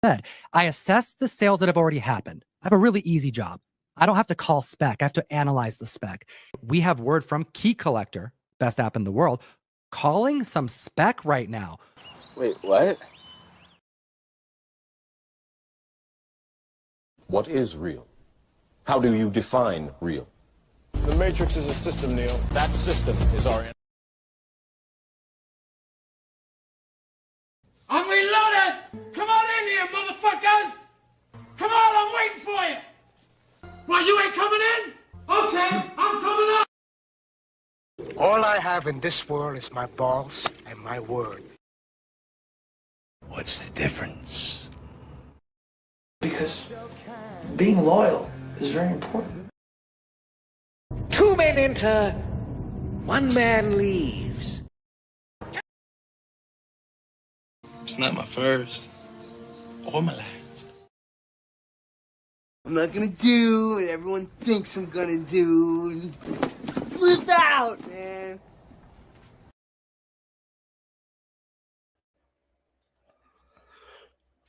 I assess the sales that have already happened. I have a really easy job. I don't have to call spec. I have to analyze the spec. We have word from Key Collector, best app in the world, calling some spec right now. Wait, what? What is real? How do you define real? The Matrix is a system, Neo. That system is our... I'm reloaded! Come on in here, motherfuckers! Come on, I'm waiting for you! Why, you ain't coming in? Okay, I'm coming up! All I have in this world is my balls and my word. What's the difference? Because being loyal is very important. 2 men enter, 1 man leaves. It's not my first or my last. I'm not gonna do what everyone thinks I'm gonna do. Flip out, man.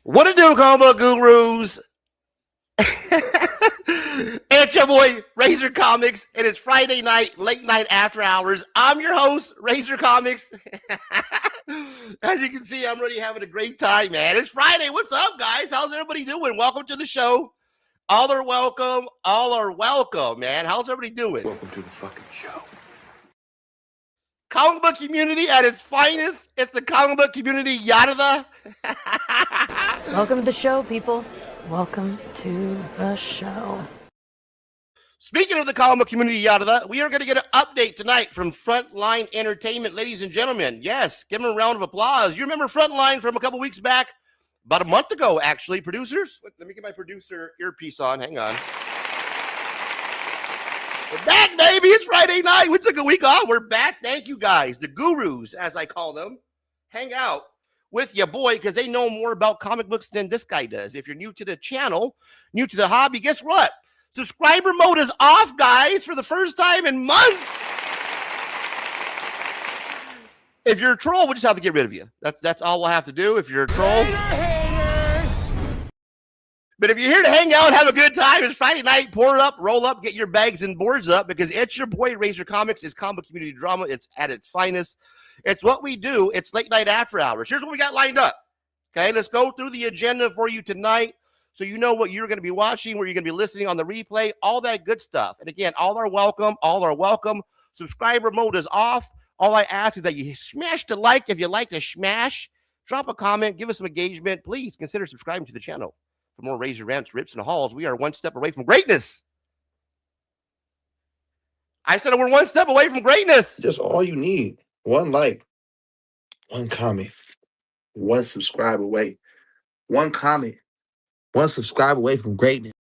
What it do, combo gurus? It's your boy, Razor Comics, and it's Friday night, late night after hours. I'm your host, Razor Comics. As you can see, I'm already having a great time, man. It's Friday. What's up, guys? How's everybody doing? Welcome to the show. All are welcome. All are welcome, man. How's everybody doing? Welcome to the fucking show. Comic book community at its finest. It's the comic book community yada. Welcome to the show, people. Welcome to the show. Speaking of the comic book community yada, we are going to get an update tonight from Frontline Entertainment, ladies and gentlemen. Yes, give them a round of applause. You remember Frontline from a couple weeks back? About a month ago, actually. Producers, let me get my producer earpiece on. Hang on. We're back, baby. It's Friday night. We took a week off. We're back. Thank you, guys. The gurus, as I call them, hang out with your boy because they know more about comic books than this guy does. If you're new to the channel, new to the hobby, guess what? Subscriber mode is off, guys, for the first time in months. If you're a troll, we'll just have to get rid of you. That's all we'll have to do if you're a troll. But if you're here to hang out and have a good time, it's Friday night, pour up, roll up, get your bags and boards up because it's your boy, Razor Comics. It's comic community drama. It's at its finest. It's what we do. It's late night after hours. Here's what we got lined up. Okay, let's go through the agenda for you tonight so you know what you're going to be watching, where you're going to be listening on the replay, all that good stuff. And again, all are welcome. All are welcome. Subscriber mode is off. All I ask is that you smash the like if you like to smash. Drop a comment. Give us some engagement. Please consider subscribing to the channel. For more Razor rants, rips, and hauls, we are one step away from greatness. I said we're one step away from greatness. Just all you need. 1 like, 1 comment, 1 subscribe away. 1 comment, 1 subscribe away from greatness.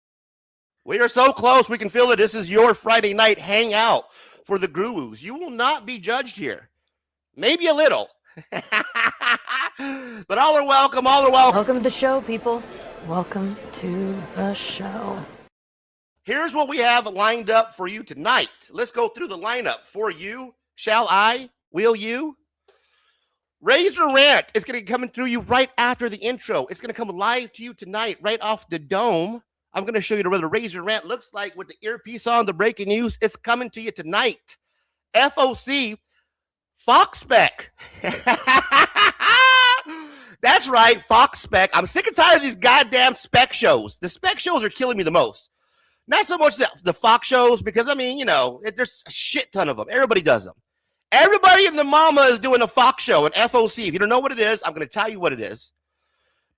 We are so close. We can feel it. This is your Friday night hangout for the gurus. You will not be judged here. Maybe a little. But all are welcome. All are welcome. Welcome to the show, people. Welcome to the show. Here's what we have lined up for you tonight. Let's go through the lineup for you. Shall I? Will you? Razor Rant is going to be coming through you right after the intro. It's going to come live to you tonight, right off the dome. I'm going to show you what the Razor Rant looks like with the earpiece on, the breaking news. It's coming to you tonight. FOC, Fox Spec. That's right, Fox Spec. I'm sick and tired of these goddamn spec shows. The spec shows are killing me the most. Not so much the Fox shows, because, I mean, you know, there's a shit ton of them. Everybody does them. Everybody and the mama is doing a Fox show, an FOC. If you don't know what it is, I'm going to tell you what it is.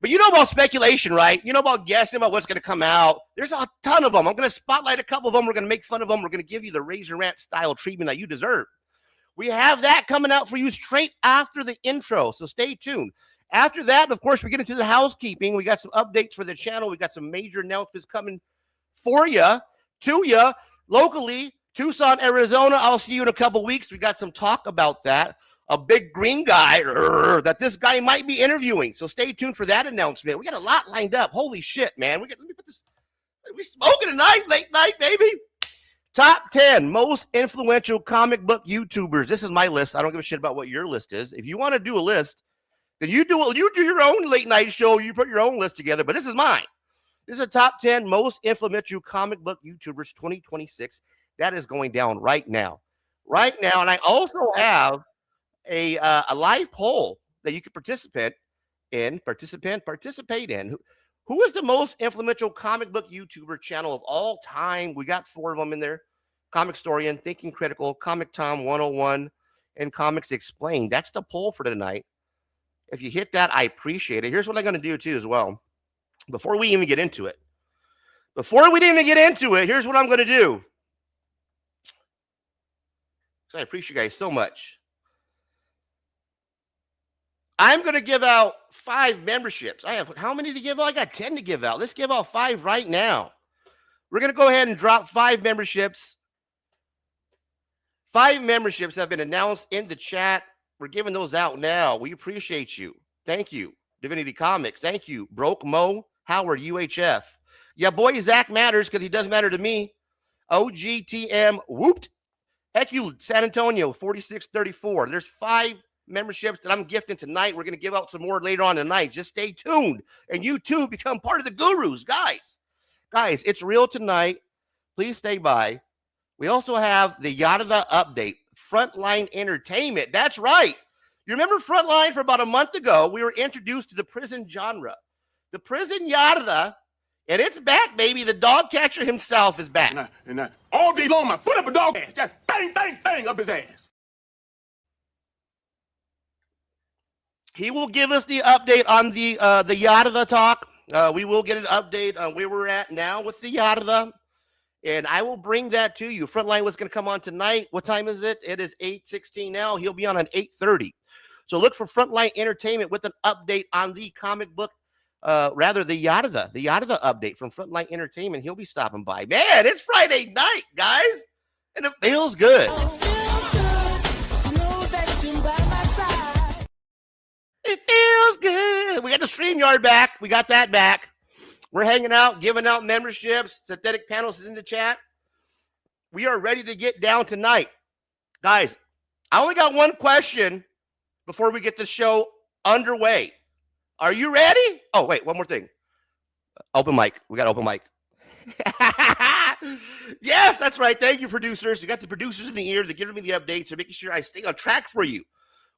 But you know about speculation, right? You know about guessing about what's going to come out. There's a ton of them. I'm going to spotlight a couple of them. We're going to make fun of them. We're going to give you the Razor Rant style treatment that you deserve. We have that coming out for you straight after the intro, so stay tuned. After that, of course, we get into the housekeeping. We got some updates for the channel. We got some major announcements coming for you, to you, locally, Tucson, Arizona. I'll see you in a couple weeks. We got some talk about that. A big green guy that this guy might be interviewing. So stay tuned for that announcement. We got a lot lined up. Holy shit, man. Let me put this. We smoking tonight, late night, baby. Top 10 most influential comic book YouTubers. This is my list. I don't give a shit about what your list is. If you want to do a list, Then you do your own late night show. You put your own list together, but this is mine. This is a top 10 most influential comic book YouTubers 2026. That is going down right now. Right now. And I also have a live poll that you can participate in. Who is the most influential comic book YouTuber channel of all time? We got 4 of them in there. Comic Storian, Thinking Critical, Comic Tom 101, and Comics Explained. That's the poll for tonight. If you hit that, I appreciate it. Here's what I'm going to do too as well. Before we even get into it. Here's what I'm going to do. So I appreciate you guys so much. I'm going to give out 5 memberships. I have how many to give out? I got 10 to give out. Let's give out 5 right now. We're going to go ahead and drop 5 memberships. 5 memberships have been announced in the chat. We're giving those out now. We appreciate you. Thank you. Divinity Comics. Thank you. Broke Mo. Howard UHF. Yeah, boy, Zach matters because he does matter to me. OGTM. Whooped. Heck you, San Antonio, 4634. There's 5 memberships that I'm gifting tonight. We're going to give out some more later on tonight. Just stay tuned. And you too become part of the gurus, guys. Guys, it's real tonight. Please stay by. We also have the Yada update. Frontline Entertainment. That's right. You remember Frontline for about a month ago? We were introduced to the prison genre. The prison Yada, and it's back, baby. The dog catcher himself is back. And all day long, my foot up a dog ass. Just bang, bang, bang up his ass. He will give us the update on the Yada talk. We will get an update on where we're at now with the Yada. And I will bring that to you. Frontline was going to come on tonight. What time is it? It is 8:16 now. He'll be on 8:30. So look for Frontline Entertainment with an update on the comic book, the Yada update from Frontline Entertainment. He'll be stopping by. Man, it's Friday night, guys. And it feels good. It feels good. We got the StreamYard back. We got that back. We're hanging out, giving out memberships. Synthetic Panels is in the chat. We are ready to get down tonight. Guys, I only got one question before we get the show underway. Are you ready? Oh, wait, one more thing. Open mic. We got open mic. Yes, that's right. Thank you, producers. You got the producers in the ear. They're giving me the updates. They're making sure I stay on track for you.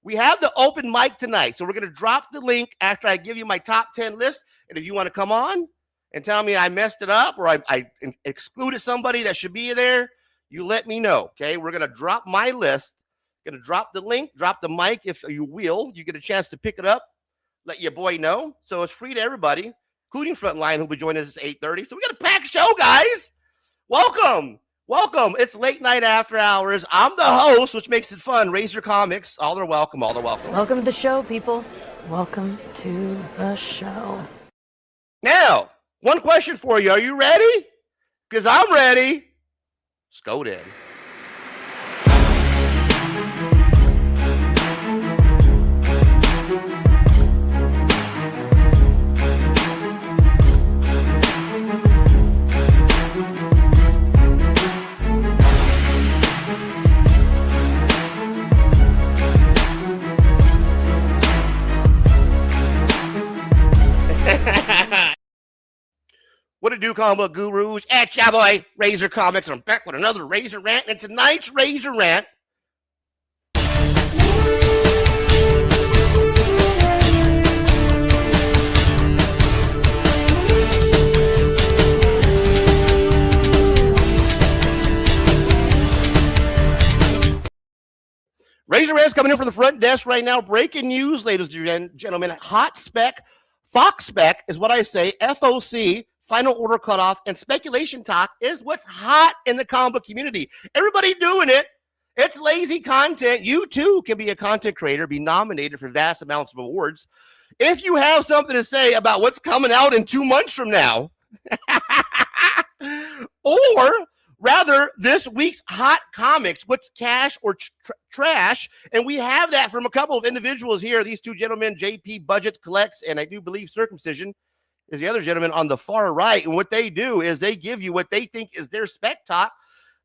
We have the open mic tonight. So we're going to drop the link after I give you my top 10 list. And if you want to come on and tell me I messed it up or I excluded somebody that should be there, you let me know, okay? We're going to drop my list, going to drop the link, drop the mic if you will. You get a chance to pick it up, let your boy know. So it's free to everybody, including Frontline, who'll be joining us at 8:30. So we got a packed show, guys. Welcome. Welcome. It's late night after hours. I'm the host, which makes it fun. Razor Comics. All are welcome. All are welcome. Welcome to the show, people. Welcome to the show. Now, one question for you. Are you ready? Because I'm ready. Let's go then. What it do, comic book gurus? It's ya boy, Razor Comics, and I'm back with another Razor Rant. And tonight's Razor Rant Razor Rant's coming in from the front desk right now. Breaking news, ladies and gentlemen. Hot spec, Fox spec is what I say. FOC, final order cutoff, and speculation talk is what's hot in the comic book community. Everybody doing it. It's lazy content. You too can be a content creator, be nominated for vast amounts of awards. If you have something to say about what's coming out in 2 months from now, or rather this week's hot comics, what's cash or trash, and we have that from a couple of individuals here. These two gentlemen, JP Budget Collects, and I do believe Circumcision is the other gentleman on the far right. And what they do is they give you what they think is their spec talk.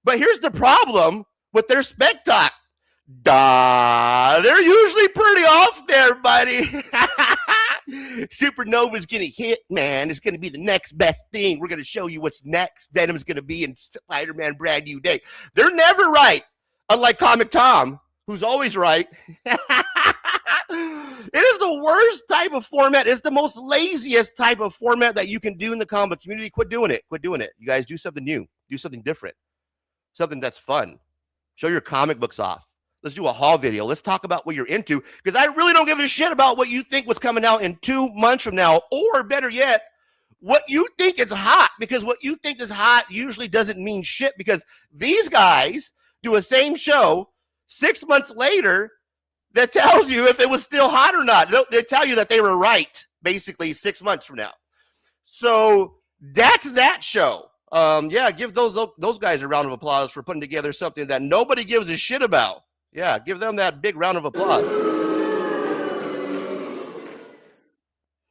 But here's the problem with their spec talk. They're usually pretty off there, buddy. Supernova's gonna hit, man. It's gonna be the next best thing. We're gonna show you what's next. Venom's gonna be in Spider-Man Brand New Day. They're never right, unlike Comic Tom, who's always right. It is the worst type of format. It's the most laziest type of format that you can do in the comic community. Quit doing it. Quit doing it. You guys do something new. Do something different. Something that's fun. Show your comic books off. Let's do a haul video. Let's talk about what you're into, because I really don't give a shit about what you think what's coming out in 2 months from now, or better yet, what you think is hot, because what you think is hot usually doesn't mean shit, because these guys do a same show 6 months later that tells you if it was still hot or not. They tell you that they were right, basically 6 months from now. So that's that show. Yeah, give those guys a round of applause for putting together something that nobody gives a shit about. Yeah, give them that big round of applause.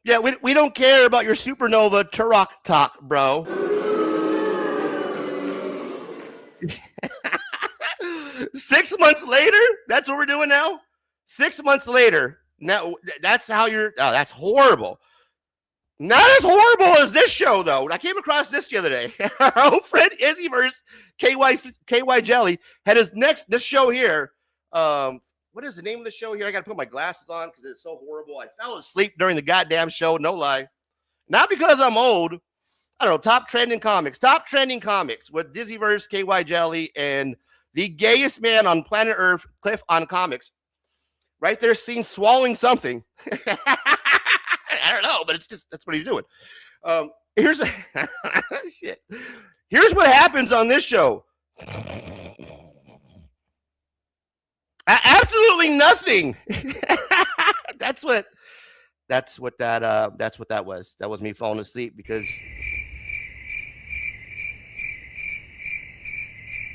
Yeah, we don't care about your Supernova Turok talk, bro. 6 months later, that's what we're doing now? 6 months later, now that's how you're, that's horrible. Not as horrible as this show, though. I came across this the other day. Our old friend Izzyverse, KY Jelly, had this show here. What is the name of the show here? I got to put my glasses on because it's so horrible. I fell asleep during the goddamn show, no lie. Not because I'm old. I don't know, Top Trending Comics with Dizzyverse, KY Jelly, and the gayest man on planet Earth, Cliff on Comics. Right there, seen swallowing something. I don't know, but it's just, that's what he's doing. Here's what happens on this show. Absolutely nothing. That's what that was. That was me falling asleep because.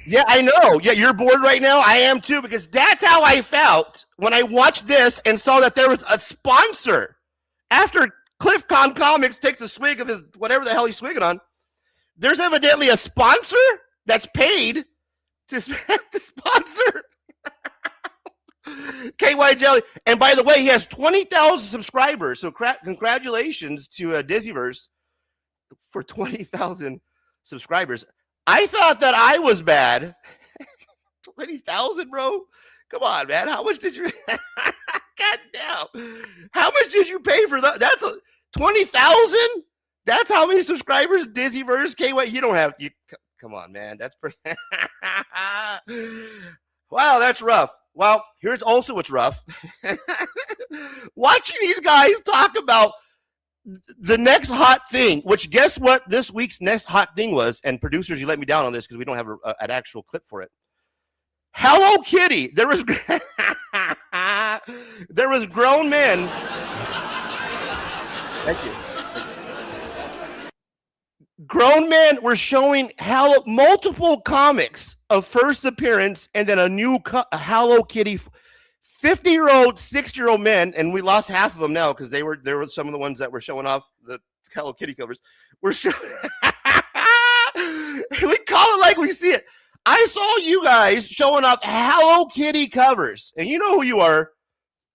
Yeah, I know. Yeah, you're bored right now. I am too, because that's how I felt when I watched this and saw that there was a sponsor. After CliffCon Comics takes a swig of his whatever the hell he's swigging on, there's evidently a sponsor that's paid to sponsor KY Jelly. And by the way, he has 20,000 subscribers. So congratulations to Dizzyverse for 20,000 subscribers. I thought that I was bad. 20,000, bro? Come on, man. How much did you... God damn. How much did you pay for that? That's 20,000? That's how many subscribers Dizzyverse, KY... You don't have... Come on, man. That's pretty... Wow, that's rough. Well, here's also what's rough. Watching these guys talk about the next hot thing, which guess what this week's next hot thing was? And producers, you let me down on this because we don't have an actual clip for it. Hello Kitty. There was grown men. Thank you. Grown men were showing multiple comics of first appearance and then a new Hello Kitty. 50-year-old, 60-year-old men, and we lost half of them now because there were some of the ones that were showing off the Hello Kitty covers. We're showing. We call it like we see it. I saw you guys showing off Hello Kitty covers, and you know who you are,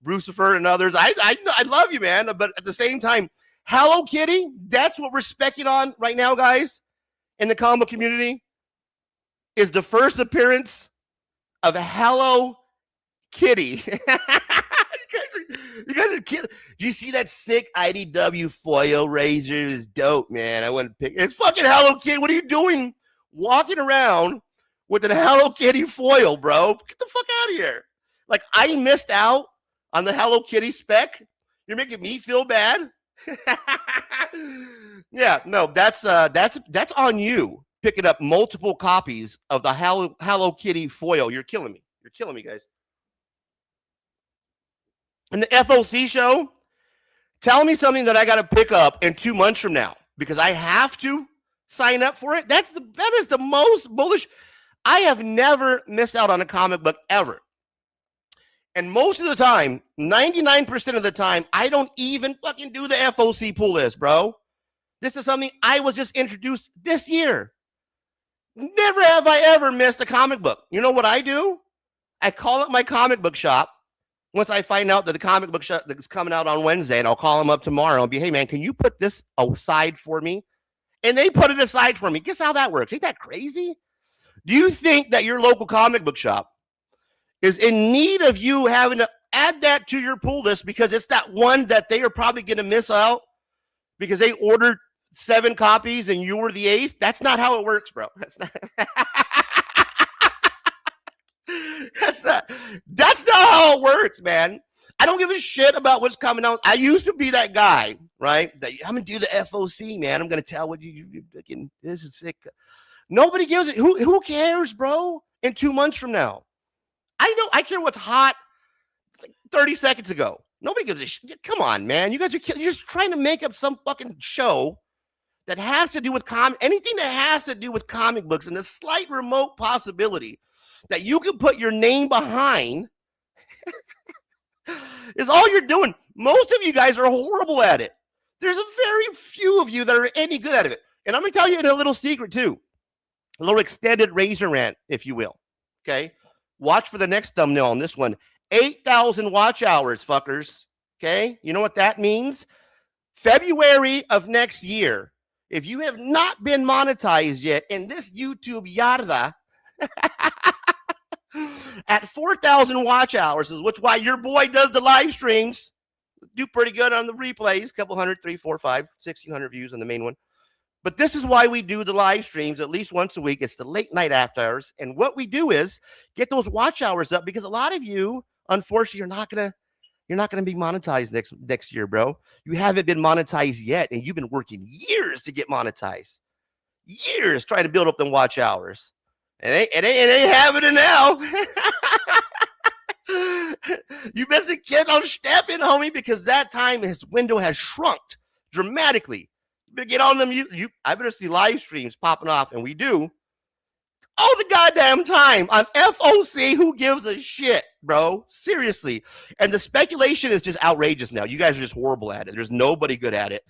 Brucifer and others. I love you, man, but at the same time, Hello Kitty, that's what we're specking on right now, guys, in the comic community, is the first appearance of Hello Kitty. you guys are kidding. Do you see that sick IDW foil razor? It is dope, man. I want to pick it's fucking Hello Kitty. What are you doing walking around with a Hello Kitty foil, bro? Get the fuck out of here. Like, I missed out on the Hello Kitty spec. You're making me feel bad. Yeah, no, that's on you picking up multiple copies of the Hello Kitty foil. You're killing me. You're killing me, guys. And the FOC show, tell me something that I got to pick up in 2 months from now because I have to sign up for it. That is the most bullish. I have never missed out on a comic book ever. And most of the time, 99% of the time, I don't even fucking do the FOC pull list, bro. This is something I was just introduced this year. Never have I ever missed a comic book. You know what I do? I call up my comic book shop once I find out that the comic book shop that's coming out on Wednesday, and I'll call them up tomorrow and be, hey, man, can you put this aside for me? And they put it aside for me. Guess how that works? Ain't that crazy? Do you think that your local comic book shop is in need of you having to add that to your pull list because it's that one that they are probably going to miss out because they ordered 7 copies and you were the 8th? That's not how it works, bro. That's not. That's not how it works, man. I don't give a shit about what's coming out. I used to be that guy, right? That I'm gonna do the FOC, man. I'm gonna tell what you this is sick. Nobody gives it. Who cares, bro? In 2 months from now, I care what's hot 30 seconds ago. Nobody gives a shit. Come on, man. You guys are you're just trying to make up some fucking show that has to do with anything that has to do with comic books, and the slight remote possibility that you can put your name behind is all you're doing. Most of you guys are horrible at it. There's a very few of you that are any good at it. And I'm going to tell you a little secret too. A little extended razor rant, if you will. Okay? Watch for the next thumbnail on this one. 8,000 watch hours, fuckers. Okay? You know what that means? February of next year, if you have not been monetized yet in this YouTube yarda, at 4,000 watch hours, which why your boy does the live streams, do pretty good on the replays, couple hundred, 3, 4, 5, 1,600 views on the main one. But this is why we do the live streams at least once a week. It's the late night after hours. And what we do is get those watch hours up because a lot of you, unfortunately, you're not gonna be monetized next year, bro. You haven't been monetized yet, and you've been working years to get monetized. Years trying to build up them watch hours. It ain't happening now. You missing kids on stepping, homie, because that time his window has shrunk dramatically. You better get on them. I better see live streams popping off, and we do all the goddamn time on FOC. Who gives a shit, bro? Seriously. And the speculation is just outrageous now. You guys are just horrible at it. There's nobody good at it.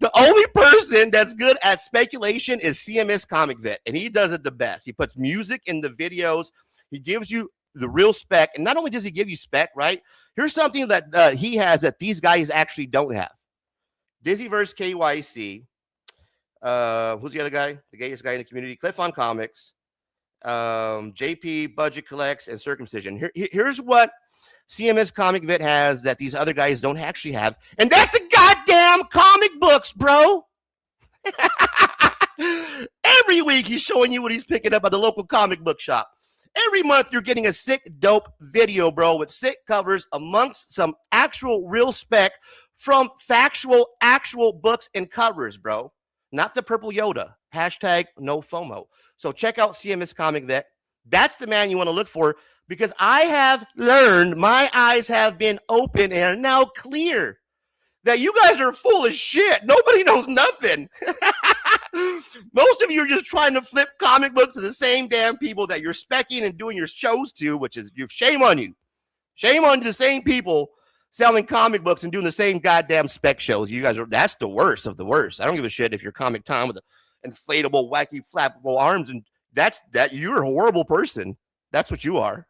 The only person that's good at speculation is CMS Comic Vet, and he does it the best. He puts music in the videos. He gives you the real spec, and not only does he give you spec, right? Here's something that he has that these guys actually don't have. Dizzyverse KYC. Who's the other guy? The gayest guy in the community. Cliff on Comics. JP Budget Collects and Circumcision. Here's what CMS Comic Vet has that these other guys don't actually have, and that's the goddamn comic books, bro. Every week he's showing you what he's picking up at the local comic book shop. Every month you're getting a sick, dope video, bro, with sick covers amongst some actual real spec from factual, actual books and covers, bro. Not the purple Yoda. Hashtag no FOMO. So check out CMS Comic Vet. That's the man you want to look for, because I have learned, my eyes have been open and are now clear that you guys are full of shit. Nobody knows nothing. Most of you are just trying to flip comic books to the same damn people that you're specking and doing your shows to, which is shame on you. Shame on the same people selling comic books and doing the same goddamn spec shows. You guys are, that's the worst of the worst. I don't give a shit if you're Comic Tom with an inflatable, wacky, flappable arms, and that you're a horrible person. That's what you are.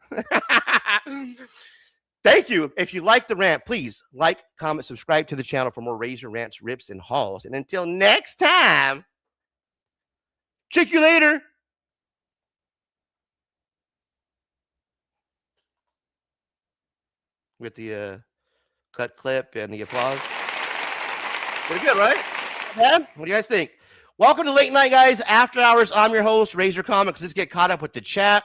Thank you. If you like the rant, please like, comment, subscribe to the channel for more razor rants, rips, and hauls. And until next time, check you later. With the cut clip and the applause. Pretty good, right? Man, what do you guys think? Welcome to Late Night, guys. After Hours. I'm your host, Razor Comics. Let's get caught up with the chat.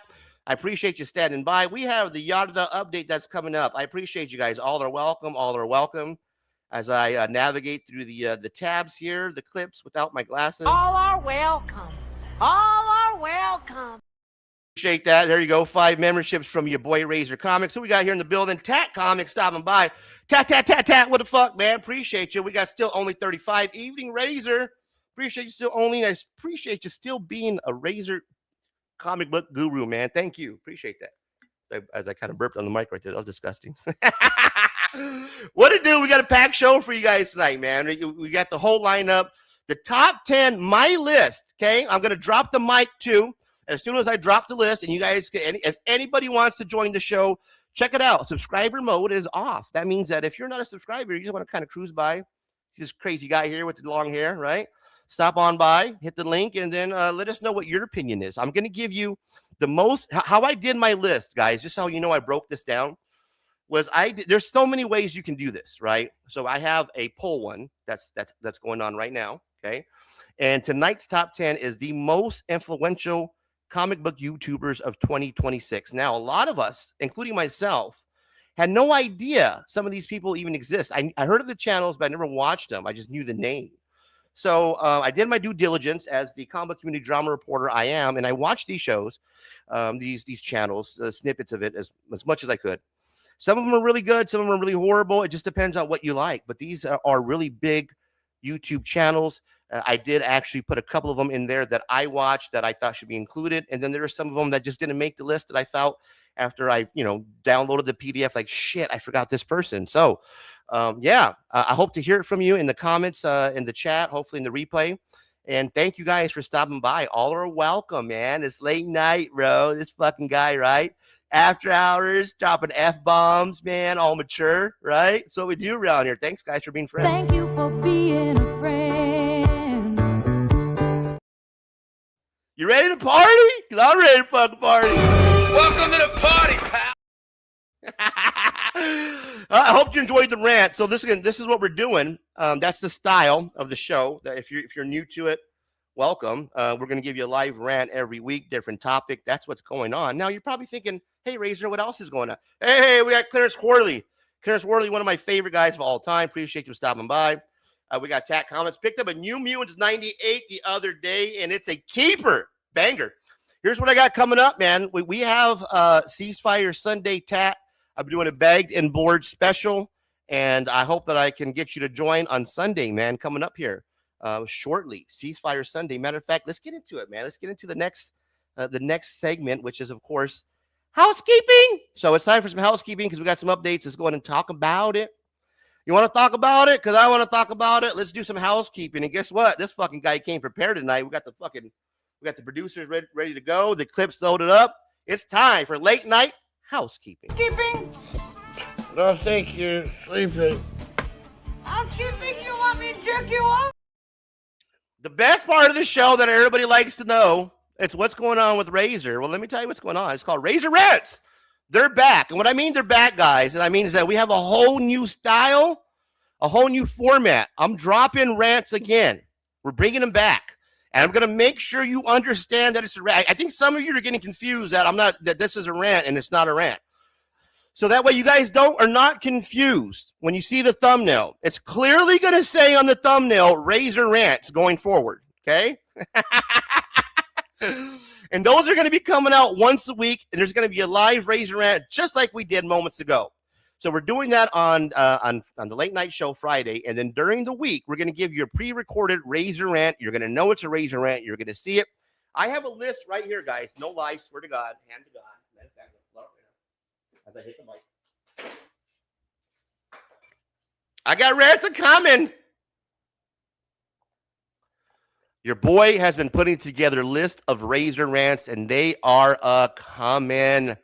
I appreciate you standing by. We have the Yarda update that's coming up. I appreciate you guys. All are welcome. All are welcome. As I navigate through the tabs here, the clips without my glasses. All are welcome. All are welcome. Appreciate that. There you go. 5 memberships from your boy Razor Comics. Who we got here in the building? Tat Comics stopping by. Tat. What the fuck, man? Appreciate you. We got still only 35. Evening Razor. Appreciate you still only. I appreciate you still being a Razor comic book guru, man. Thank you. Appreciate that. As I kind of burped on the mic right there. That was disgusting. What to do? We got a packed show for you guys tonight, man. We got the whole lineup. The top 10, my list, okay? I'm going to drop the mic too. As soon as I drop the list, and you guys, if anybody wants to join the show, check it out. Subscriber mode is off. That means that if you're not a subscriber, you just want to kind of cruise by. This crazy guy here with the long hair, right? Stop on by, hit the link, and then let us know what your opinion is. I'm going to give you the most, how I did my list, guys, just so you know I broke this down, was there's so many ways you can do this, right? So I have a poll one that's going on right now, okay? And tonight's top 10 is the most influential comic book YouTubers of 2026. Now, a lot of us, including myself, had no idea some of these people even exist. I heard of the channels, but I never watched them. I just knew the name. So I did my due diligence as the comic community drama reporter I am, and I watched these shows, these channels, snippets of it as much as I could. Some of them are really good. Some of them are really horrible. It just depends on what you like. But these are really big YouTube channels. I did actually put a couple of them in there that I watched that I thought should be included. And then there are some of them that just didn't make the list that I felt after I, downloaded the PDF, like, shit, I forgot this person. So, I hope to hear it from you in the comments, in the chat, hopefully in the replay. And thank you guys for stopping by. All are welcome, man. It's late night, bro. This fucking guy, right? After hours, dropping F-bombs, man, all mature, right? That's what we do around here. Thanks, guys, for being friends. Thank you for being a friend. You ready to party? Because I'm ready to fucking party. Welcome to the party, pal. I hope you enjoyed the rant. So this is what we're doing. That's the style of the show. If you're new to it, welcome. We're going to give you a live rant every week, different topic. That's what's going on. Now, you're probably thinking, hey, Razor, what else is going on? Hey, we got Clarence Worley. Clarence Worley, one of my favorite guys of all time. Appreciate you stopping by. We got Tat Comments. Picked up a New Mutants 98 the other day, and it's a keeper. Banger. Here's what I got coming up, man. We have Ceasefire Sunday, Tat. I'm doing a bagged and board special, and I hope that I can get you to join on Sunday, man, coming up here shortly. Ceasefire Sunday. Matter of fact, let's get into it, man. Let's get into the next segment, which is, of course, housekeeping. So it's time for some housekeeping because we got some updates. Let's go ahead and talk about it. You want to talk about it? Because I want to talk about it. Let's do some housekeeping. And guess what? This fucking guy came prepared tonight. We got the producers ready to go. The clips loaded up. It's time for late night housekeeping. No, think you're sleeping. Housekeeping, you want me to jerk you off? The best part of the show that everybody likes to know, it's what's going on with Razor. Well, let me tell you what's going on. It's called Razor Rants. They're back. And what I mean they're back, guys, and I mean is that we have a whole new style, a whole new format. I'm dropping rants again. We're bringing them back. And I'm going to make sure you understand that it's a rant. I think some of you are getting confused that this is a rant and it's not a rant. So that way you guys are not confused when you see the thumbnail. It's clearly going to say on the thumbnail, Razor Rants going forward. Okay. And those are going to be coming out once a week. And there's going to be a live Razor Rant just like we did moments ago. So we're doing that on the late night show Friday. And then during the week, we're going to give you a pre-recorded Razor Rant. You're going to know it's a Razor Rant. You're going to see it. I have a list right here, guys. No lie. Swear to God. Hand to God. As I hit the mic. I got rants coming. Your boy has been putting together a list of Razor Rants, and they are coming.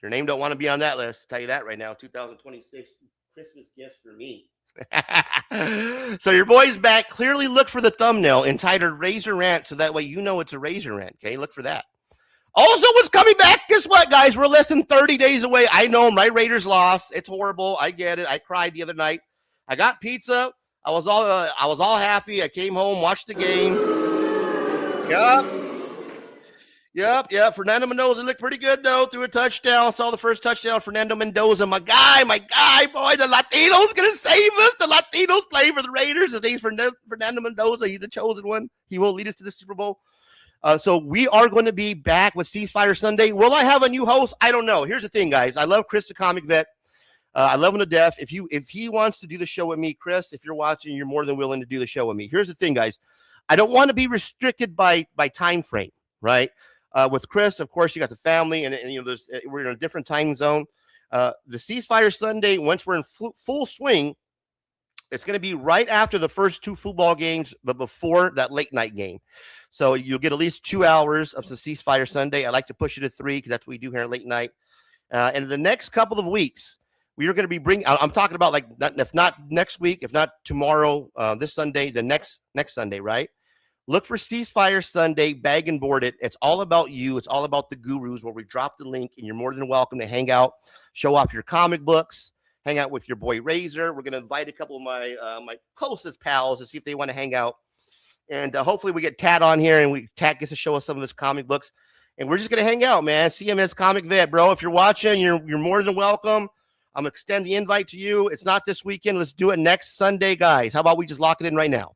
Your name don't want to be on that list. I'll tell you that right now. 2026 Christmas gift for me. So your boy's back. Clearly look for the thumbnail entitled Razor Rant so that way you know it's a Razor Rant. Okay, look for that. Also, what's coming back? Guess what, guys? We're less than 30 days away. I know my Raiders lost. It's horrible. I get it. I cried the other night. I got pizza. I was all happy. I came home, watched the game. Yep. Fernando Mendoza looked pretty good, though. Threw a touchdown. Saw the first touchdown. Fernando Mendoza, my guy, boy. The Latino's going to save us. The Latinos play for the Raiders. I think Fernando Mendoza, he's the chosen one. He will lead us to the Super Bowl. So we are going to be back with Ceasefire Sunday. Will I have a new host? I don't know. Here's the thing, guys. I love Chris, the comic vet. I love him to death. If he wants to do the show with me, Chris, if you're watching, you're more than willing to do the show with me. Here's the thing, guys. I don't want to be restricted by time frame, right? With Chris, of course, he got a family, and we're in a different time zone. The Ceasefire Sunday, once we're in full swing, It's going to be right after the first 2 football games, but before that late night game. So you'll get at least 2 hours of some Ceasefire Sunday. I like to push it to 3 because that's what we do here at late night. And in the next couple of weeks, we are going to be bringing. I'm talking about like if not next week, if not tomorrow, this Sunday, the next Sunday, right? Look for Ceasefire Sunday, Bag and Board It. It's all about you. It's all about the gurus, where we drop the link, and you're more than welcome to hang out, show off your comic books, hang out with your boy Razor. We're going to invite a couple of my my closest pals to see if they want to hang out. And hopefully we get Tat on here, and Tat gets to show us some of his comic books. And we're just going to hang out, man. CMS Comic Vet, bro. If you're watching, you're more than welcome. I'm going to extend the invite to you. It's not this weekend. Let's do it next Sunday, guys. How about we just lock it in right now?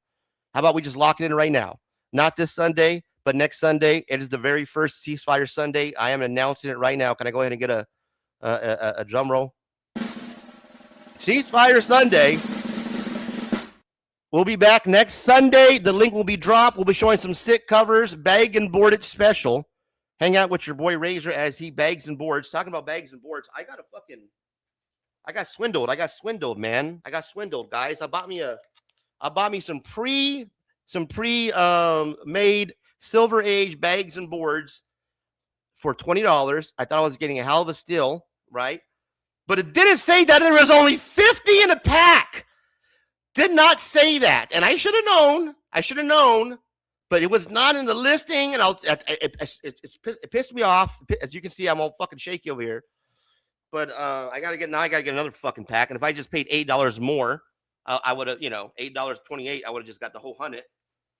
Not this Sunday, but next Sunday. It is the very first Ceasefire Sunday. I am announcing it right now. Can I go ahead and get a drum roll? Ceasefire Sunday. We'll be back next Sunday. The link will be dropped. We'll be showing some sick covers, Bag and Board It special. Hang out with your boy Razor as he bags and boards. Talking about bags and boards, I got swindled. I got swindled, man. I got swindled, guys. I bought me some pre-made Silver Age bags and boards for $20. I thought I was getting a hell of a steal, right? But it didn't say that there was only 50 in a pack. Did not say that. And I should have known. But it was not in the listing, and it pissed me off. As you can see, I'm all fucking shaky over here. But I gotta get another fucking pack. And if I just paid $8 more, I would have, $8.28. I would have just got the whole 100.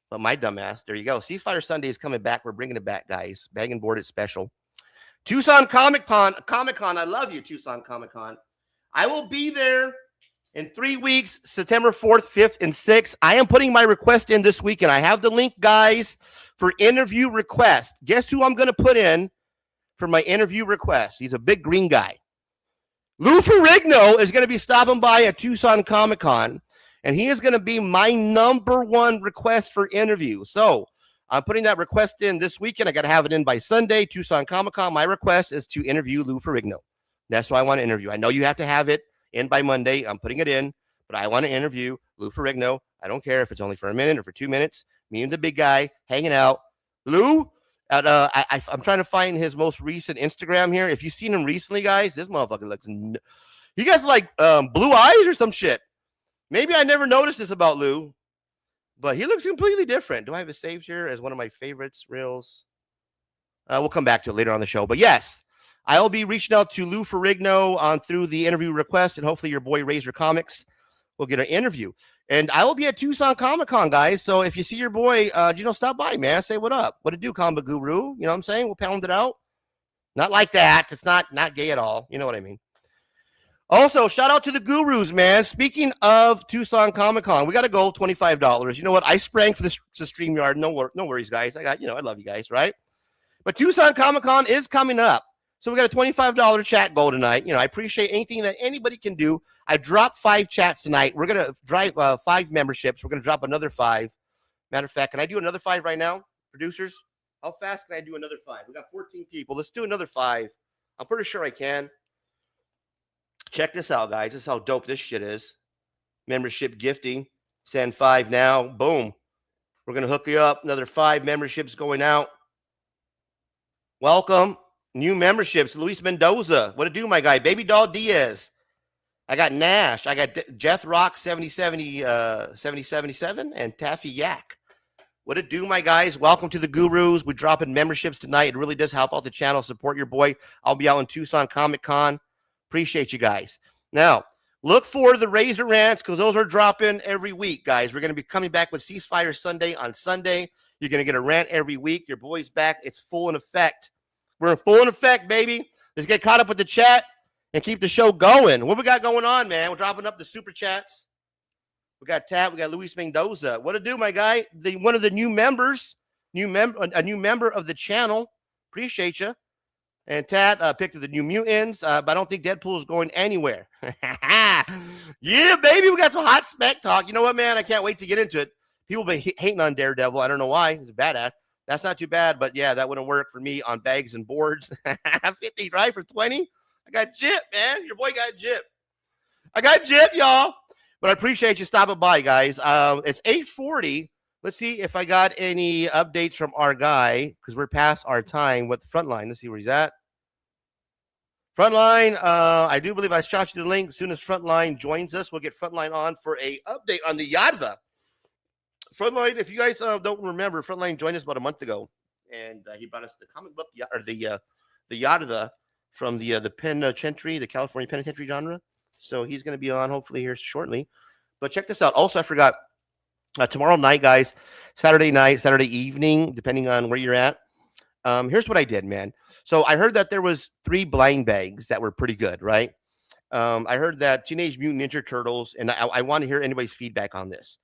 But my dumbass, there you go. Ceasefire Sunday is coming back. We're bringing it back, guys. Bag and Board It special. Tucson Comic Con. I love you, Tucson Comic Con. I will be there in 3 weeks, September 4th, 5th, and 6th. I am putting my request in this weekend. I have the link, guys, for interview request. Guess who I'm going to put in for my interview request? He's a big green guy. Lou Ferrigno is going to be stopping by at Tucson Comic Con, and he is going to be my #1 request for interview. So I'm putting that request in this weekend. I got to have it in by Sunday, Tucson Comic Con. My request is to interview Lou Ferrigno. That's who I want to interview. I know you have to have it in by Monday. I'm putting it in, but I want to interview Lou Ferrigno. I don't care if it's only for a minute or for 2 minutes. Me and the big guy hanging out. Lou, I'm trying to find his most recent Instagram here. If you've seen him recently, guys, this motherfucker looks. He got like blue eyes or some shit. Maybe I never noticed this about Lou, but he looks completely different. Do I have it saved here as one of my favorites, reels? We'll come back to it later on the show. But yes, I'll be reaching out to Lou Ferrigno through the interview request, and hopefully your boy Razor Comics will get an interview. And I will be at Tucson Comic Con, guys. So if you see your boy, stop by, man. Say what up. What to do, Comic Guru? You know what I'm saying? We'll pound it out. Not like that. It's not gay at all. You know what I mean? Also, shout out to the gurus, man. Speaking of Tucson Comic Con, we got to go $25. You know what? I sprang for the StreamYard. No worries, guys. I love you guys, right? But Tucson Comic Con is coming up. So we got a $25 chat goal tonight. I appreciate anything that anybody can do. I dropped 5 chats tonight. We're going to drive 5 memberships. We're going to drop another 5. Matter of fact, can I do another 5 right now? Producers, how fast can I do another 5? We got 14 people. Let's do another 5. I'm pretty sure I can. Check this out, guys. This is how dope this shit is. Membership gifting. Send 5 now. Boom. We're going to hook you up. Another 5 memberships going out. Welcome. New memberships. Luis Mendoza. What to do, my guy? Baby Doll Diaz. I got Nash. I got Jeff Rock 7077 and Taffy Yak. What to do, my guys? Welcome to the Gurus. We're dropping memberships tonight. It really does help out the channel. Support your boy. I'll be out in Tucson Comic Con. Appreciate you guys. Now, look for the Razor Rants because those are dropping every week, guys. We're going to be coming back with Ceasefire Sunday on Sunday. You're going to get a rant every week. Your boy's back. It's full in effect. We're in full in effect, baby. Let's get caught up with the chat and keep the show going. What we got going on, man? We're dropping up the super chats. We got Tat. We got Luis Mendoza. What to do, my guy? One of the new members, a new member of the channel. Appreciate you. And Tat picked the New Mutants, but I don't think Deadpool is going anywhere. Yeah, baby. We got some hot spec talk. You know what, man? I can't wait to get into it. People been hating on Daredevil. I don't know why. He's a badass. That's not too bad, but yeah, that wouldn't work for me on bags and boards. 50, right, for 20? I got Jip, man. Your boy got Jip. I got Jip, y'all. But I appreciate you stopping by, guys. It's 8:40. Let's see if I got any updates from our guy, because we're past our time with Frontline. Let's see where he's at. Frontline, I do believe I shot you the link. As soon as Frontline joins us, we'll get Frontline on for a update on the Yarda. Frontline, if you guys don't remember, Frontline joined us about a month ago, and he brought us the comic book, or the Yarda from the penitentiary, the California penitentiary genre. So he's going to be on hopefully here shortly. But check this out. Also, I forgot. Tomorrow night, guys, Saturday night, Saturday evening, depending on where you're at. Here's what I did, man. So I heard that there was 3 blind bags that were pretty good, right? I heard that Teenage Mutant Ninja Turtles, and I want to hear anybody's feedback on this.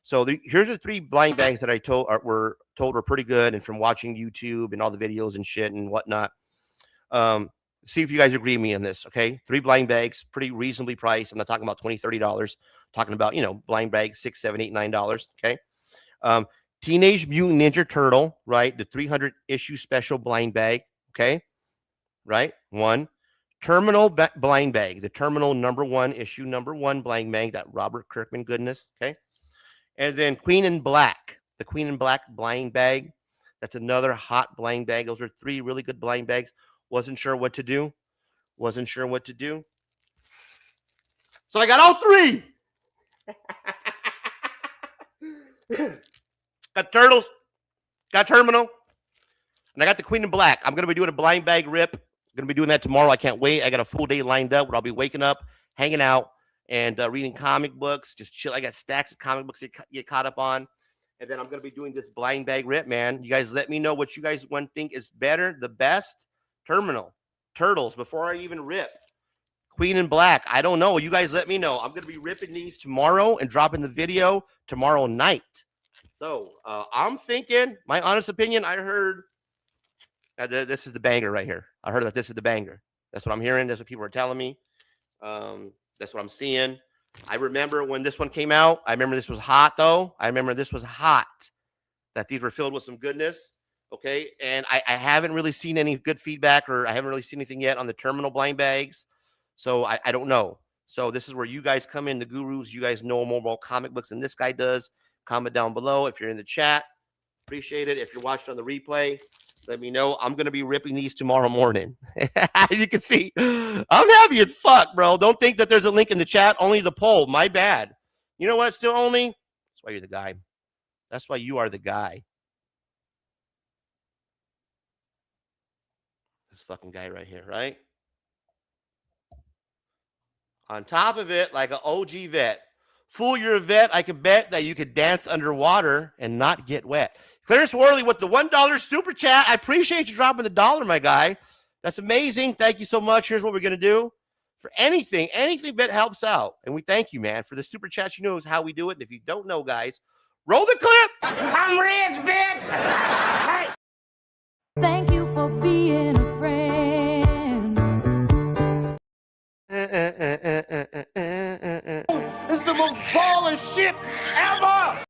So here's the 3 blind bags that I were told were pretty good, and from watching YouTube and all the videos and shit and whatnot. See if you guys agree with me on this, okay? 3 blind bags, pretty reasonably priced. I'm not talking about $20, $30. Talking about, blind bag, $6, $7, $8, $9, okay? Teenage Mutant Ninja Turtle, right? The 300 issue special blind bag, okay? Right? 1. Terminal blind bag, the Terminal issue number 1 blind bag, that Robert Kirkman goodness, okay? And then Queen in Black, the Queen in Black blind bag. That's another hot blind bag. Those are 3 really good blind bags. Wasn't sure what to do. So I got all 3. Got Turtles, got Terminal, and I got the Queen in Black. I'm going to be doing a blind bag rip. I'm going to be doing that tomorrow. I can't wait. I got a full day lined up where I'll be waking up, hanging out, and reading comic books, just chill. I got stacks of comic books to get caught up on. And then I'm going to be doing this blind bag rip, man. You guys let me know what you guys think is better, the best. Terminal, Turtles, before I even rip. Queen in Black, I don't know. You guys let me know. I'm going to be ripping these tomorrow and dropping the video tomorrow night. So I'm thinking, my honest opinion, I heard this is the banger right here. I heard that this is the banger. That's what I'm hearing. That's what people are telling me. That's what I'm seeing. I remember when this one came out. I remember this was hot, though. That these were filled with some goodness. Okay. And I haven't really seen any good feedback, or I haven't really seen anything yet on the Terminal blind bags. So I don't know. So this is where you guys come in, the gurus. You guys know more about comic books than this guy does. Comment down below if you're in the chat. Appreciate it. If you're watching on the replay, let me know. I'm going to be ripping these tomorrow morning. As you can see, I'm happy as fuck, bro. Don't think that there's a link in the chat. Only the poll. My bad. You know what? Still only. That's why you're the guy. That's why you are the guy. This fucking guy right here, right? On top of it, like an OG vet. Fool, you're a vet. I can bet that you could dance underwater and not get wet. Clarence Worley with the $1 super chat. I appreciate you dropping the $1, my guy. That's amazing. Thank you so much. Here's what we're going to do. For anything that helps out. And we thank you, man. For the super chats, you know how we do it. And if you don't know, guys, roll the clip. I'm rich, bitch. Hey. Thank you for being a friend. It's the most baller shit ever.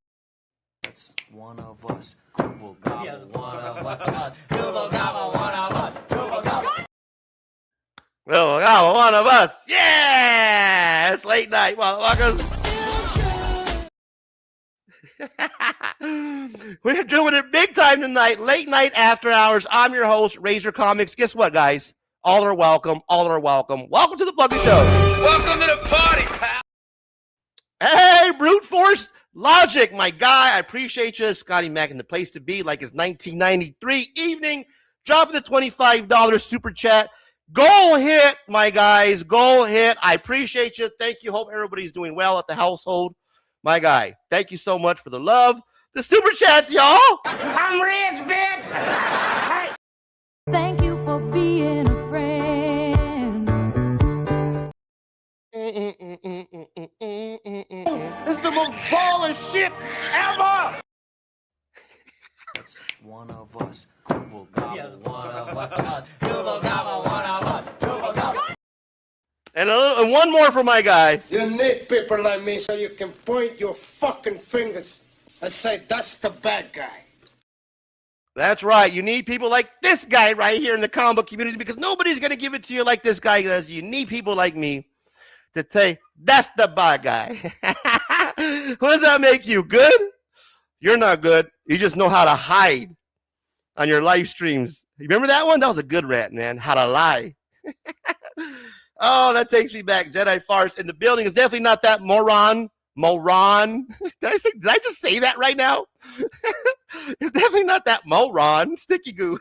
It's one of us. Google gobble, one of us. Google gobble, one of us. Google gobble. Google gobble, one of us. Yeah! It's late night, motherfuckers. We're doing it big time tonight. Late night after hours. I'm your host, Razor Comics. Guess what, guys? All are welcome. Welcome to the fucking show. Welcome to the party, pal. Hey, Brute Force Logic, my guy. I appreciate you. Scotty Mack in the place to be, like his 1993 evening. Dropping the $25 super chat. Goal hit, my guys. Goal hit. I appreciate you. Thank you. Hope everybody's doing well at the household. My guy, thank you so much for the love. The super chats, y'all. I'm rich, bitch. Hey. Thank you for being a friend. It's the most baller shit ever. It's one of us. Google gobble, one of us. Google gobble, one of us. Google gobble. And one more for my guy. You need people like me so you can point your fucking fingers and say, that's the bad guy. That's right. You need people like this guy right here in the comic book community, because nobody's going to give it to you like this guy does. You need people like me to say, that's the bad guy. What does that make you? Good? You're not good. You just know how to hide on your live streams. You remember that one? That was a good rant, man. How to lie. Oh, that takes me back. Jedi farts in the building. It's definitely not that moron. Did I just say that right now? It's definitely not that moron. Sticky goo.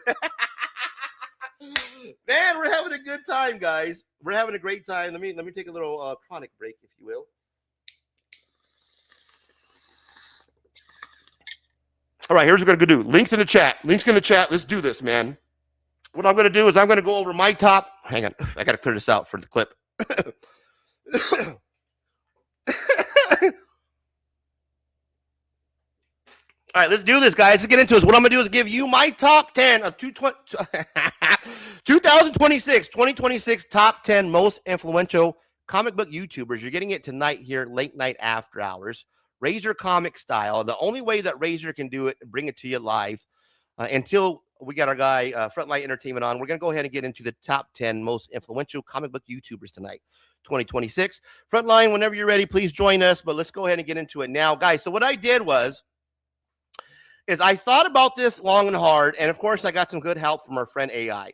Man, we're having a good time, guys. We're having a great time. Let me take a little chronic break, if you will. All right, here's what we're going to do. Links in the chat. Let's do this, man. What I'm going to do is I'm going to go over my top. Hang on. I got to clear this out for the clip. All right, let's do this, guys. Let's get into this. What I'm going to do is give you my top 10 of 2026 top 10 most influential comic book YouTubers. You're getting it tonight here, late night after hours. Razor comic style. The only way that Razor can do it, bring it to you live until we got our guy, Frontline Entertainment on. We're going to go ahead and get into the top 10 most influential comic book YouTubers tonight, 2026. Frontline, whenever you're ready, please join us. But let's go ahead and get into it now. Guys, so what I did is I thought about this long and hard. And, of course, I got some good help from our friend AI.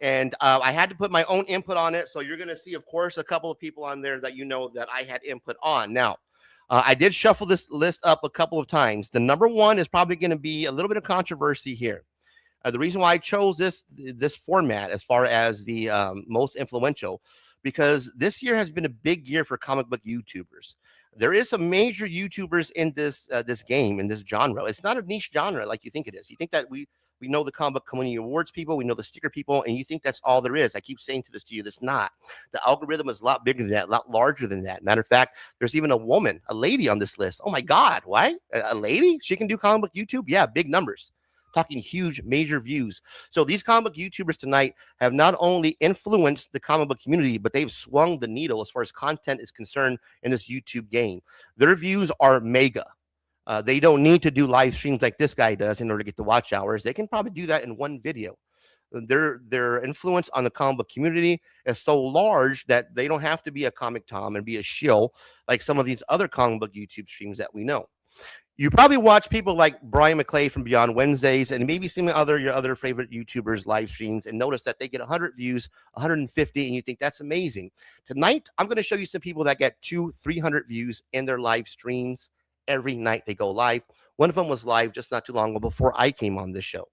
And I had to put my own input on it. So you're going to see, of course, a couple of people on there that you know that I had input on. Now, I did shuffle this list up a couple of times. The number one is probably going to be a little bit of controversy here. The reason why I chose this format as far as the most influential, because this year has been a big year for comic book YouTubers. There is some major YouTubers in this game, in this genre. It's not a niche genre like you think it is. You think that we know the comic book community awards people, we know the sticker people, and you think that's all there is. I keep saying this to you, that's not. The algorithm is a lot bigger than that, a lot larger than that. Matter of fact, there's even a lady on this list. Oh my God, why? A lady? She can do comic book YouTube? Yeah, big numbers. Talking huge, major views. So these comic book YouTubers tonight have not only influenced the comic book community, but they've swung the needle as far as content is concerned in this YouTube game. Their views are mega. They don't need to do live streams like this guy does in order to get the watch hours. They can probably do that in one video. Their influence on the comic book community is so large that they don't have to be a comic tom and be a shill like some of these other comic book YouTube streams that we know. You probably watch people like Brian McClay from Beyond Wednesdays and maybe some of your other favorite YouTubers live streams and notice that they get 100 views, 150, and you think that's amazing. Tonight, I'm going to show you some people that get 200-300 views in their live streams every night they go live. One of them was live just not too long ago before I came on this show.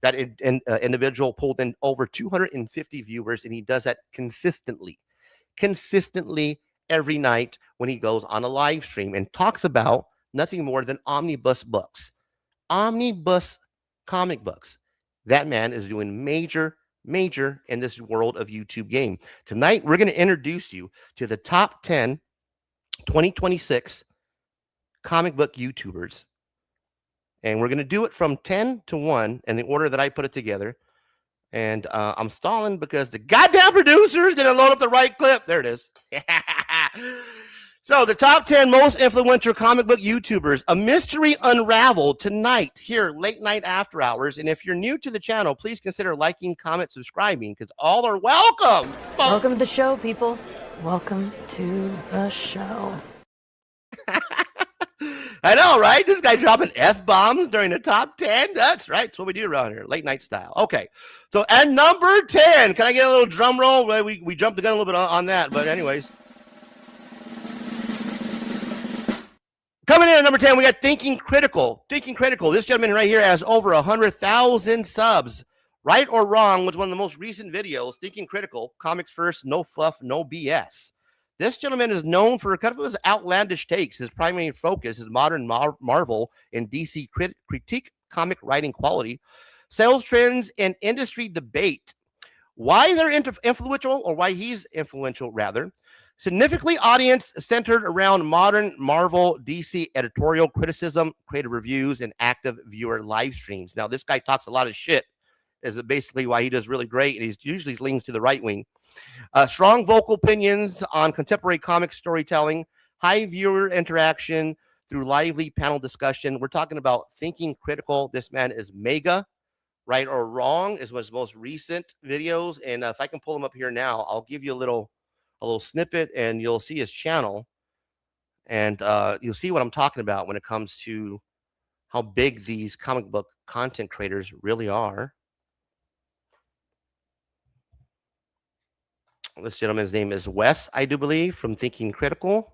That individual pulled in over 250 viewers, and he does that consistently every night when he goes on a live stream and talks about nothing more than omnibus books, omnibus comic books. That man is doing major in this world of YouTube game. Tonight, we're going to introduce you to the top 10 2026 comic book YouTubers. And we're going to do it from 10 to 1 in the order that I put it together. And I'm stalling because the goddamn producers didn't load up the right clip. There it is. So the top 10 most influential comic book YouTubers, a mystery unraveled tonight here, late night after hours. And if you're new to the channel, please consider liking, comment, subscribing, because all are welcome. Welcome to the show, people. Welcome to the show. I know, right? This guy dropping F-bombs during the top 10. That's right. That's what we do around here. Late night style. Okay. So at number 10, can I get a little drum roll? Well, we jumped the gun a little bit on that, but anyways. Coming in at number 10, we got Thinking Critical. Thinking Critical. This gentleman right here has over 100,000 subs. Right or Wrong was one of the most recent videos. Thinking Critical. Comics first, no fluff, no BS. This gentleman is known for kind of his outlandish takes. His primary focus is modern Marvel and DC critique comic writing quality, sales trends, and industry debate. Why they're influential, or why he's influential, rather. Significantly audience-centered around modern Marvel, DC editorial criticism, creative reviews, and active viewer live streams. Now, this guy talks a lot of shit, is basically why he does really great, and he usually leans to the right wing. Strong vocal opinions on contemporary comic storytelling, high viewer interaction through lively panel discussion. We're talking about Thinking Critical. This man is mega. Right or Wrong is one of his most recent videos, and if I can pull him up here now, I'll give you a little a little snippet, and you'll see his channel, and you'll see what I'm talking about when it comes to how big these comic book content creators really are. This gentleman's name is Wes, I do believe, from Thinking Critical.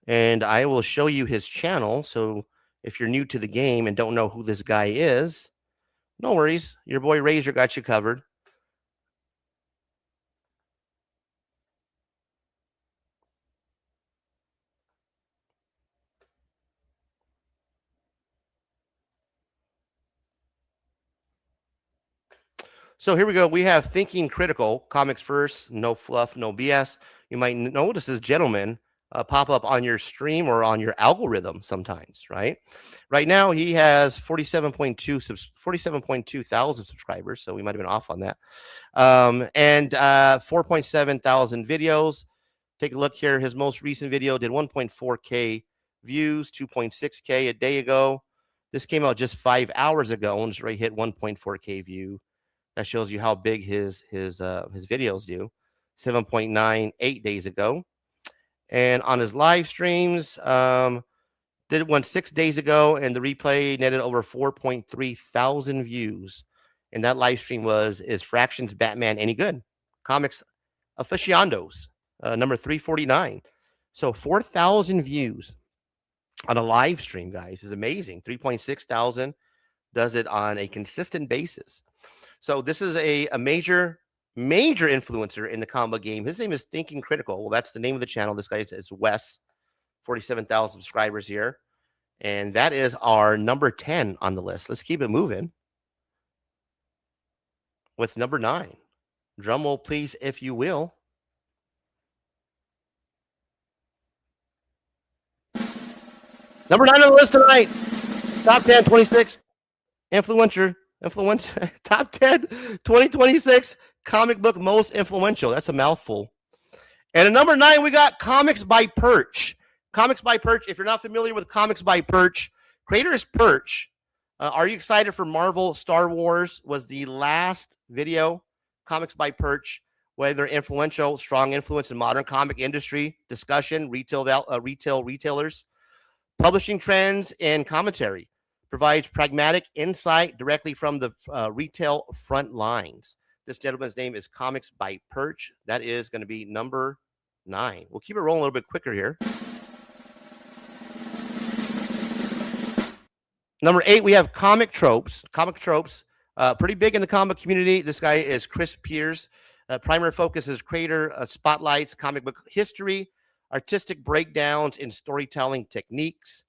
And I will show you his channel. So if you're new to the game and don't know who this guy is, no worries. Your boy Razor got you covered. So here we go. We have Thinking Critical, comics first, no fluff, no BS. You might notice this gentleman pop up on your stream or on your algorithm sometimes, right? Right now, he has 47.2 thousand subscribers, so we might have been off on that. And 4.7 thousand videos. Take a look here. His most recent video did 1.4K views, 2.6K a day ago. This came out just 5 hours ago and just right hit 1.4K view. That shows you how big his videos do. 7.9 8 days ago. And on his live streams, did one 6 days ago, and the replay netted over 4.3 thousand views. And that live stream is Fractions Batman Any Good? Comics Aficionados, number 349. So 4,000 views on a live stream, guys, is amazing. 3.6 thousand does it on a consistent basis. So this is a major influencer in the comic game. His name is Thinking Critical. Well, that's the name of the channel. This guy is Wes, 47,000 subscribers here. And that is our number 10 on the list. Let's keep it moving with number 9. Drum roll, please, if you will. Number 9 on the list tonight. Top 10, 26. Influencer top 10 2026 comic book most influential. That's a mouthful. And at number 9, we got Comics by Perch. Comics by Perch. If you're not familiar with Comics by Perch, creator is Perch. Are you excited for Marvel Star Wars? Was the last video. Comics by Perch, whether influential, strong influence in modern comic industry, discussion, retailers, publishing trends, and commentary. Provides pragmatic insight directly from the retail front lines. This gentleman's name is Comics by Perch. That is going to be number 9. We'll keep it rolling a little bit quicker here. Number 8, we have Comic Tropes. Comic Tropes, pretty big in the comic community. This guy is Chris Pierce. Primary focus is creator spotlights, comic book history, artistic breakdowns, and storytelling techniques.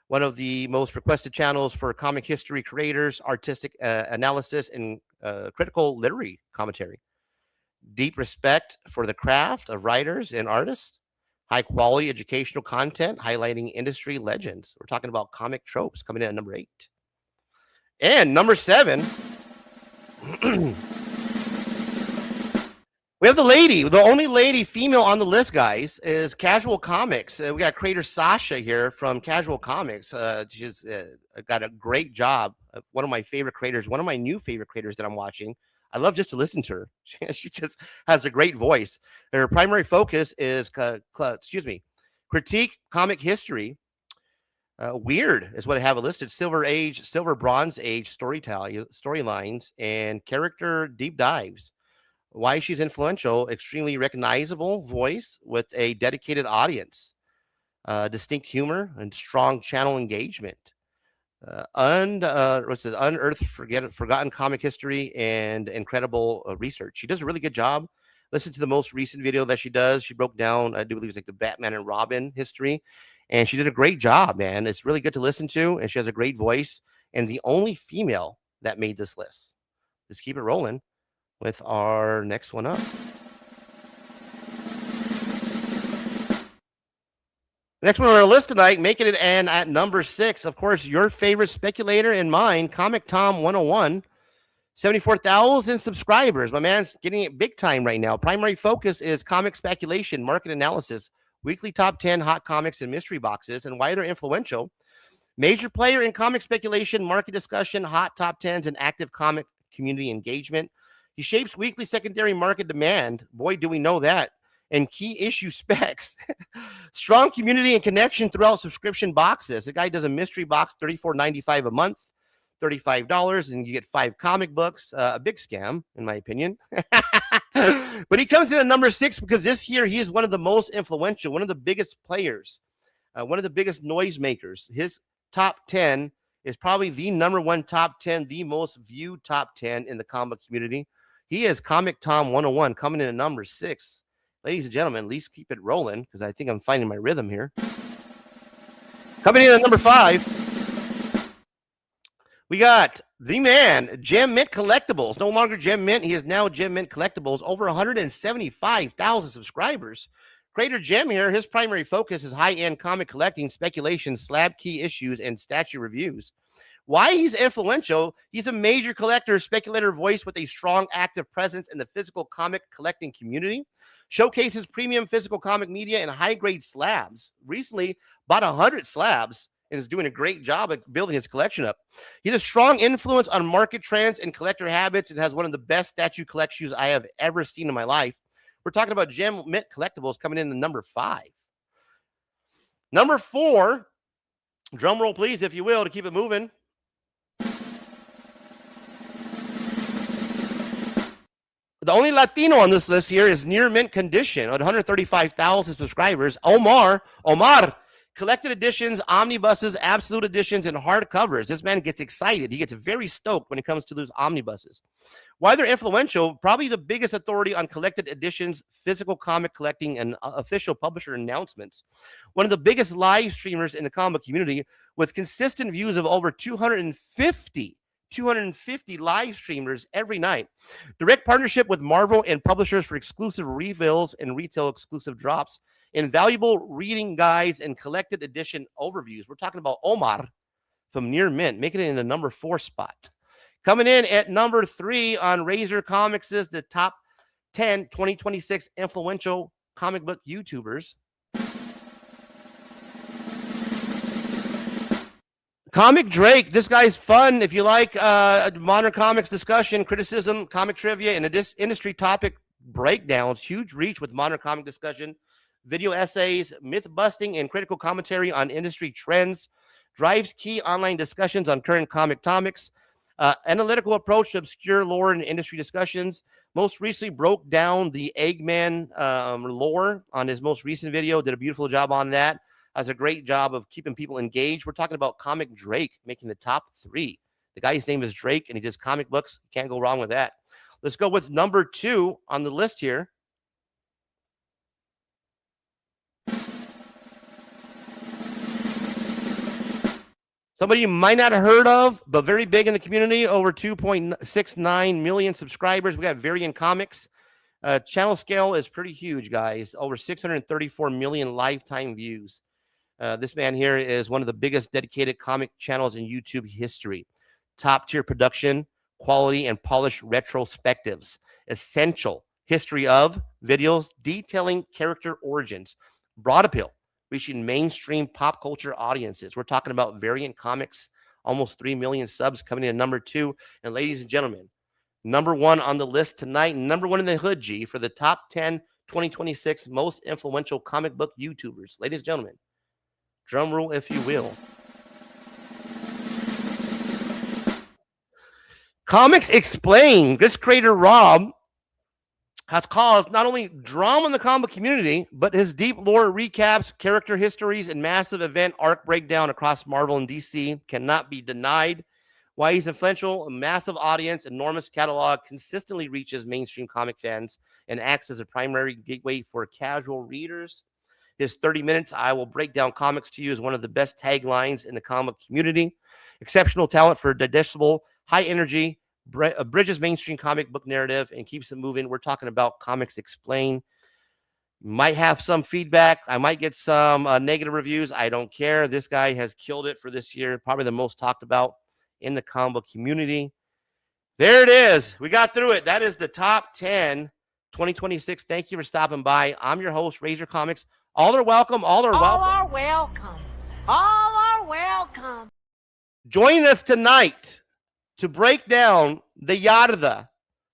One of the most requested channels for comic history creators, artistic analysis, and critical literary commentary. Deep respect for the craft of writers and artists. High quality educational content highlighting industry legends. We're talking about Comic Tropes coming in at number 8. And number 7. We have the only lady female on the list, guys, is Casual Comics. We got creator Sasha here from Casual Comics. She's got a great job. One of my favorite creators, one of my new favorite creators that I'm watching. I love just to listen to her. She just has a great voice. Her primary focus is, critique comic history. Weird is what I have listed. Silver Bronze Age storylines, and character deep dives. Why she's influential, extremely recognizable voice with a dedicated audience, distinct humor, and strong channel engagement. Unearthed forgotten comic history and incredible research. She does a really good job. Listen to the most recent video that she does. She broke down, I do believe it's like the Batman and Robin history, and she did a great job, man. It's really good to listen to, and she has a great voice, and the only female that made this list. Let's keep it rolling with our next one up. The next one on our list tonight, making it and at number 6, of course, your favorite speculator and mine, Comic Tom 101, 74,000 subscribers. My man's getting it big time right now. Primary focus is comic speculation, market analysis, weekly top 10 hot comics and mystery boxes, and why they're influential. Major player in comic speculation, market discussion, hot top 10s, and active comic community engagement. He shapes weekly secondary market demand. Boy, do we know that. and key issue specs. Strong community and connection throughout subscription boxes. The guy does a mystery box, $34.95 a month, $35, and you get 5 comic books. A big scam, in my opinion. But he comes in at number 6 because this year he is one of the most influential, one of the biggest players, one of the biggest noisemakers. His top 10 is probably the number 1 top 10, the most viewed top 10 in the comic community. He is Comic Tom 101 coming in at number 6. Ladies and gentlemen, at least keep it rolling because I think I'm finding my rhythm here. Coming in at number 5, we got the man, Gem Mint Collectibles. No longer Gem Mint. He is now Gem Mint Collectibles. Over 175,000 subscribers. Creator Gem here, his primary focus is high-end comic collecting, speculation, slab key issues, and statue reviews. Why he's influential, he's a major collector, speculator voice with a strong active presence in the physical comic collecting community. Showcases premium physical comic media and high-grade slabs. Recently bought 100 slabs and is doing a great job at building his collection up. He has a strong influence on market trends and collector habits and has one of the best statue collections I have ever seen in my life. We're talking about Gem Mint Collectibles coming in at number 5. Number 4, drum roll please, if you will, to keep it moving. The only Latino on this list here is near mint condition at 135,000 subscribers. Omar, collected editions, omnibuses, absolute editions, and hardcovers. This man gets excited. He gets very stoked when it comes to those omnibuses. Why they're influential, probably the biggest authority on collected editions, physical comic collecting, and official publisher announcements. One of the biggest live streamers in the comic community with consistent views of over 250 live streamers every night. Direct partnership with Marvel and publishers for exclusive reveals and retail exclusive drops. Invaluable reading guides and collected edition overviews. We're talking about Omar from Near Mint, making it in the number 4 spot. Coming in at number 3 on Razor Comics is the top 10 2026 influential comic book YouTubers. Comic Drake, this guy's fun. If you like modern comics discussion, criticism, comic trivia, and industry topic breakdowns, huge reach with modern comic discussion, video essays, myth busting, and critical commentary on industry trends, drives key online discussions on current comic topics, analytical approach to obscure lore and industry discussions. Most recently broke down the Eggman lore on his most recent video, did a beautiful job on that. Has a great job of keeping people engaged. We're talking about Comic Drake making the top 3. The guy's name is Drake, and he does comic books. Can't go wrong with that. Let's go with number 2 on the list here. Somebody you might not have heard of, but very big in the community. Over 2.69 million subscribers. We got Variant Comics. Channel scale is pretty huge, guys. Over 634 million lifetime views. This man here is one of the biggest dedicated comic channels in YouTube history. Top tier production, quality, and polished retrospectives. Essential history of videos detailing character origins. Broad appeal, reaching mainstream pop culture audiences. We're talking about Variant Comics, almost 3 million subs coming in at number 2. And ladies and gentlemen, number 1 on the list tonight, number 1 in the hood, G, for the top 10 2026 most influential comic book YouTubers. Ladies and gentlemen, drum roll, if you will. Comics Explained. This creator, Rob, has caused not only drama in the comic community, but his deep lore recaps, character histories, and massive event arc breakdown across Marvel and DC cannot be denied. Why he's influential, a massive audience, enormous catalog, consistently reaches mainstream comic fans, and acts as a primary gateway for casual readers. His 30 minutes, I will break down comics to you, is one of the best taglines in the comic community. Exceptional talent for digestible, high energy, bridges mainstream comic book narrative, and keeps it moving. We're talking about Comics Explained. Might have some feedback. I might get some negative reviews. I don't care. This guy has killed it for this year. Probably the most talked about in the comic book community. There it is. We got through it. That is the top 10 2026. Thank you for stopping by. I'm your host, Razor Comics. All are welcome. All are welcome. All are welcome. All are welcome. Join us tonight to break down the Yarda,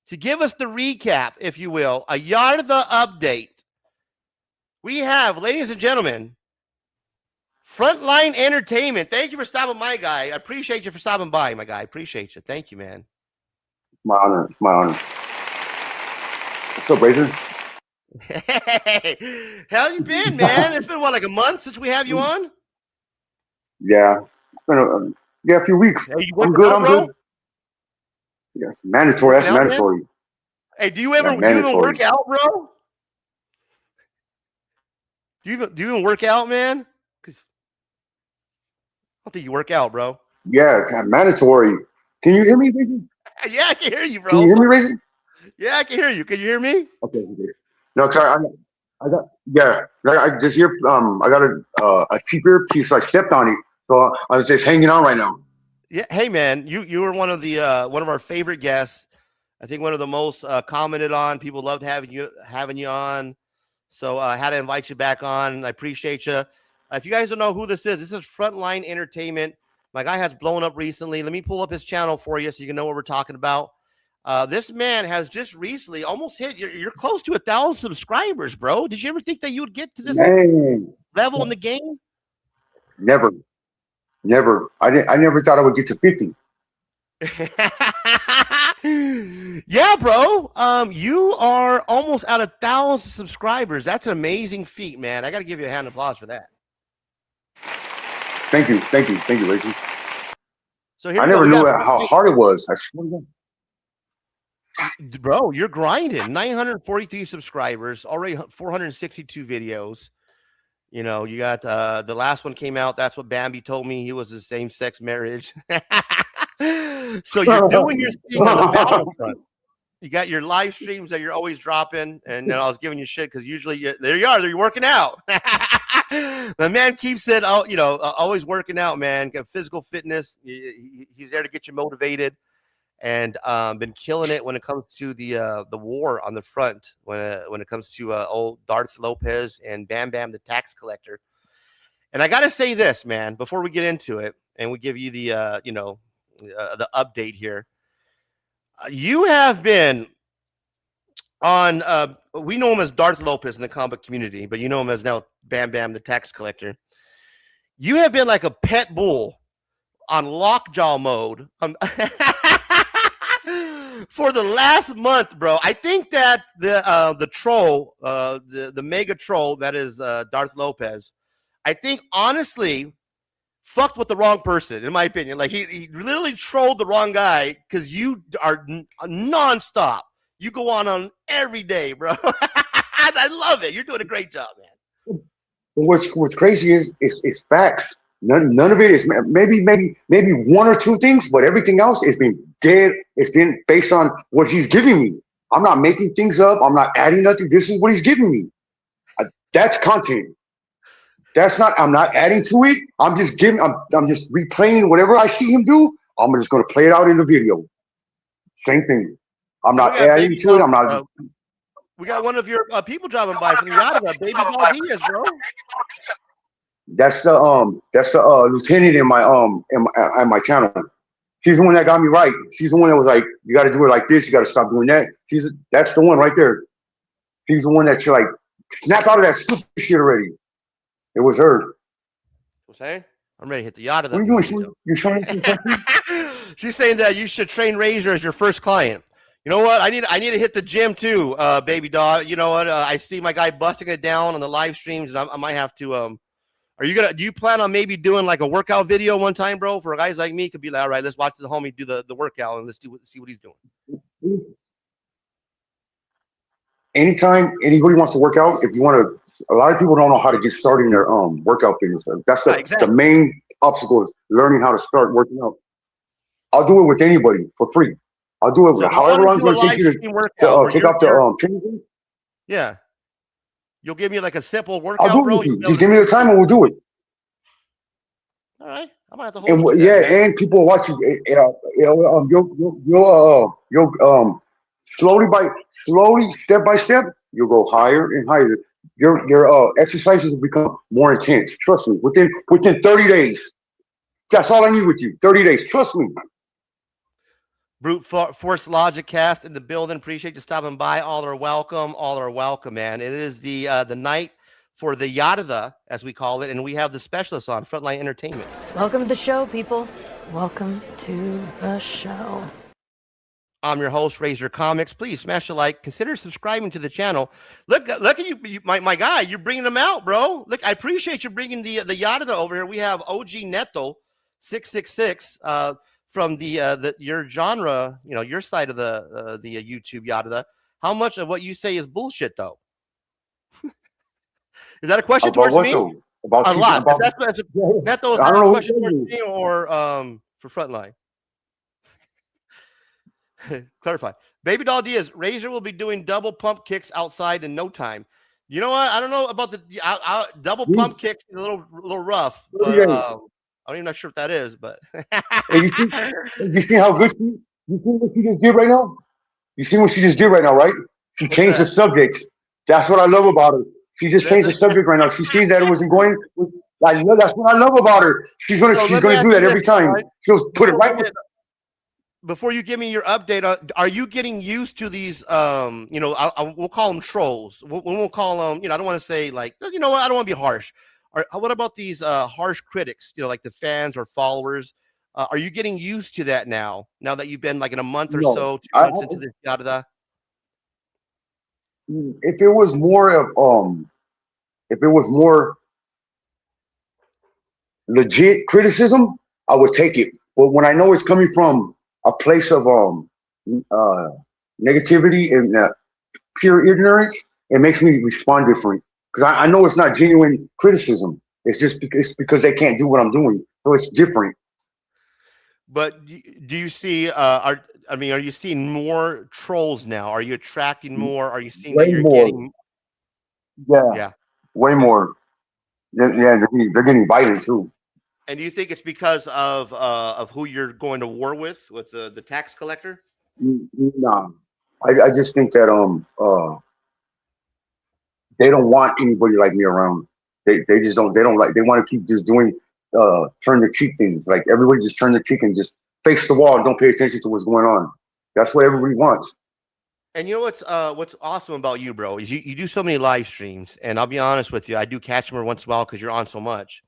to give us the recap, if you will, a Yarda update. We have, ladies and gentlemen, Frontline Entertainment. Thank you for stopping by, guy. I appreciate you for stopping by, my guy. I appreciate you. Thank you, man. My honor. It's my honor. What's up, Razor? Hey, how you been, man? It's been, what, like a month since we have you on? Yeah. It's been a few weeks. Hey, you I'm working good. out, I'm bro? good. Yeah, mandatory. That's Working out, man? mandatory. Hey, do you even work out, bro? Do you even work out, man? Because I don't think you work out, bro. Yeah, mandatory. Can you hear me, Razor? Yeah, I can hear you, bro. Can you hear me, Razor? Yeah, I can hear you. Can you hear me? Okay. No, cause I just hear I got a cheap earpiece. I stepped on it, so I was just hanging on right now. Yeah. Hey, man, you were one of our favorite guests. I think one of the most commented on. People loved having you on. So I had to invite you back on. I appreciate you. If you guys don't know who this is Frontline Entertainment. My guy has blown up recently. Let me pull up his channel for you so you can know what we're talking about. This man has just recently almost hit. You're close to 1,000 subscribers, bro. Did you ever think that you would get to this level in the game? Never. I never thought I would get to 50. Yeah, bro. You are almost at 1,000 subscribers. That's an amazing feat, man. I got to give you a hand of applause for that. Thank you, Rachel. So here I never knew how hard it was. I swear to God. Bro, you're grinding. 943 subscribers, already 462 videos. You know, you got the last one came out. That's what Bambi told me. He was a same-sex marriage. So you're doing your thing on the battlefront. You got your live streams that you're always dropping, and then I was giving you shit because usually there you are. You're working out. The man keeps it, always working out, man. Got physical fitness. He's there to get you motivated, and been killing it when it comes to the war on the front. When it comes to old Darth Lopez and Bam Bam the tax collector. And I got to say this, man, before we get into it, and we give you the the update here. You have been on, we know him as Darth Lopez in the comic community, but you know him as now Bam Bam the tax collector. You have been like a pet bull on lockjaw mode for the last month, bro. I think that the troll, the mega troll that is Darth Lopez, I think honestly fucked with the wrong person, in my opinion. Like he literally trolled the wrong guy because you are nonstop. You go on every day, bro. I love it. You're doing a great job, man. What's crazy is facts. None of it is maybe one or two things, but everything else has been dead. It's been based on what he's giving me. I'm not making things up. I'm not adding nothing. This is what he's giving me. That's content. I'm not adding to it. I'm just replaying whatever I see him do. I'm just going to play it out in the video. Same thing. I'm not adding to it. I'm not. We got one of your people driving by from the yacht, Baby Valdez, bro. That's the lieutenant in my channel. She's the one that got me right. She's the one that was like, you got to do it like this. You got to stop doing that. That's the one right there. She's the one that she like snapped out of that stupid shit already. It was her. What's saying? I'm ready to hit the yacht of that. What are you doing? You showing something? She's saying that you should train Razor as your first client. You know what? I need to hit the gym too, baby dog. You know what? I see my guy busting it down on the live streams, and I might have to. Do you plan on maybe doing like a workout video one time, bro? For guys like me, could be like, all right, let's watch the homie do the workout and let's see what he's doing. Anytime anybody wants to work out, if you want to. A lot of people don't know how to get started in their workout fitness. That's the main obstacle is learning how to start working out. I'll do it with anybody for free. I'll do it with however long it's going to take you to take off the training. Yeah. You'll give me like a simple workout, I'll do it bro. with you. Just give me the time and we'll do it. All right. I might have to hold you. And people will watch you. You'll slowly, step by step, you'll go higher and higher. Your exercises will become more intense. Trust me. Within 30 days. That's all I need with you. 30 days. Trust me. Brute Force Logic Cast in the building. Appreciate you stopping by. All are welcome. All are welcome, man. It is the night for the Yada, as we call it, and we have the specialist on Frontline Entertainment. Welcome to the show, people. Welcome to the show. I'm your host, Razor Comics. Please smash a like. Consider subscribing to the channel. Look at you, my guy. You're bringing them out, bro. Look, I appreciate you bringing the Yada over here. We have OG Neto 666 from the your genre, your side of the YouTube Yada. How much of what you say is bullshit, though? Is that a question towards me? About a lot. Neto, is that a question towards me or for Frontline? Clarify. Baby Doll Diaz, Razor will be doing double pump kicks outside in no time. You know what? I don't know about the double pump kicks. A little rough, but I'm even not sure what that is. But hey, you see how good you see what she just did right now? You see what she just did right now, right? She changed the subject. That's what I love about her. She just changed the subject right now. She sees that it wasn't going. That's what I love about her. She's gonna do that every time. Right? She'll put it right. Before you give me your update on, are you getting used to these? We'll call them trolls. We'll call them. I don't want to say like, I don't want to be harsh. What about these harsh critics? Like the fans or followers. Are you getting used to that now? Now that you've been like in a month or so, 2 months into this Yada? If it was more legit criticism, I would take it. But when I know it's coming from a place of negativity and pure ignorance, it makes me respond different because I know it's not genuine criticism. It's just because they can't do what I'm doing, so it's different. But do you see? Are you seeing more trolls now? Are you attracting more? Are you seeing that you're getting? Yeah, way more. Yeah, they're getting violent too. And do you think it's because of who you're going to war with the tax collector? No, I just think that they don't want anybody like me around. They just don't. They don't like. They want to keep just doing turn the cheek things. Like everybody just turn the cheek and just face the wall and don't pay attention to what's going on. That's what everybody wants. And you know what's awesome about you, bro, is you do so many live streams. And I'll be honest with you, I do catch them every once in a while because you're on so much.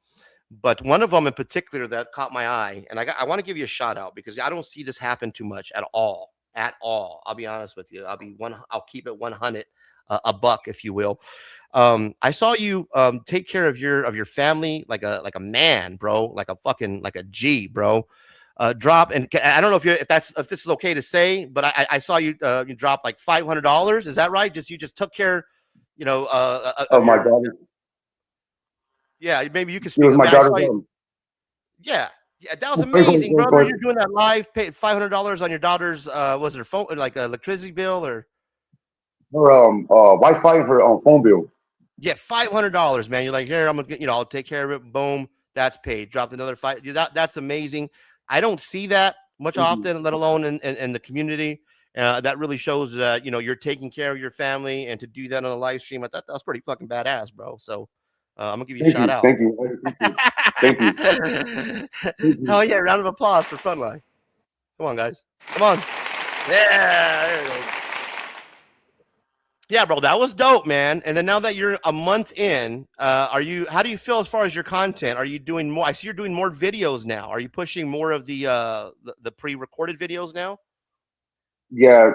But one of them in particular that caught my eye, and I want to give you a shout out because I don't see this happen too much at all. At all. I'll be honest with you. I'll keep it 100, a buck, if you will. I saw you take care of your family like a man, bro, like a G, bro. Drop, and I don't know if this is okay to say, but I saw you you drop like $500. Is that right? You just took care, of my daughter. Yeah, maybe you can speak. It was my daughter's yeah, that was amazing, brother. You're doing that live, paid $500 on your daughter's was it her phone, like electricity bill or her Wi-Fi and her phone bill. Yeah, $500, man. You're like, here, I'm gonna, I'll take care of it. Boom, that's paid. Dropped another $5. That's amazing. I don't see that much often, let alone in the community. That really shows that you're taking care of your family, and to do that on a live stream, I thought that was pretty fucking badass, bro. So I'm gonna give you a shout out. Thank you. Thank you. Oh yeah, round of applause for Frontline. Come on, guys. Come on. Yeah, there it goes. Yeah, bro, that was dope, man. And then now that you're a month in, how do you feel as far as your content? Are you doing more? I see you're doing more videos now. Are you pushing more of the pre-recorded videos now? Yeah,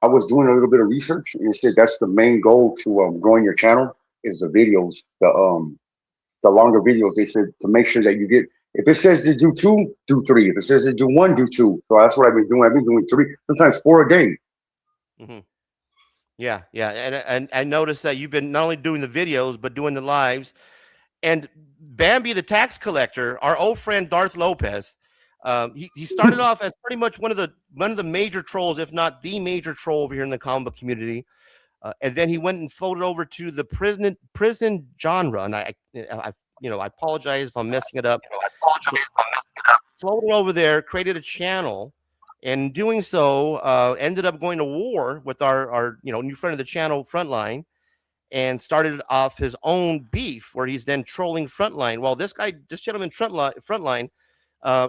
I was doing a little bit of research and it said that's the main goal to growing your channel is the videos, the longer videos. They said to make sure that you get, if it says to do 2, do 3. If it says to do 1, do 2. So that's what I've been doing. I've been doing 3, sometimes 4 a day. Mm-hmm. Yeah, and I noticed that you've been not only doing the videos but doing the lives. And Bambi the tax collector, our old friend Darth Lopez, he started off as pretty much one of the major trolls, if not the major troll over here in the comic book community. And then he went and floated over to the prison genre, and I apologize if I'm messing it up. Floated over there, created a channel. And doing so, ended up going to war with our new friend of the channel, Frontline, and started off his own beef where he's then trolling Frontline. Well, this gentleman, Frontline,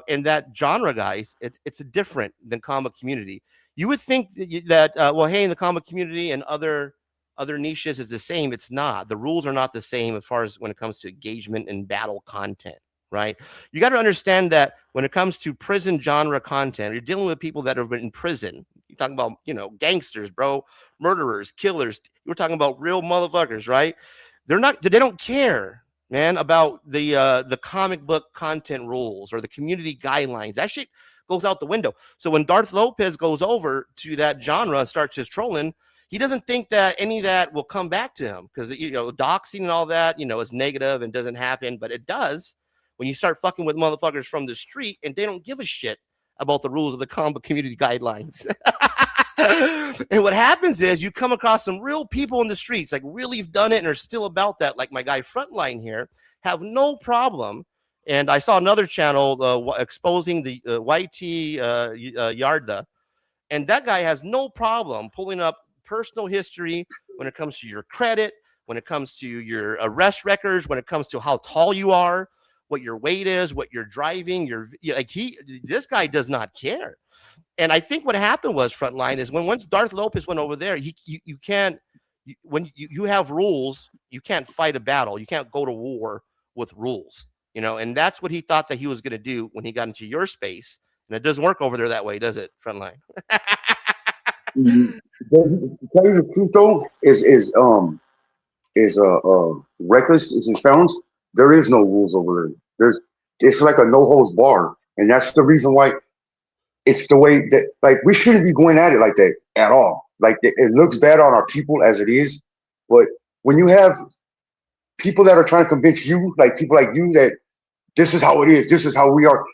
in that genre, guys, it's different than comic community. You would think that, hey, in the comic community and other other niches is the same. It's not. The rules are not the same as far as when it comes to engagement and battle content, right? You got to understand that when it comes to prison genre content, you're dealing with people that have been in prison. You're talking about, gangsters, bro, murderers, killers. You're talking about real motherfuckers, right? They don't care, man, about the comic book content rules or the community guidelines. That shit goes out the window. So when Darth Lopez goes over to that genre and starts just trolling, he doesn't think that any of that will come back to him because, doxing and all that, is negative and doesn't happen, but it does when you start fucking with motherfuckers from the street and they don't give a shit about the rules of the comic book community guidelines. And what happens is you come across some real people in the streets, like really have done it and are still about that, like my guy Frontline here, have no problem. And I saw another channel exposing the YT Yarda, and that guy has no problem pulling up personal history when it comes to your credit, when it comes to your arrest records, when it comes to how tall you are, what your weight is, what you're driving. This guy does not care. And I think what happened was, Frontline, is once Darth Lopez went over there, when you have rules, you can't fight a battle. You can't go to war with rules, and that's what he thought that he was going to do when he got into your space. And it doesn't work over there that way, does it, Frontline? To tell you the truth, though, is reckless is his founds. There is no rules over there. It's like a no holds bar, and that's the reason why it's the way that, like, we shouldn't be going at it like that at all. Like, it looks bad on our people as it is, but when you have people that are trying to convince you, like people like you, that this is how it is, this is how we are,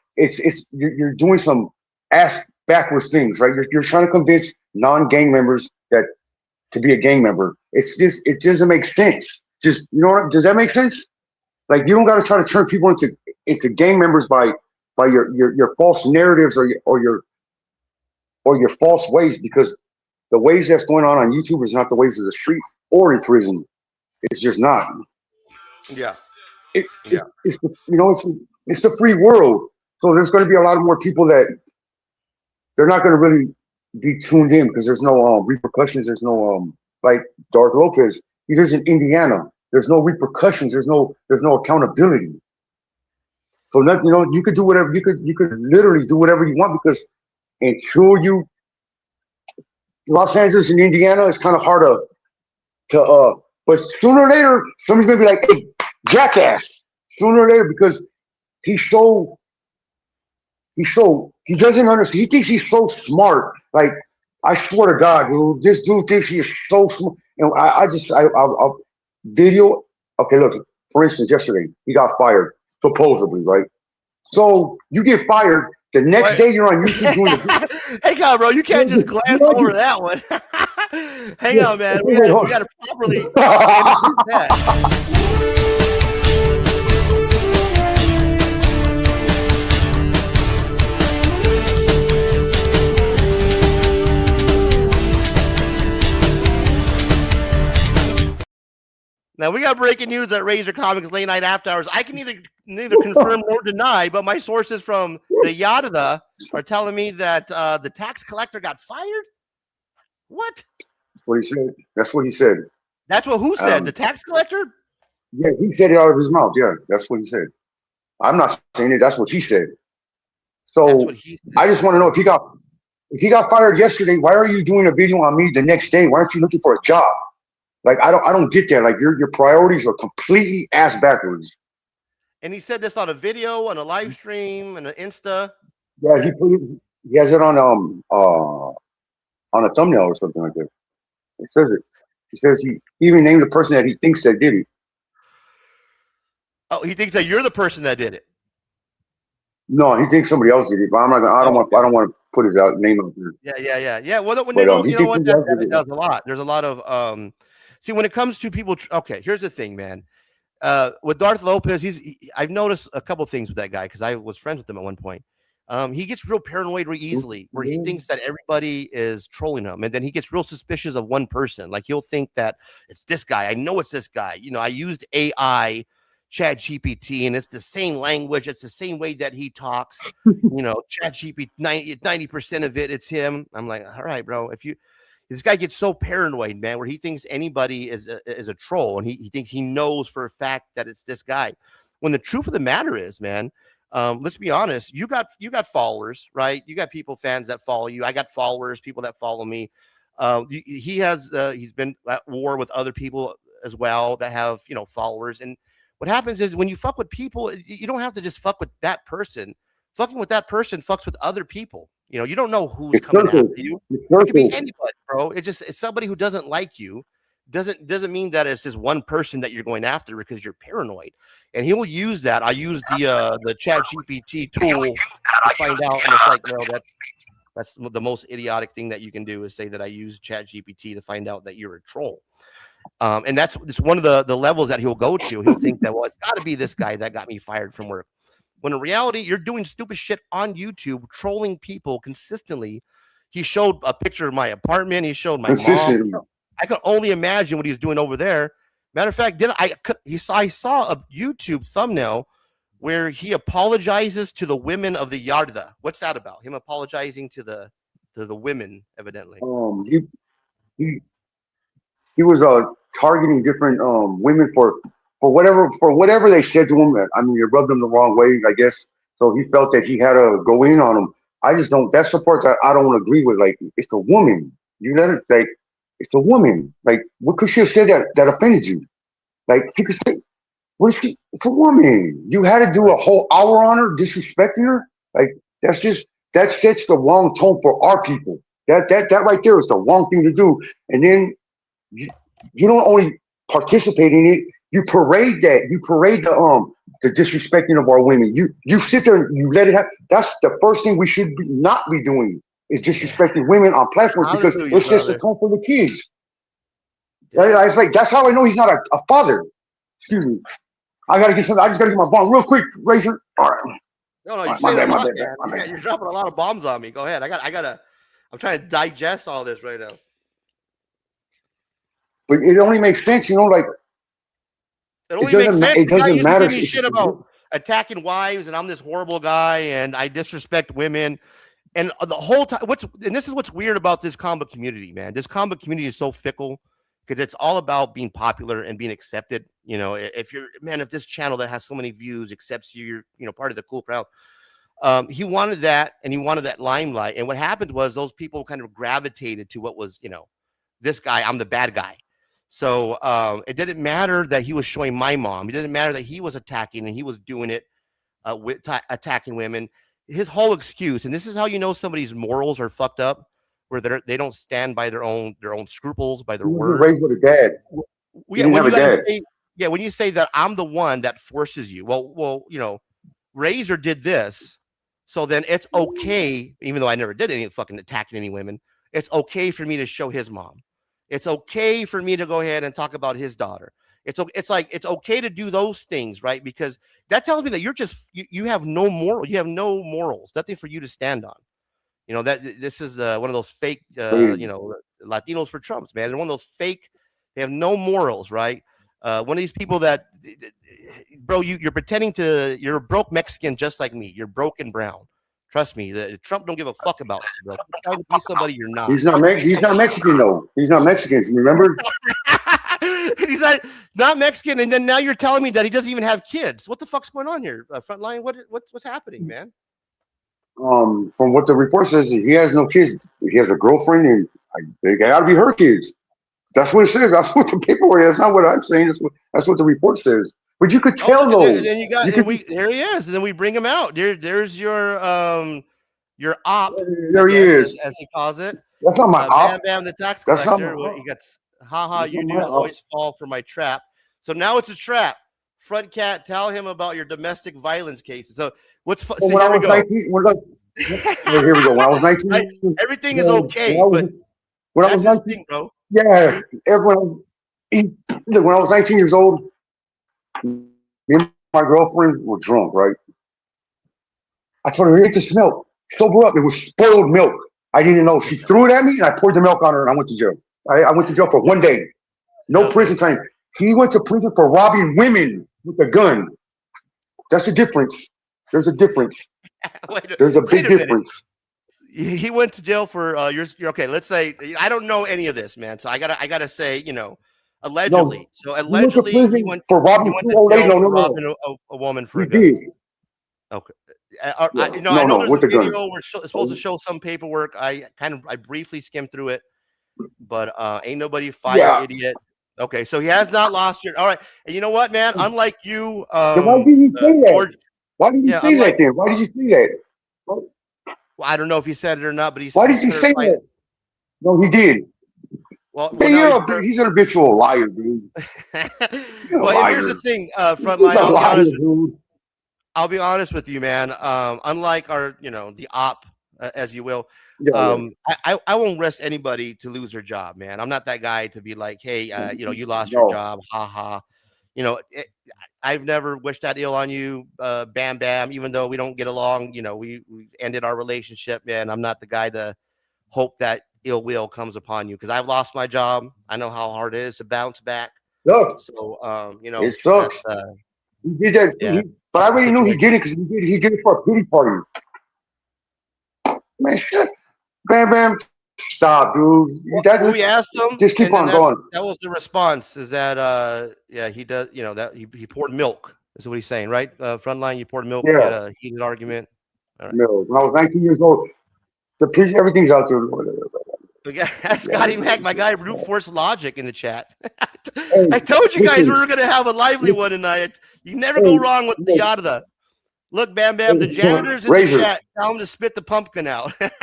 you're doing some ass backwards things, right? You're trying to convince non-gang members that to be a gang member. It doesn't make sense. Just, does that make sense? Like, you don't got to try to turn people into gang members by your false narratives or your false ways, because the ways that's going on YouTube is not the ways of the street or in prison. It's just not. Yeah. It's the free world. So there's going to be a lot of more people that they're not going to really be tuned in because there's no repercussions. There's no like Darth Lopez. He lives in Indiana. There's no repercussions. There's no accountability. So you could do whatever. You could literally do whatever you want, because until Los Angeles and Indiana, it's kind of hard to but sooner or later somebody's gonna be like, hey, jackass. Sooner or later, because he doesn't understand. He thinks he's so smart. Like, I swear to God, dude, this dude thinks he is so smart. I'll video. Okay, look, for instance, yesterday he got fired, supposedly, right? So you get fired, the next day you're on YouTube doing the Hang on, bro. You can't just glance over that one. Hang on, man. We got to properly introduce that. Now, we got breaking news at Razor Comics Late Night After Hours. I can neither confirm nor deny, but my sources from the Yada are telling me that the tax collector got fired. What? That's what he said. That's what he said. That's what who said? The tax collector? Yeah, he said it out of his mouth. Yeah, that's what he said. I'm not saying it. That's what he said. So I just want to know, if he got fired yesterday, why are you doing a video on me the next day? Why aren't you looking for a job? Like, I don't get that. Like, your priorities are completely ass backwards. And he said this on a video, on a live stream, and an Insta. Yeah, he has it on a thumbnail or something like that. It says it. He says he even named the person that he thinks that did it. Oh, he thinks that you're the person that did it. No, he thinks somebody else did it, but I don't want to put his name out there. Yeah. Well, you know what? That does a lot. There's a lot of see, when it comes to people. Okay, here's the thing, man. With Darth Lopez, I've noticed a couple things with that guy, because I was friends with him at one point. He gets real paranoid real easily, where he thinks that everybody is trolling him, and then he gets real suspicious of one person. Like, he'll think that it's this guy. I know it's this guy. I used AI, ChatGPT, and it's the same language. It's the same way that he talks. ChatGPT, 90% of it's him. I'm like, all right, bro. If This guy gets so paranoid, man, where he thinks anybody is a troll, and he thinks he knows for a fact that it's this guy. When the truth of the matter is, man, let's be honest. You got followers, right? You got fans that follow you. I got followers, people that follow me. He's been at war with other people as well that have, followers. And what happens is when you fuck with people, you don't have to just fuck with that person. Fucking with that person fucks with other people. You don't know who's coming after you. It could be anybody, bro. It's somebody who doesn't like you. Doesn't mean that it's just one person that you're going after because you're paranoid. And he will use that. I use the Chat GPT tool to find out. And it's like, no, that's the most idiotic thing that you can do is say that I use Chat GPT to find out that you're a troll. And that's one of the levels that he'll go to. He'll think that, well, it's got to be this guy that got me fired from work. When in reality, you're doing stupid shit on YouTube, trolling people consistently. He showed a picture of my apartment. He showed my mom. I could only imagine what he's doing over there. Matter of fact, I saw a YouTube thumbnail where he apologizes to the women of the Yarda. What's that about? Him apologizing to the women, evidently. He was targeting different women for whatever they said to him. I mean, it rubbed him the wrong way, I guess. So he felt that he had to go in on him. I just don't. That's the part that I don't agree with. Like, it's a woman. You let it. Like, it's a woman. Like, what could she have said that offended you? Like, she could say, "What is she? It's a woman." You had to do a whole hour on her, disrespecting her. Like, that's the wrong tone for our people. That right there is the wrong thing to do. And then you don't only participate in it. You parade that. You parade the disrespecting of our women. You sit there and you let it happen. That's the first thing we should not be doing is disrespecting women on platforms because it's just a tone for the kids. I was like, that's how I know he's not a father. Excuse me. I just gotta get my bomb real quick, Razor. All right. No, you say that a lot, man. You're dropping a lot of bombs on me. Go ahead. I'm trying to digest all this right now. But it only makes sense, like. It only makes sense. It doesn't matter. Give me shit about attacking wives, and I'm this horrible guy, and I disrespect women, and the whole time. This is what's weird about this comic community, man. This comic community is so fickle because it's all about being popular and being accepted. If this channel that has so many views accepts you, you're part of the cool crowd. He wanted that, and he wanted that limelight. And what happened was those people kind of gravitated to what was, this guy. I'm the bad guy. So it didn't matter that he was showing my mom. It didn't matter that he was attacking and he was doing it attacking women. His whole excuse, and this is how you know somebody's morals are fucked up, where they don't stand by their own scruples, by their word. Raised with a dad. When you say that I'm the one that forces you, well, Razor did this, so then it's okay, even though I never did any fucking attacking any women. It's okay for me to show his mom. It's okay for me to go ahead and talk about his daughter. It's okay to do those things, right? Because that tells me that you have no moral. You have no morals. Nothing for you to stand on. That this is one of those fake, Latinos for Trumps, man. They're one of those fake. They have no morals, right? One of these people that, bro, you're pretending you're a broke Mexican just like me. You're broke and brown. Trust me, Trump don't give a fuck about you, bro. You're trying to be somebody you're not. He's not Mexican, though. He's not Mexican. Remember? He's not Mexican, and then now you're telling me that he doesn't even have kids. What the fuck's going on here? Frontline, what's happening, man? From what the report says, he has no kids. He has a girlfriend, and they gotta be her kids. That's what it says. That's what the paperwork is. That's not what I'm saying. That's what the report says. But you could tell though. Then here he is, and then we bring him out. There's your op. There he is, as he calls it. That's not my op. Bam Bam, the tax collector. You got haha. You dudes always fall for my trap. So now it's a trap. Front Cat, tell him about your domestic violence cases. So here we go. 19, here we go. When I was 19, everything is okay. But when I was 19, thing, bro. Yeah, when I was 19 years old. Me and my girlfriend were drunk, right? I told her, "Hit this milk, sober up." It was spoiled milk. I didn't know. She threw it at me, and I poured the milk on her, and I went to jail. I went to jail for 1 day, no prison time. He went to prison for robbing women with a gun. That's the difference. There's a difference. There's a big difference. he went to jail for you're okay. Let's say I don't know any of this, man. So I gotta say, you know, allegedly. No, So he went to allegedly, prison for robbing two to old ladies. jail No, for no, no. robbing a woman for He a gun. did. Okay. Yeah. You know, No, I know no, there's with a the gun. video where it's supposed to show some paperwork. I briefly skimmed through it, but ain't nobody fire Yeah. idiot. Okay, so he has not lost your. All right, and you know what, man? Unlike you, Then why did you say that? George, Why did you yeah, say that then? Why did you say that? well, I don't know if he said it or not, but Why he's did you say clarified. that? No, he did. Well, Man, now he's an habitual liar, dude. well, and here's the thing, Frontline. I'll be honest with you, man. Unlike our, you know, the op, as you will, I won't risk anybody to lose their job, man. I'm not that guy to be like, hey, you know, you lost your job, ha. You know, I've never wished that ill on you, Bam Bam. Even though we don't get along, you know, we've ended our relationship, man. I'm not the guy to hope that ill will comes upon you because I've lost my job. I know how hard it is to bounce back. Look, so you know, it sucks. He did that, yeah, but I already knew he did it because he did it for a pity party. Man, shit, Bam Bam, stop, dude. Well, we asked him. Just keep on going. That was the response. Is that yeah, he does. You know that he poured milk. Is what he's saying, right? Frontline, you poured milk. Yeah. You had a heated argument. All right. Milk. When I was 19 years old, everything's out there. We got Scotty Mac, my guy, Brute Force Logic in the chat. I told you guys we were going to have a lively one tonight. You never go wrong with the yada. Look, Bam Bam, the janitors in the chat, tell them to spit the pumpkin out. I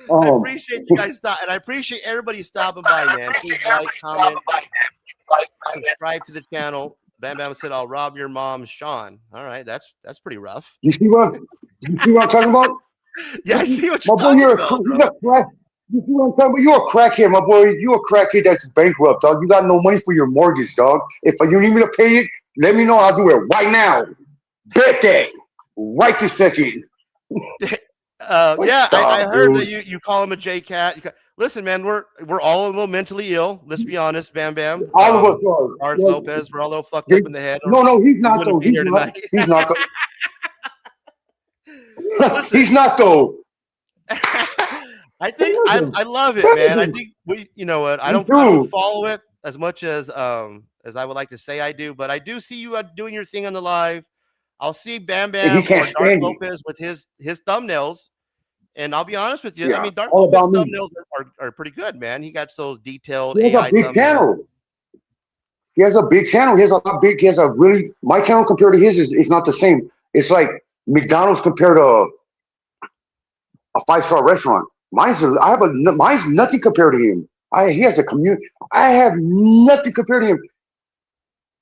appreciate you guys and I appreciate everybody stopping by, man. Please like, comment, subscribe to the channel. Bam Bam said, "I'll rob your mom, Sean." All right, that's pretty rough. You see what I'm talking about? Yeah, I see what you're talking about. You see what I'm talking about? You're a crackhead, my boy. You're a crackhead that's bankrupt, dog. You got no money for your mortgage, dog. If you need me to pay it, let me know. I'll do it right now. Bet that. Right this second. Yeah, I heard that you call him a J Cat. Listen, man, we're all a little mentally ill. Let's be honest, Bam Bam. All of us are. Lars Lopez, we're all a little fucked up in the head. No, he's not though. He's not. He's not though. He's not though. I think I love it, man. I think you know what? I don't follow it as much as I would like to say I do, but I do see you doing your thing on the live. I'll see Bam Bam or Dark Lopez with his thumbnails, and I'll be honest with you. Yeah. I mean, Dark Lopez thumbnails are pretty good, man. He got those detailed. He has a big channel. He has a big channel. He has a really. My channel compared to his is not the same. It's like McDonald's compared to a 5-star restaurant. Mine's nothing compared to him. He has a community. I have nothing compared to him.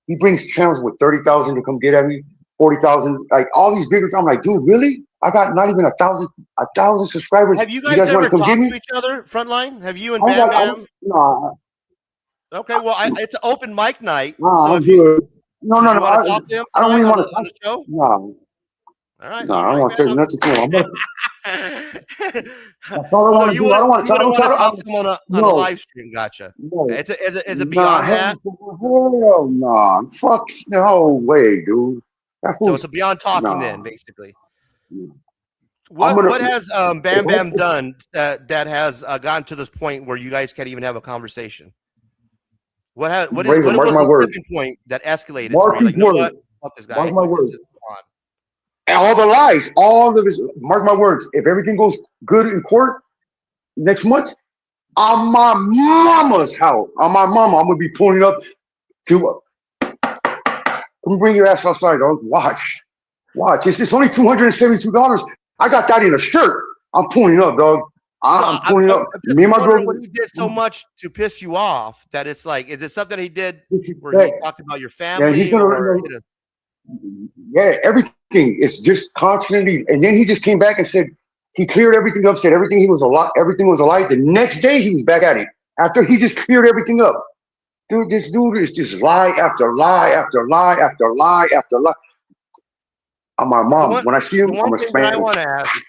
He brings channels with 30,000 to come get at me, 40,000, like all these bigger. I'm like, dude, really? I got not even a thousand subscribers. Have you guys ever talked to each other, Frontline? Have you and Bam Bam? No. Okay, well, it's an open mic night. No, so I'm good. No. I don't even want to on the show. No. All right. No, I don't want to say nothing to him. So you don't want to talk to him on a live stream. Gotcha. No. Is it beyond that? Hell no. Fuck no way, dude. So it's a beyond talking then, basically. What has Bam Bam done that has gotten to this point where you guys can't even have a conversation? What was the tipping point that escalated? Like, you know what? Fuck this guy. Mark my words. And all the lies, all of this. Mark my words. If everything goes good in court next month, on my mama's house, on my mama, I'm gonna be pulling up to. Come bring your ass outside, dog. Watch. It's only $272. I got that in a shirt. I'm pulling up, dog. I'm pulling up. Me and my girl. What he did so much to piss you off that it's like, is it something he did where he talked about your family? Yeah, he's gonna. Yeah, everything. It's just constantly. And then he just came back and said he cleared everything up. Said everything was a lie. Everything was a lie. The next day he was back at it after he just cleared everything up. Dude, this dude is just lie after lie after lie after lie after lie. On my mom, when I see him, I'm a fan. I want to ask,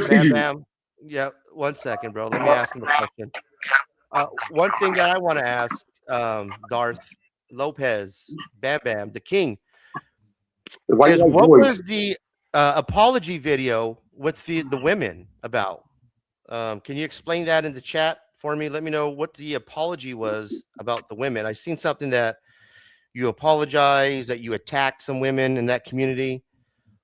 Bam Bam. Yeah, 1 second, bro. Let me ask him a question. One thing that I want to ask, Darth Lopez, Bam Bam, the King, is what was the apology video what's the women about? Can you explain that in the chat for me? Let me know what the apology was about the women. I seen something that you apologized, that you attacked some women in that community.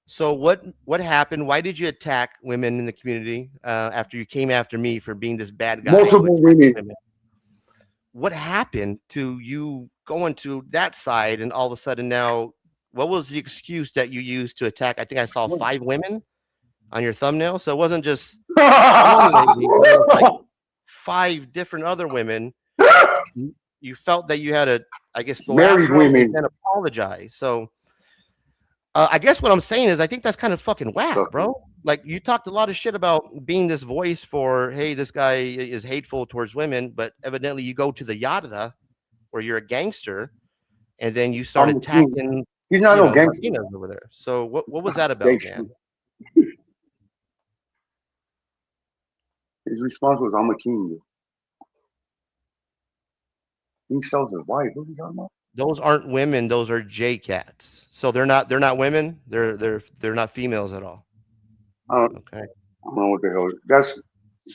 So what happened? Why did you attack women in the community after you came after me for being this bad guy? Multiple women. What happened to you going to that side, and all of a sudden now, what was the excuse that you used to attack? I think I saw 5 women on your thumbnail, so it wasn't just one lady, but it was like 5 different other women. You felt that you had to, I guess, go Married after them women and apologize. So I guess what I'm saying is I think that's kind of fucking whack, bro. Like, you talked a lot of shit about being this voice for, hey, this guy is hateful towards women, but evidently you go to the Yada where you're a gangster, and then you start attacking. He's not no gangster Latinos over there. So what was that about, man? His response was, "I'm a king." He sells his wife. What are you talking about? Those aren't women. Those are J cats. So they're not women. They're not females at all. Okay. I don't know what the hell. That's,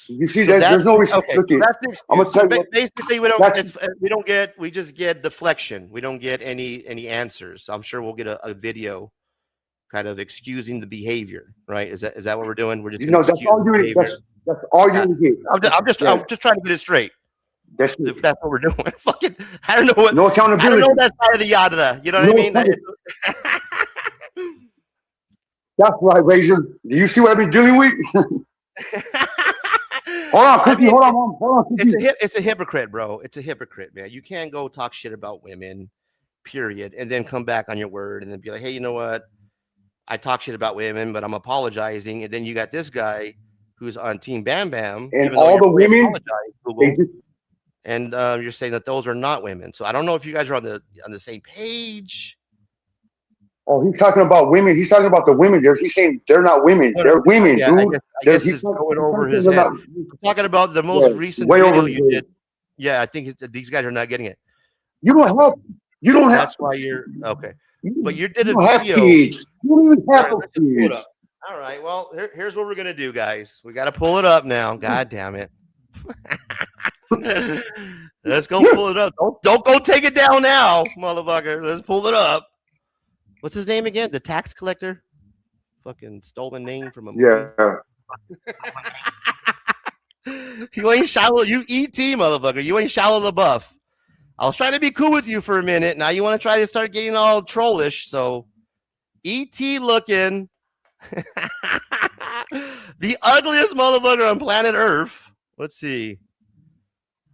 you see, So there's no reason. okay. Look, So that's the I'm gonna tell you. basically, we just get deflection. We don't get any answers. I'm sure we'll get a video kind of excusing the behavior, right? Is that what we're doing? We're just that's all you. That's all you get. I'm just trying to get it straight. If that's what we're doing. Fucking, I don't know what. No accountability. I don't know that side of the Yada. You know what I mean? That's right, Razor. Do you see what I've been dealing with? Hold on, Cookie. Hold on, Mom. Hold on, Cookie. It's a hypocrite, bro. It's a hypocrite, man. You can't go talk shit about women, period, and then come back on your word and then be like, hey, you know what? I talk shit about women, but I'm apologizing. And then you got this guy who's on Team Bam Bam, and all the women. And you're saying that those are not women. So I don't know if you guys are on the same page. Oh, he's talking about women. He's talking about the women. He's saying they're not women. They're women, yeah, dude. I guess it's going over his head. Talking about the most recent video you did. Yeah, I think these guys are not getting it. You don't have. That's why you're okay. But you did a video. You don't even have kids. All right. Well, here's what we're gonna do, guys. We got to pull it up now. God damn it. Let's go pull it up. Don't go take it down now, motherfucker. Let's pull it up. What's his name again? The tax collector? Fucking stolen name from a movie. Yeah. You ain't shallow. You ET, motherfucker. You ain't Shallow LaBeouf. I was trying to be cool with you for a minute. Now you want to try to start getting all trollish. So ET looking. The ugliest motherfucker on planet Earth. Let's see.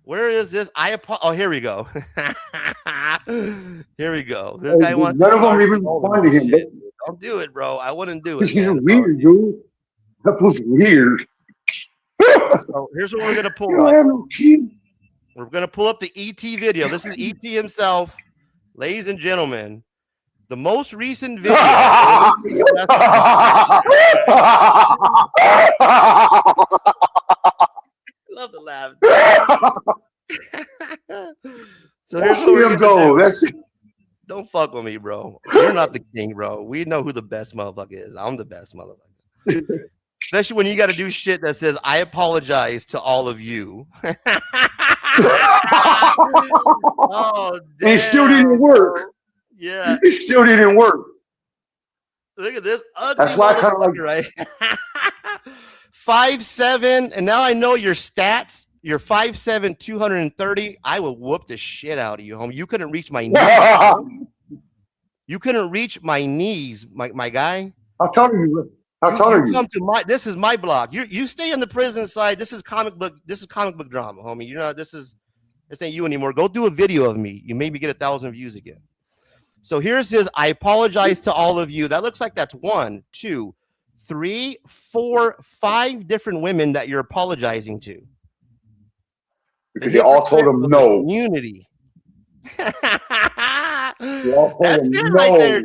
Where is this? Oh, here we go. Here we go. This guy wants. None of them even respond to him. Don't do it, bro. I wouldn't do it. He's weird, dude. That was weird. So here's what we're gonna pull up. We're gonna pull up the ET video. This is ET himself, ladies and gentlemen. The most recent video. Love the laugh. So here's what we're gonna do. Don't fuck with me, bro. You're not the king, bro. We know who the best motherfucker is. I'm the best motherfucker. Especially when you got to do shit that says, I apologize to all of you. Oh, damn. It still didn't work. Yeah. It still didn't work. Look at this ugly. That's why I kind of like right. 5'7", and now I know your stats. You're 5'7", 230. I would whoop the shit out of you, homie. You couldn't reach my knees. You couldn't reach my knees, my guy. I'll tell you. Come to this is my blog. You stay on the prison side. This is comic book drama, homie. You know, this ain't you anymore. Go do a video of me. You made me get 1,000 views again. So here's his. I apologize to all of you. That looks like that's 1, 2, 3, 4, 5 different women that you're apologizing to. Because they all told him no. Community. That's it right there.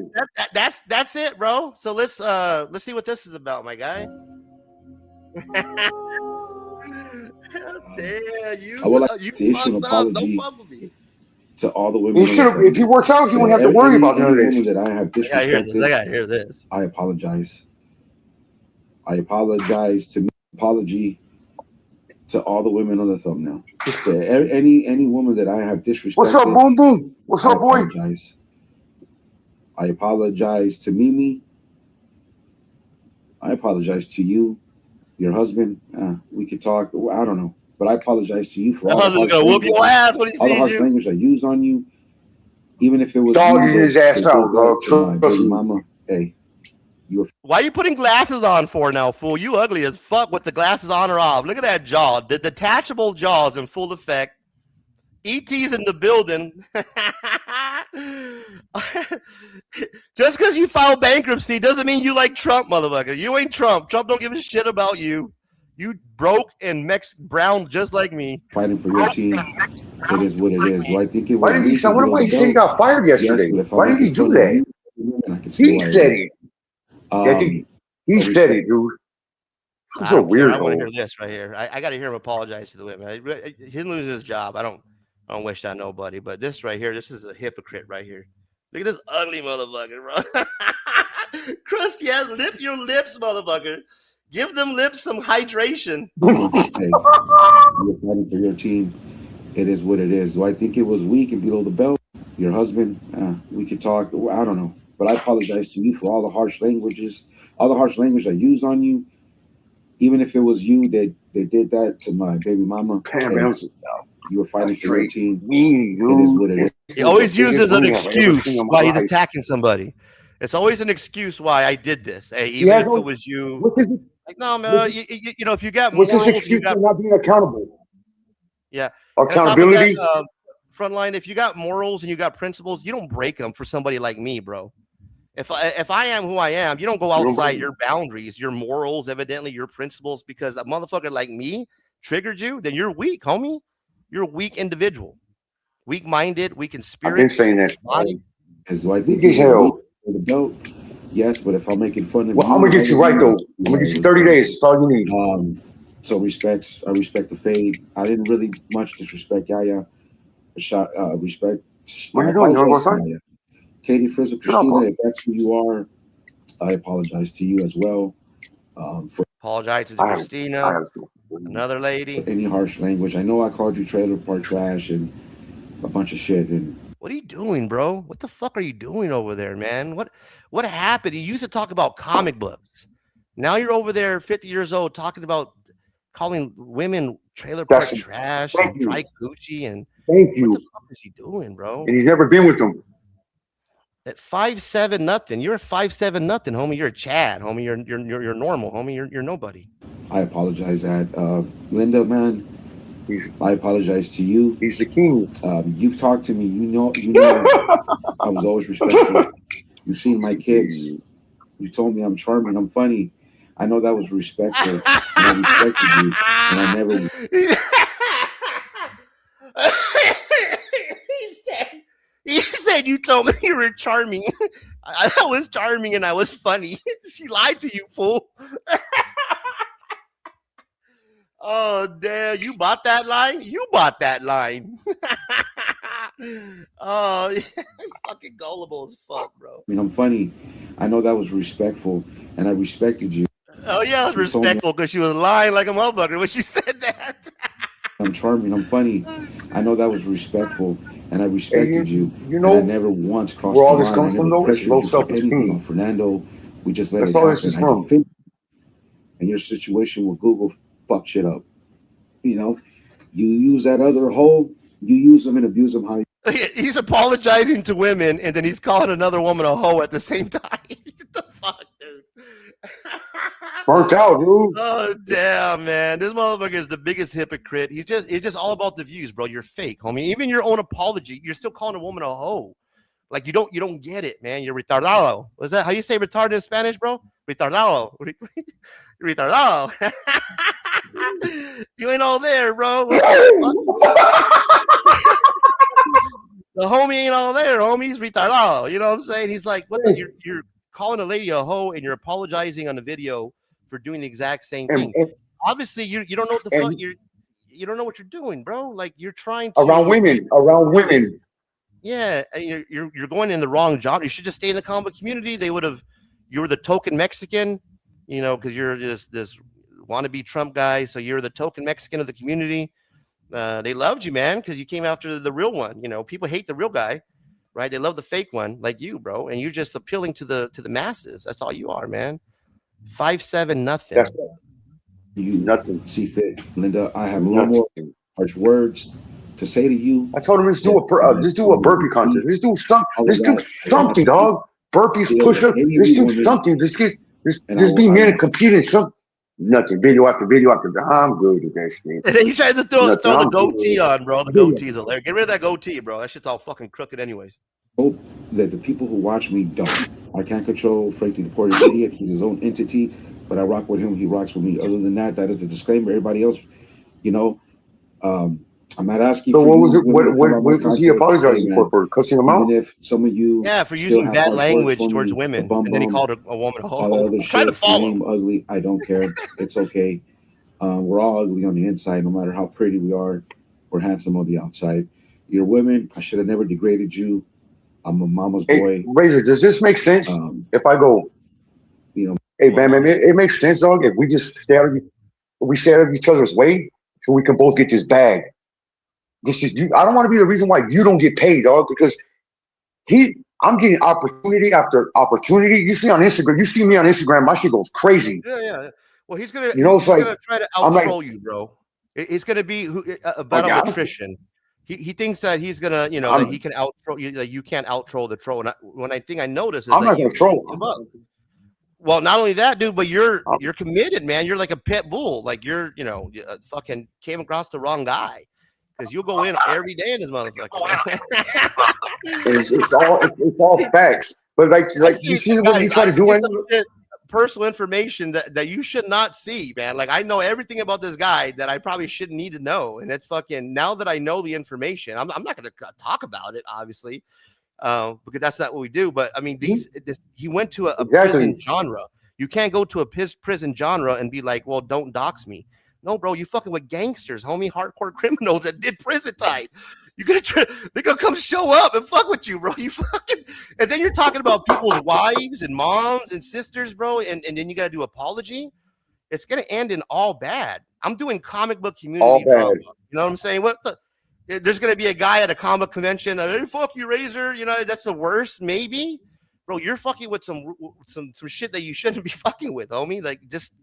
That's it, bro. So let's see what this is about, my guy. I would like to issue an apology to all the women. If he works out, you wouldn't have to worry about none of this. That I have disrespected. I gotta hear this. I apologize. I apologize to me. Apology to all the women on the thumbnail. To any woman that I have disrespected. What's up, Boom Boom? What's up, boy? Apologize. I apologize to Mimi. I apologize to you, your husband. We could talk. I don't know, but I apologize to you for all the harsh whoop your ass when he all the sees harsh you. language I used on you. Even if it was Dogging his ass out, bro. my baby mama. Hey, you were. Why are you putting glasses on for now, fool? You ugly as fuck with the glasses on or off. Look at that jaw. The detachable jaws in full effect. ET's in the building. Just because you filed bankruptcy doesn't mean you like Trump, motherfucker. You ain't Trump. Trump don't give a shit about you. You broke and brown just like me. Fighting for your team. It is what it is. Do I think it was? Why did he? I wonder why he said he got fired yesterday. Yes, why did he do that? He said it. I think he said it, dude. He's so weird. I want to hear this right here. I got to hear him apologize to the women. He loses his job. I don't wish that nobody. But this right here, this is a hypocrite right here. Look at this ugly motherfucker, bro. Crust, yes, lift your lips, motherfucker. Give them lips some hydration. Hey, you're fighting for your team. It is what it is. Do I think it was weak and below the belt? Your husband? We could talk. I don't know. But I apologize to you for all the harsh language I used on you. Even if it was you that did that to my baby mama. You were fighting for your team. It is what it is. He always uses an excuse why he's attacking somebody. It's always an excuse why I did this. Hey, even if it was you. Like, no, man, you know, if you got what's morals, this excuse for not being accountable? Yeah. Accountability. Frontline, if you got morals and you got principles, you don't break them for somebody like me, bro. If I am who I am, you don't go outside your boundaries, your morals, evidently your principles, because a motherfucker like me triggered you, then you're weak, homie. You're a weak individual. Weak-minded, weak in spirit. I've been saying that. Because do I think he's hell for the goat? Yes, but if I'm making fun of well, I'm gonna get you right though. I'm gonna get you 30 days. That's all you need. So I respect the fade. I didn't really much disrespect Yaya. Respect. What are you doing? You wanna go outside? Katie, Frizzle, Christina, if that's who you are, I apologize to you as well. Apologize to Christina, another lady. Any harsh language. I know I called you trailer park trash and a bunch of shit. And what are you doing, bro? What the fuck are you doing over there, man? What happened? You used to talk about comic books. Now you're over there, 50 years old, talking about calling women trailer park trash and dry Gucci and thank you. What the fuck is he doing, bro? And he's never been with them. At 5'7" nothing. You're a 5'7" nothing, homie. You're a Chad, homie. You're normal, homie. You're nobody. I apologize, Linda, man. I apologize to you. He's the king. You've talked to me. You know. I was always respectful. You've seen my kids. You told me I'm charming. I'm funny. I know that was respectful. And I respected you, and I never. He said you told me you were charming. I was charming and I was funny. She lied to you, fool. Oh, damn. You bought that line? You bought that line. Oh, fucking gullible as fuck, bro. I mean, I'm funny. I know that was respectful, and I respected you. Oh, yeah, it was respectful because she was lying like a motherfucker when she said that. I'm charming. I'm funny. I know that was respectful, and I respected you. You know, I never once crossed where all the this line. comes from, though, is low self-esteem. Fernando, we just let That's it all happen. this is from. And your situation with Google fuck shit up. You know, you use that other hole. You use them and abuse them. How he's apologizing to women, and then he's calling another woman a hoe at the same time. What the fuck, dude? Burnt out, dude. Oh damn, man! This motherfucker is the biggest hypocrite. It's just all about the views, bro. You're fake, homie. Even your own apology, you're still calling a woman a hoe. Like you don't get it, man. You're retardado. Was that how you say retarded in Spanish, bro? Retardado. Retardado. You ain't all there, bro. The homie ain't all there, homie. He's retardado. You know what I'm saying? He's like, what? You're calling a lady a hoe and you're apologizing on the video for doing the exact same thing. Obviously, you don't know what the fuck you don't know what you're doing, bro. Like you're trying to around women. Yeah, and you're going in the wrong job. You should just stay in the comic community. They would have. You were the token Mexican. you know, because you're just this wannabe Trump guy. So you're the token Mexican of the community. They loved you, man, because you came after the real one. You know, people hate the real guy, right? They love the fake one, like you, bro. And you're just appealing to the masses. That's all you are, man. 5'7", nothing. That's you nothing. See fit, Linda. I have no more harsh words to say to you. I told him let's do a burpee contest. Let's do something, dog. Burpees, push-ups. Let's do something. Let's be men and compete in something. Nothing. Video after video after. I'm good with that shit. And then he tried to throw the goatee on, bro. The goatee's hilarious. Get rid of that goatee, bro. That shit's all fucking crooked, anyways. Hope that the people who watch me don't. I can't control Frankie the Porter's idiot. He's his own entity, but I rock with him. He rocks with me. Other than that, that is the disclaimer. Everybody else, you know, I'm not asking. So what was it? What was he apologizing for cussing him out? Even if some of you, for using bad language towards women, and then he called a woman a hoe. Trying to follow him. Ugly. I don't care. It's okay. We're all ugly on the inside, no matter how pretty we are. We're handsome on the outside. You're women. I should have never degraded you. I'm a mama's boy. Hey, Razor, does this make sense? If I go, you know, hey, man, it makes sense, dog. If we just stay out of each other's way, so we can both get this bag. This is you. I don't want to be the reason why you don't get paid, dog, because I'm getting opportunity after opportunity. You see on Instagram, you see me on Instagram, my shit goes crazy. Yeah. Well, he's gonna, he's gonna try to outtroll you, bro. It's gonna be a battle of attrition. He thinks that he's gonna, you know, that he can outtroll you, that you can't outtroll the troll. And when I notice is I'm that not gonna troll. Well, not only that, dude, but you're committed, man. You're like a pit bull. Like you're, you know, fucking came across the wrong guy. Because you'll go in every day in this motherfucker. it's all facts. But like you see what he's trying to do. Personal information that you should not see, man. Like I know everything about this guy that I probably shouldn't need to know. And it's fucking, now that I know the information, I'm not going to talk about it, obviously, because that's not what we do. But I mean, he went to a prison genre. You can't go to a prison genre and be like, well, don't dox me. No, bro, you fucking with gangsters, homie, hardcore criminals that did prison time. They're gonna come show up and fuck with you, bro. You fucking, and then you're talking about people's wives and moms and sisters, bro, and then you gotta do apology. It's gonna end in all bad. I'm doing comic book community drama. You know what I'm saying? There's gonna be a guy at a comic convention. Hey, fuck you, Razor. You know that's the worst, maybe, bro. You're fucking with some shit that you shouldn't be fucking with, homie. Like just.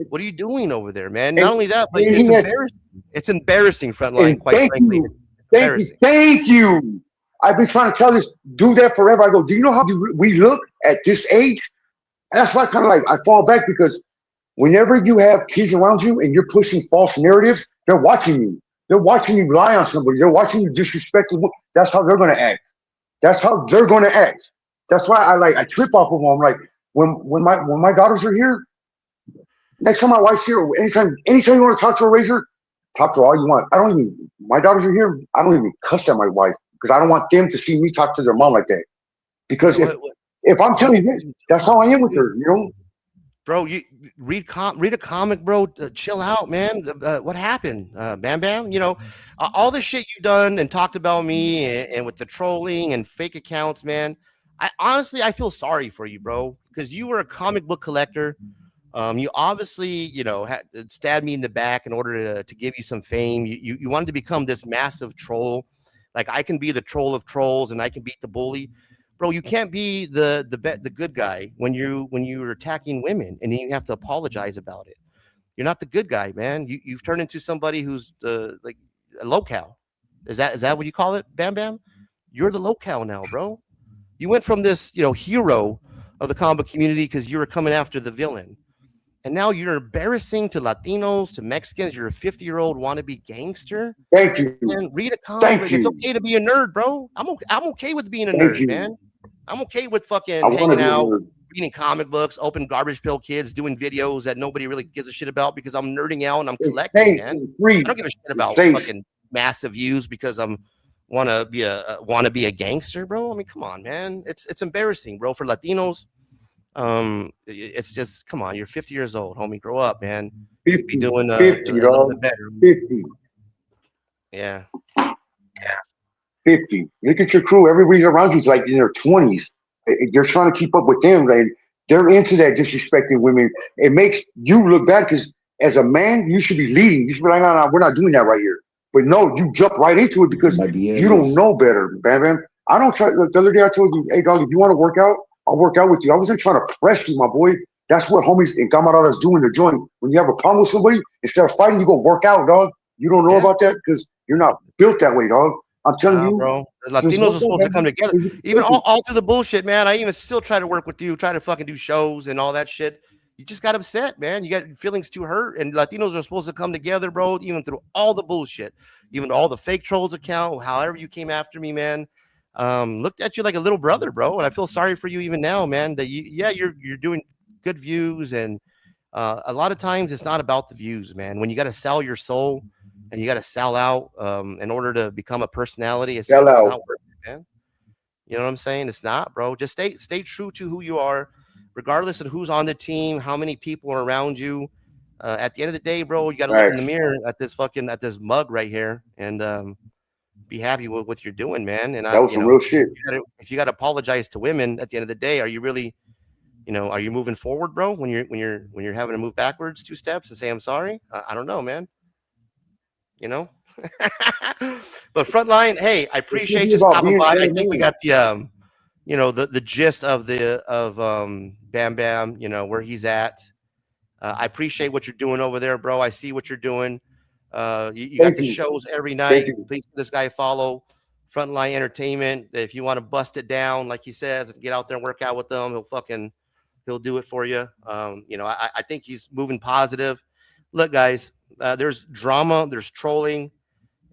What are you doing over there, man? Not only that, but it's embarrassing. It's embarrassing, Frontline, quite frankly. Thank you. I've been trying to tell this dude that forever. I go, do you know how we look at this age? And that's why I fall back, because whenever you have kids around you and you're pushing false narratives, they're watching you. They're watching you lie on somebody. They're watching you disrespect. That's how they're going to act. That's how they're going to act. That's why I trip off of them. I'm like, when my daughters are here, next time my wife's here, or anytime you want to talk to a Razor, talk to her all you want. My daughters are here, I don't even cuss at my wife, because I don't want them to see me talk to their mom like that. Because if I'm telling you this, that's how I am with her, you know? Bro, you read a comic, bro. Chill out, man. What happened? Bam Bam? You know, all the shit you done and talked about me and with the trolling and fake accounts, man. I feel sorry for you, bro, because you were a comic book collector. You obviously, you know, stabbed me in the back in order to give you some fame. You wanted to become this massive troll. Like I can be the troll of trolls and I can beat the bully. Bro, you can't be the good guy when you're attacking women and then you have to apologize about it. You're not the good guy, man. You've turned into somebody who's like a locale. Is that what you call it, Bam Bam? You're the locale now, bro. You went from this, you know, hero of the comic book community because you were coming after the villain. And now you're embarrassing to Latinos, to Mexicans. You're a 50-year-old wannabe gangster. Thank you. And read a comic. It's okay to be a nerd, bro. I'm okay with being a nerd, man. I'm okay with fucking hanging out, reading comic books, open garbage pail kids, doing videos that nobody really gives a shit about because I'm nerding out and I'm collecting, man. I don't give a shit about fucking massive views because I'm want to be a gangster, bro. I mean, come on, man. It's embarrassing, bro, for Latinos. It's just, come on, you're 50 years old, homie. Grow up, man. 50, be doing 50, a little bit better. 50. Yeah. 50. Look at your crew. Everybody's around you is like in their 20s. You're trying to keep up with them. Like They're into that disrespecting women. It makes you look bad because as a man, you should be leading. You should be like, no, no, we're not doing that right here. But no, you jump right into it because you don't know better, Bam Bam. I don't try. The other day I told you, hey, dog, if you want to work out, I'll work out with you. I wasn't trying to press you, my boy. That's what homies and camaradas do in the joint. When you have a problem with somebody, instead of fighting, you go work out, dog. You don't know about that because you're not built that way, dog. I'm telling you, bro. Latinos are supposed to come together. Even all through the bullshit, man. I even still try to work with you, try to fucking do shows and all that shit. You just got upset, man. You got feelings too hurt. And Latinos are supposed to come together, bro, even through all the bullshit, even all the fake trolls account, however you came after me, man. Looked at you like a little brother, bro. And I feel sorry for you even now, man. That you're doing good views. And a lot of times it's not about the views, man. When you got to sell your soul and you got to sell out in order to become a personality, it's not worth it, man. You know what I'm saying? It's not, bro. Just stay true to who you are, regardless of who's on the team, how many people are around you. At the end of the day, bro, you got to look in the mirror at this mug right here and be happy with what you're doing, man. And that was some real shit. If you got to apologize to women at the end of the day, are you really, are you moving forward, bro? When you're having to move backwards 2 steps and say I'm sorry, I don't know, man. But Frontline, hey, I appreciate you stopping by. I think we got the the gist of Bam Bam, where he's at. I appreciate what you're doing over there, bro. I see what you're doing. You got the shows every night. Please give this guy a follow. Frontline Entertainment. If you want to bust it down, like he says, and get out there and work out with them, he'll do it for you. I think he's moving positive. Look, guys, there's drama, there's trolling,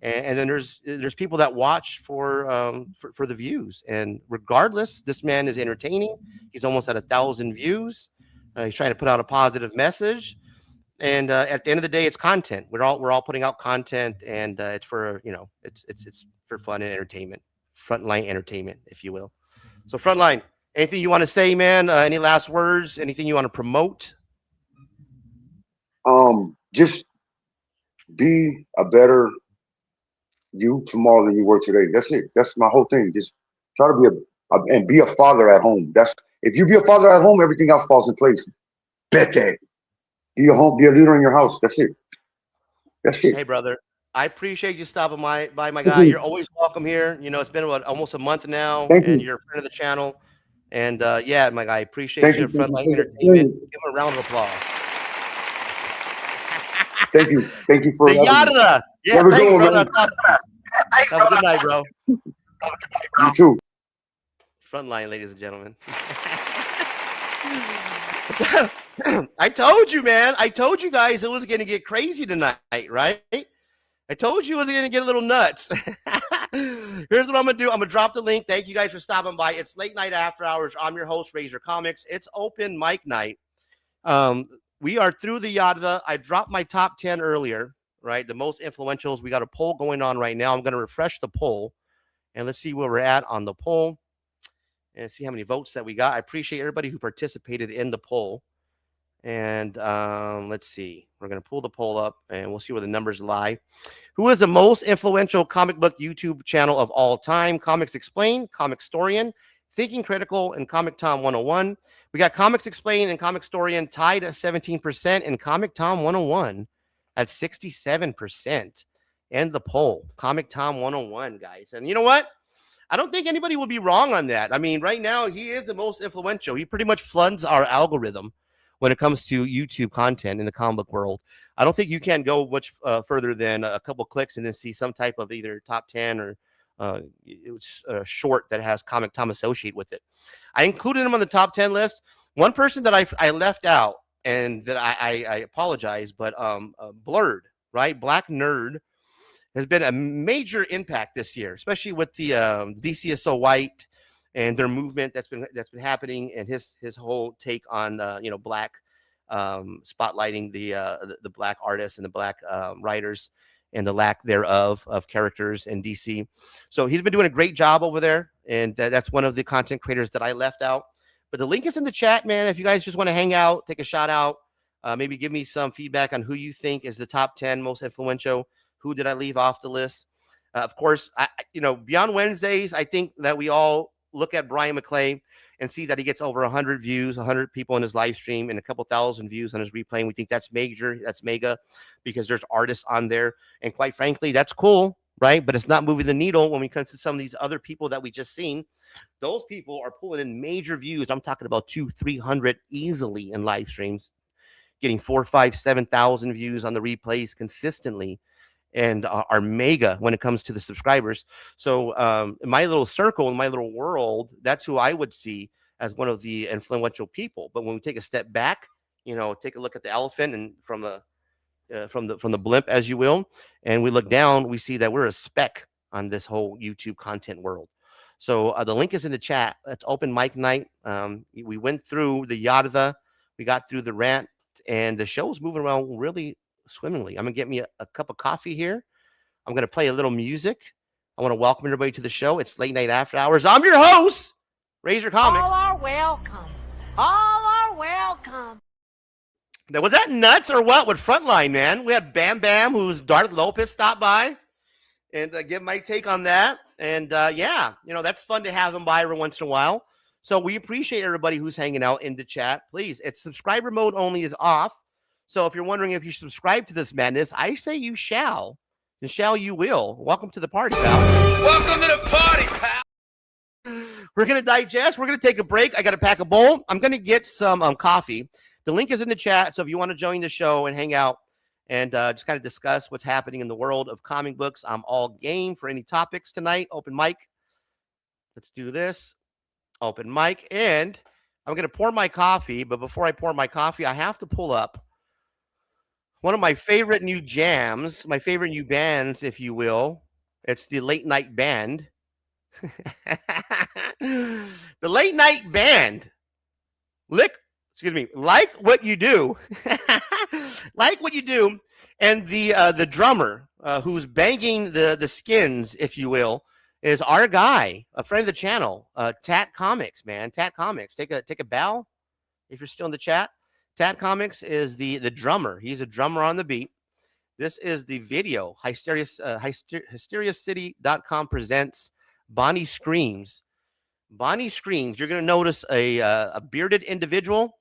and then there's people that watch for the views. And regardless, this man is entertaining. He's almost at 1,000 views. He's trying to put out a positive message. And at the end of the day, it's content. We're all putting out content, and it's for it's for fun and entertainment. Frontline Entertainment, if you will. So Frontline, anything you want to say, man? Any last words? Anything you want to promote? Just be a better you tomorrow than you were today. That's it. That's my whole thing. Just try to be a father at home. If you be a father at home, everything else falls in place. Bet that. Be a leader in your house. That's it. That's it. Hey, brother, I appreciate you stopping by, my guy. You're always welcome here. It's been almost a month now, and you're a friend of the channel. And yeah, my guy, I appreciate you. Frontline Entertainment. Give him a round of applause. Thank you for the Yada. Yeah, thank you, brother. Have a good night, bro. You too. Frontline, ladies and gentlemen. I told you, man. I told you guys it was going to get crazy tonight, right? I told you it was going to get a little nuts. Here's what I'm going to do. I'm going to drop the link. Thank you guys for stopping by. It's late night after hours. I'm your host, Razor Comics. It's open mic night. We are through the Yada. I dropped my top 10 earlier, right? The most influentials. We got a poll going on right now. I'm going to refresh the poll, and let's see where we're at on the poll and see how many votes that we got. I appreciate everybody who participated in the poll. And let's see. We're going to pull the poll up, and we'll see where the numbers lie. Who is the most influential comic book YouTube channel of all time? Comics Explained, Comic Storian, Thinking Critical, and Comic Tom 101. We got Comics Explained and Comic Storian tied at 17%, and Comic Tom 101 at 67%. End the poll. Comic Tom 101, guys. And you know what? I don't think anybody will be wrong on that. I mean, right now, he is the most influential. He pretty much floods our algorithm when it comes to YouTube content in the comic book world. I don't think you can go much further than a couple clicks and then see some type of either top 10 or short that has Comic Tom associated with it. I included him on the top 10 list. One person that I left out, and that I apologize, but Blurred, right? Black Nerd has been a major impact this year, especially with the DC is So White and their movement that's been happening, and his whole take on black spotlighting the black artists and the black writers and the lack thereof of characters in DC. So he's been doing a great job over there, and that's one of the content creators that I left out. But the link is in the chat, man. If you guys just want to hang out, take a shout out, maybe give me some feedback on who you think is the top 10 most influential. Who did I leave off the list? Of course, Beyond Wednesdays, I think that we all look at Brian McClay. and see that he gets over 100 views, 100 people in his live stream, and a couple thousand views on his replay. And we think that's major, that's mega, because there's artists on there. And quite frankly, that's cool, right? But it's not moving the needle when we come to some of these other people that we just seen. Those people are pulling in major views. I'm talking about 200-300 easily in live streams, getting 4,000, 5,000, 7,000 views on the replays consistently, and are mega when it comes to the subscribers. So in my little circle, in my little world, that's who I would see as one of the influential people. But when we take a step back, take a look at the elephant and from the blimp, as you will, and we look down, we see that we're a speck on this whole YouTube content world. So the link is in the chat. It's open mic night. We went through the yada, we got through the rant, and the show's moving around really swimmingly. I'm gonna get me a cup of coffee here. I'm gonna play a little music. I want to welcome everybody to the show. It's Late Night After Hours. I'm your host, Razor Comics. All are welcome. All are welcome. Now, was that nuts or what with Frontline, man? We had Bam Bam, who's Darth Lopez, stop by and give my take on that. And yeah, that's fun to have them by every once in a while. So we appreciate everybody who's hanging out in the chat. Please, it's subscriber mode only is off. So if you're wondering if you subscribe to this madness, I say you shall, and shall you will. Welcome to the party, pal. Welcome to the party, pal. We're going to digest. We're going to take a break. I got to pack a bowl. I'm going to get some coffee. The link is in the chat. So if you want to join the show and hang out and just kind of discuss what's happening in the world of comic books, I'm all game for any topics tonight. Open mic. Let's do this. Open mic. And I'm going to pour my coffee. But before I pour my coffee, I have to pull up one of my favorite new jams, my favorite new bands, if you will. It's the Late Night Band. The Late Night Band. Like what you do. Like what you do. And the drummer who's banging the skins, if you will, is our guy, a friend of the channel, Tat Comics, man. Tat Comics. Take a bow if you're still in the chat. Tat Comics is the drummer. He's a drummer on the beat. This is the video. HysteriaCity.com presents Bonnie Screams. Bonnie Screams. You're going to notice a bearded individual,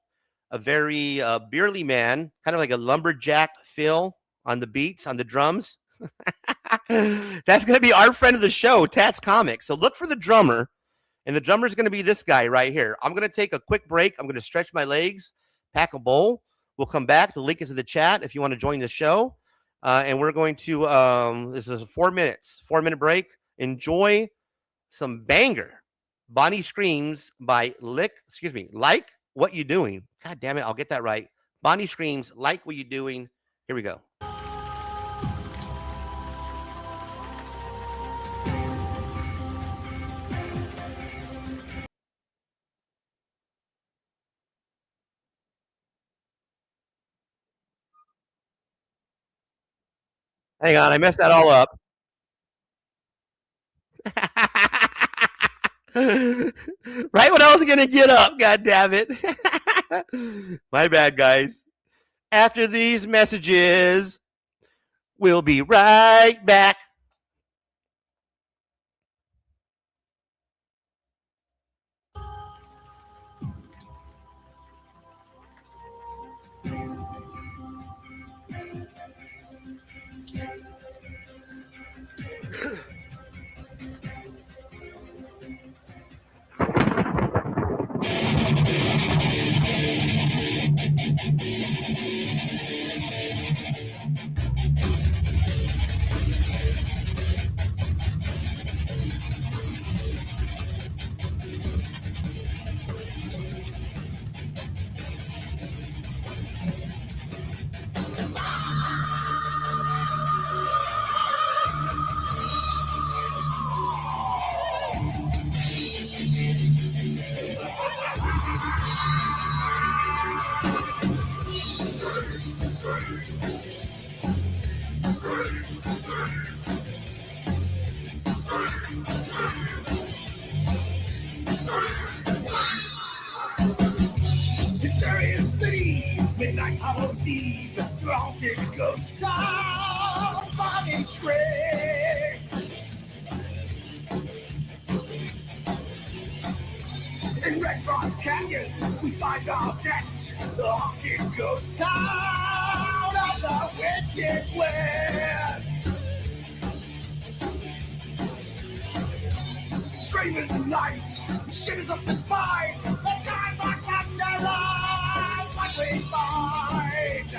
a very beardly man, kind of like a lumberjack feel on the beats, on the drums. That's going to be our friend of the show, Tats Comics. So look for the drummer, and the drummer is going to be this guy right here. I'm going to take a quick break. I'm going to stretch my legs, pack a bowl. We'll come back. The link is in the chat if you want to join the show. And we're going to, this is 4 minutes, 4-minute break. Enjoy some banger. Bonnie Screams by Like What You Doing. God damn it, I'll get that right. Bonnie Screams, Like What You Doing. Here we go. Hang on, I messed that all up. Right when I was going to get up, God damn it. My bad, guys. After these messages, we'll be right back. Hysteria City, midnight Halloween's Eve, through haunted ghost town, Bonnie screams. In Cypress Canyon, we find our test. The haunted ghost town of the Wicked West. Screaming the night, shivers up the spine. The time box of terror, what we find.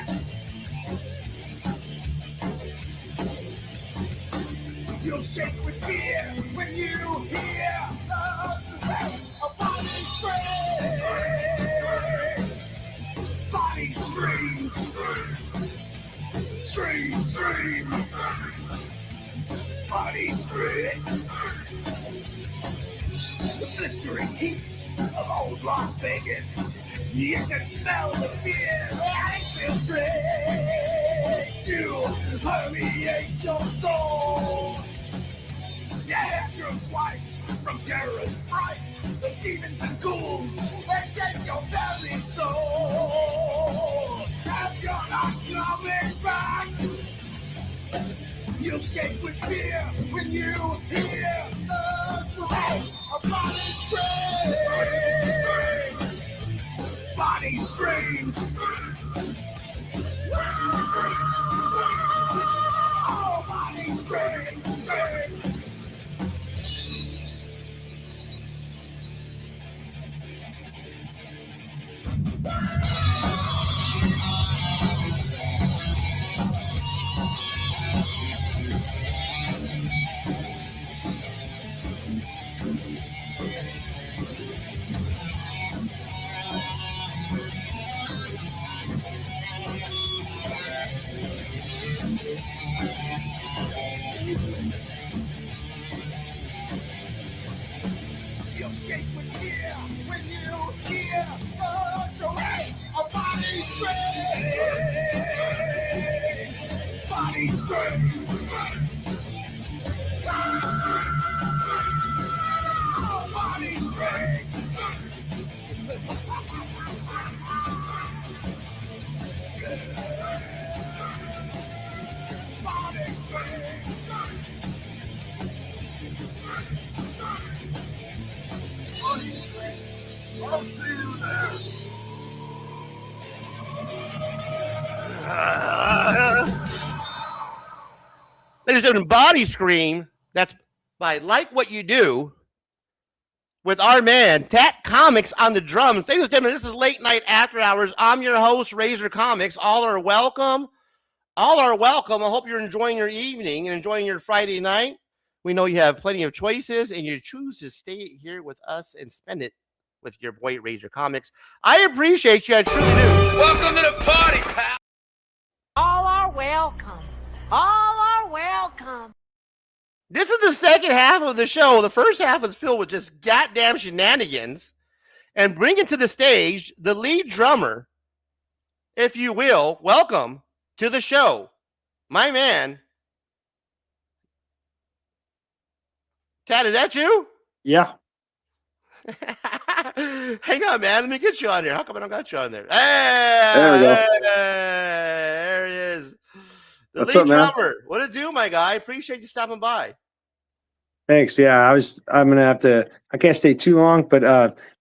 You'll shake with fear when you hear the sound of body screams. Body screams. Scream, scream. Body screams. The blistering heat of old Las Vegas. You can smell the fear that infiltrates you, permeates your soul. Your hair turns white from terror and fright. Those demons and ghouls, they take your very soul. And you're not coming back. You'll shake with fear when you hear the sound of body screams. Body screams. Oh, body screams. You'll shake with fear when you hear the charades of body screams. Body screams. Oh, body screams. Body screams. I'll see you there. Ladies and gentlemen, Body Scream. That's by Like What You Do with our man, Tat Comics on the drums. Ladies and gentlemen, this is Late Night After Hours. I'm your host, Razor Comics. All are welcome. All are welcome. I hope you're enjoying your evening and enjoying your Friday night. We know you have plenty of choices, and you choose to stay here with us and spend it with your boy, Razor Comics. I appreciate you. I truly do. Welcome to the party, pal. All are welcome. All are welcome. This is the second half of the show. The first half is filled with just goddamn shenanigans. And bringing to the stage the lead drummer, if you will. Welcome to the show, my man. Tad, is that you? Yeah. Hang on, man. Let me get you on there. How come I don't got you on there? Hey, there we go. There he is. The What's lead up, man? drummer. What it do, my guy? I appreciate you stopping by. Thanks. Yeah, I'm gonna have to. I can't stay too long, but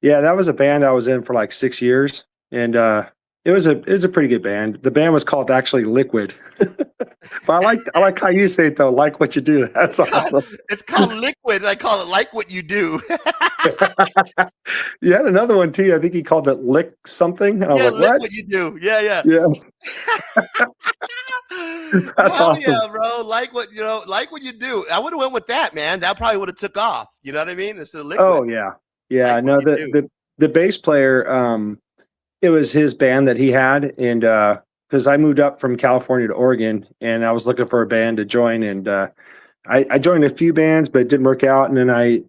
yeah, that was a band I was in for like 6 years, and it was a pretty good band. The band was called actually Liquid, but I like how you say it though. Like What You Do. That's awesome. It's called Liquid, and I call it Like What You Do. You had another one too. I think he called it Lick something. And I was like, Lick what? What You Do. Yeah. That's Hell awesome. yeah, bro. Like what you do. I would have went with that, man. That probably would have took off. You know what I mean? Instead of Liquid. Oh yeah. Like No, What You Do. the bass player, it was his band that he had, and because I moved up from California to Oregon, and I was looking for a band to join, and I joined a few bands, but it didn't work out, and then I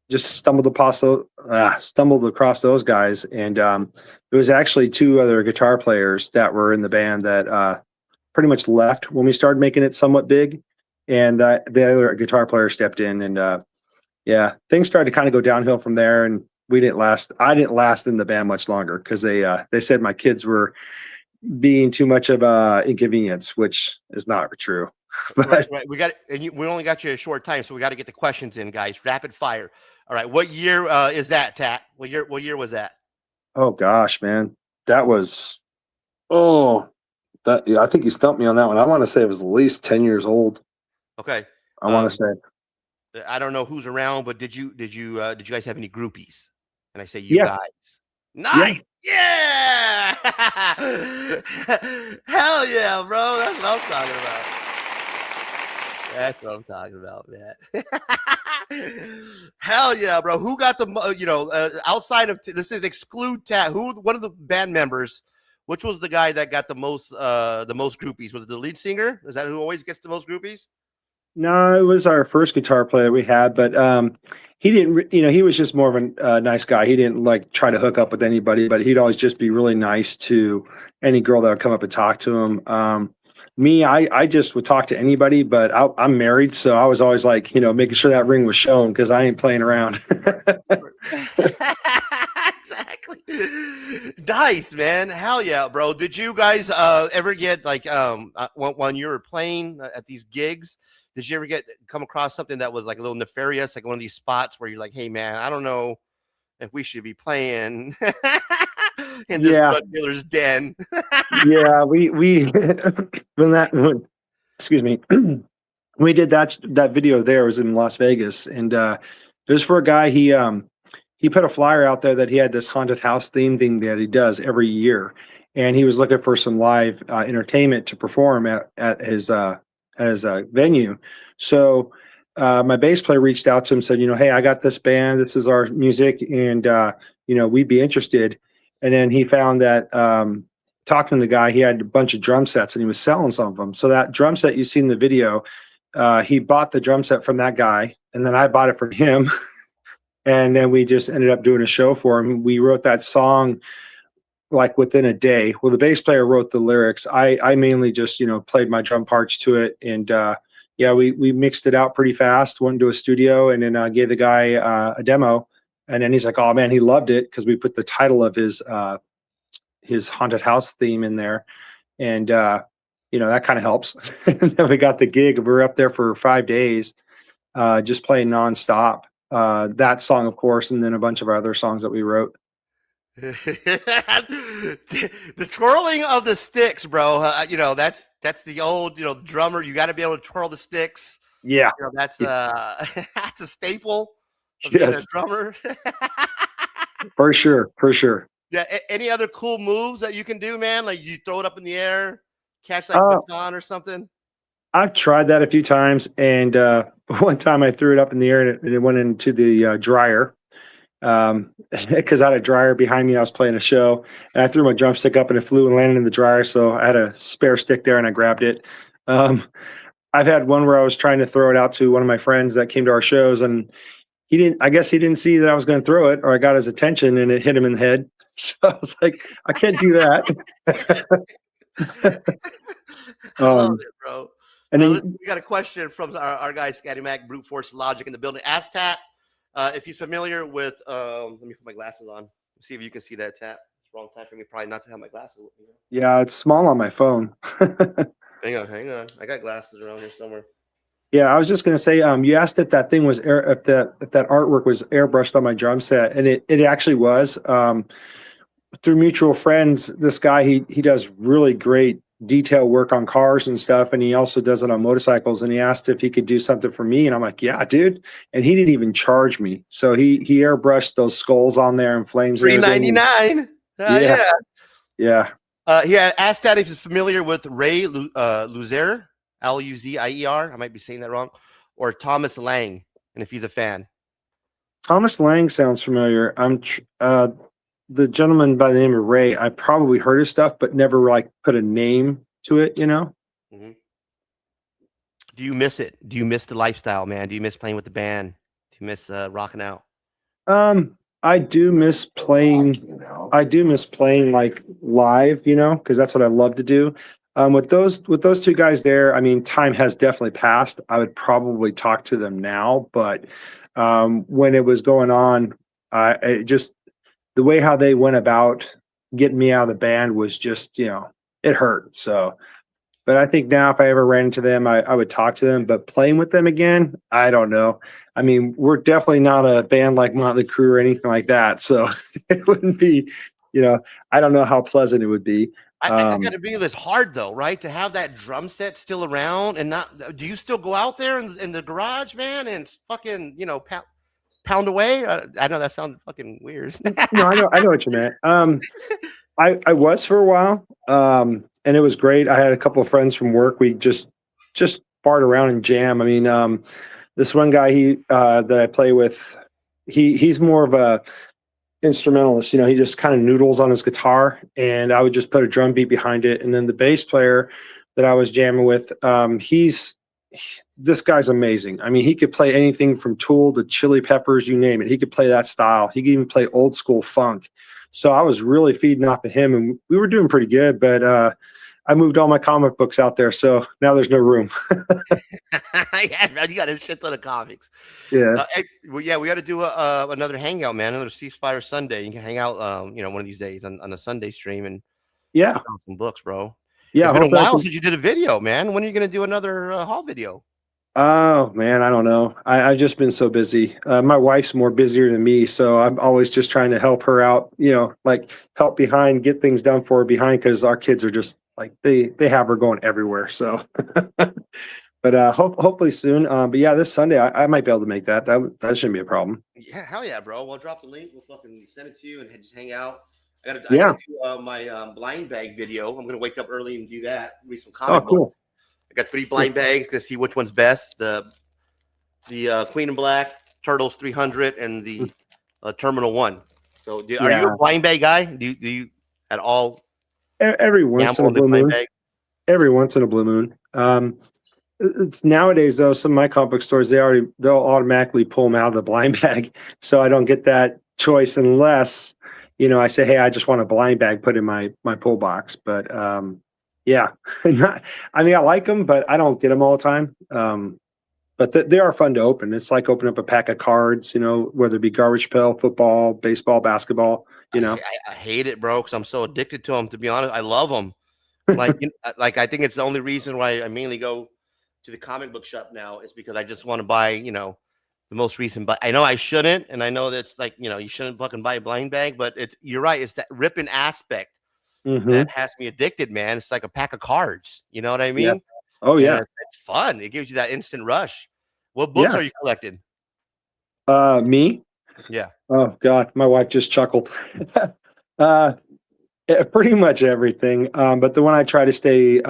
just stumbled across those guys, and it was actually two other guitar players that were in the band that pretty much left when we started making it somewhat big, and the other guitar player stepped in, and yeah, things started to kind of go downhill from there, and we didn't last. I didn't last in the band much longer because they said my kids were being too much of a inconvenience, which is not true. But Right. We only got you a short time, so we got to get the questions in, guys. Rapid fire. All right. What year is that, Tat? What year was that? Oh gosh, man, that was I think you stumped me on that one. I want to say it was at least 10 years old. Okay. I want to say. I don't know who's around, but did you guys have any groupies? And I say you Yeah. guys. Nice. Yeah. Hell yeah, bro. That's what I'm talking about. That's what I'm talking about, man. Hell yeah, bro. Who got the outside of this is exclude Tat? Who one of the band members? Which was the guy that got the most groupies? Was it the lead singer? Is that who always gets the most groupies? No, it was our first guitar player we had, but he didn't. He was just more of a nice guy. He didn't like try to hook up with anybody, but he'd always just be really nice to any girl that would come up and talk to him. Me, I just would talk to anybody, but I'm married, so I was always like, making sure that ring was shown because I ain't playing around. Exactly. Nice, man. Hell yeah, bro. Did you guys ever get like when you were playing at these gigs? Did you ever come across something that was like a little nefarious, like one of these spots where you're like, hey man, I don't know if we should be playing in this drug dealer's den? Yeah, we excuse me, we did that video there. It was in Las Vegas, and it was for a guy. He put a flyer out there that he had this haunted house theme thing that he does every year, and he was looking for some live entertainment to perform at his venue. So my bass player reached out to him, said, hey, I got this band. This is our music, and we'd be interested. And then he found that talking to the guy, he had a bunch of drum sets, and he was selling some of them. So that drum set you see in the video, he bought the drum set from that guy, and then I bought it from him. And then we just ended up doing a show for him. We wrote that song like within a day. Well, the bass player wrote the lyrics. I mainly just, played my drum parts to it. And we mixed it out pretty fast, went into a studio, and then gave the guy a demo. And then he's like, oh man, he loved it because we put the title of his haunted house theme in there. And, that kind of helps. And then we got the gig. We were up there for 5 days, just playing nonstop. That song, of course, and then a bunch of other songs that we wrote. The twirling of the sticks, bro. That's the old, drummer. You got to be able to twirl the sticks. Yeah, that's that's a staple of being a drummer. For sure. Yeah. Any other cool moves that you can do, man? Like you throw it up in the air, catch like a baton or something. I've tried that a few times, and one time I threw it up in the air and it went into the dryer because I had a dryer behind me. I was playing a show, and I threw my drumstick up and it flew and landed in the dryer. So I had a spare stick there, and I grabbed it. I've had one where I was trying to throw it out to one of my friends that came to our shows, and I guess he didn't see that I was going to throw it, or I got his attention and it hit him in the head. So I was like, I can't do that. I love it, bro. And then we got a question from our guy Scatty Mac, Brute Force Logic in the building. Ask Tat if he's familiar with. Let me put my glasses on. See if you can see that, Tat. It's the wrong time for me probably not to have my glasses. Yeah, it's small on my phone. Hang on. I got glasses around here somewhere. Yeah, I was just gonna say, you asked if that thing was if that artwork was airbrushed on my drum set, and it actually was. Through mutual friends, this guy he does really great detail work on cars and stuff, and he also does it on motorcycles. And he asked if he could do something for me, and I'm like, yeah, dude. And he didn't even charge me, so he airbrushed those skulls on there and flames. $3.99. Yeah. Asked Tat if he's familiar with Ray Luzier. Luzier, I might be saying that wrong, or Thomas Lang, and if he's a fan. Thomas Lang sounds familiar. I'm the gentleman by the name of Ray. I probably heard his stuff, but never like put a name to it. Mm-hmm. Do you miss it? Do you miss the lifestyle, man? Do you miss playing with the band? Do you miss rocking out? I do miss playing. I do miss playing like live, because that's what I love to do. With those two guys there, I mean, time has definitely passed. I would probably talk to them now, but when it was going on, the way how they went about getting me out of the band was just, it hurt. So, But I think now if I ever ran into them, I would talk to them. But playing with them again, I don't know. I mean, we're definitely not a band like Motley Crue or anything like that. So it wouldn't be, I don't know how pleasant it would be. I got to be this hard though, right? To have that drum set still around and not. Do you still go out there in the garage, man, and fucking pound away? I know that sounds fucking weird. No, I know what you meant. I was for a while, and it was great. I had a couple of friends from work. We just barred around and jam. I mean, this one guy that I play with, he's more of a instrumentalist. He just kind of noodles on his guitar, and I would just put a drum beat behind it. And then the bass player that I was jamming with, this guy's amazing. I mean, he could play anything from Tool to Chili Peppers, you name it. He could play that style. He could even play old school funk. So I was really feeding off of him, and we were doing pretty good. But I moved all my comic books out there, so now there's no room. Yeah, man, you got a shit ton of comics. Yeah. We got to do another hangout, man. Another Ceasefire Sunday. You can hang out, one of these days on a Sunday stream and sell some books, bro. Yeah, it's been a while since you did a video, man. When are you going to do another haul video? Oh man, I don't know. I've just been so busy. My wife's more busier than me, so I'm always just trying to help her out. Like help behind, get things done for her behind, because our kids are just like they have her going everywhere. So, but hopefully soon. But yeah, this Sunday I might be able to make that. That shouldn't be a problem. Yeah, hell yeah, bro. We'll drop the link. We'll fucking send it to you and just hang out. I gotta do my blind bag video. I'm gonna wake up early and do that. Read some comic books. I got 3 blind bags to see which one's best. The Queen and Black, Turtles 300, and the Terminal 1. So, are you a blind bag guy? Do you at all? Every once in a blue moon. Every once in a blue moon. It's nowadays though. Some of my comic book stores they'll automatically pull them out of the blind bag, so I don't get that choice unless I say, hey, I just want a blind bag put in my pull box. But yeah, I mean, I like them, but I don't get them all the time. But they are fun to open. It's like opening up a pack of cards, whether it be Garbage Pail, football, baseball, basketball, I hate it, bro, because I'm so addicted to them. To be honest, I love them. Like I think it's the only reason why I mainly go to the comic book shop now is because I just want to buy, the most recent. But I know I shouldn't, and I know that's like, you shouldn't fucking buy a blind bag. But you're right. It's that ripping aspect. That has me addicted, man. It's like a pack of cards. You know what I mean? Yeah. Oh yeah, it's fun. It gives you that instant rush. What books are you collecting? Me? Yeah. Oh God, my wife just chuckled. Pretty much everything. But the one I try to stay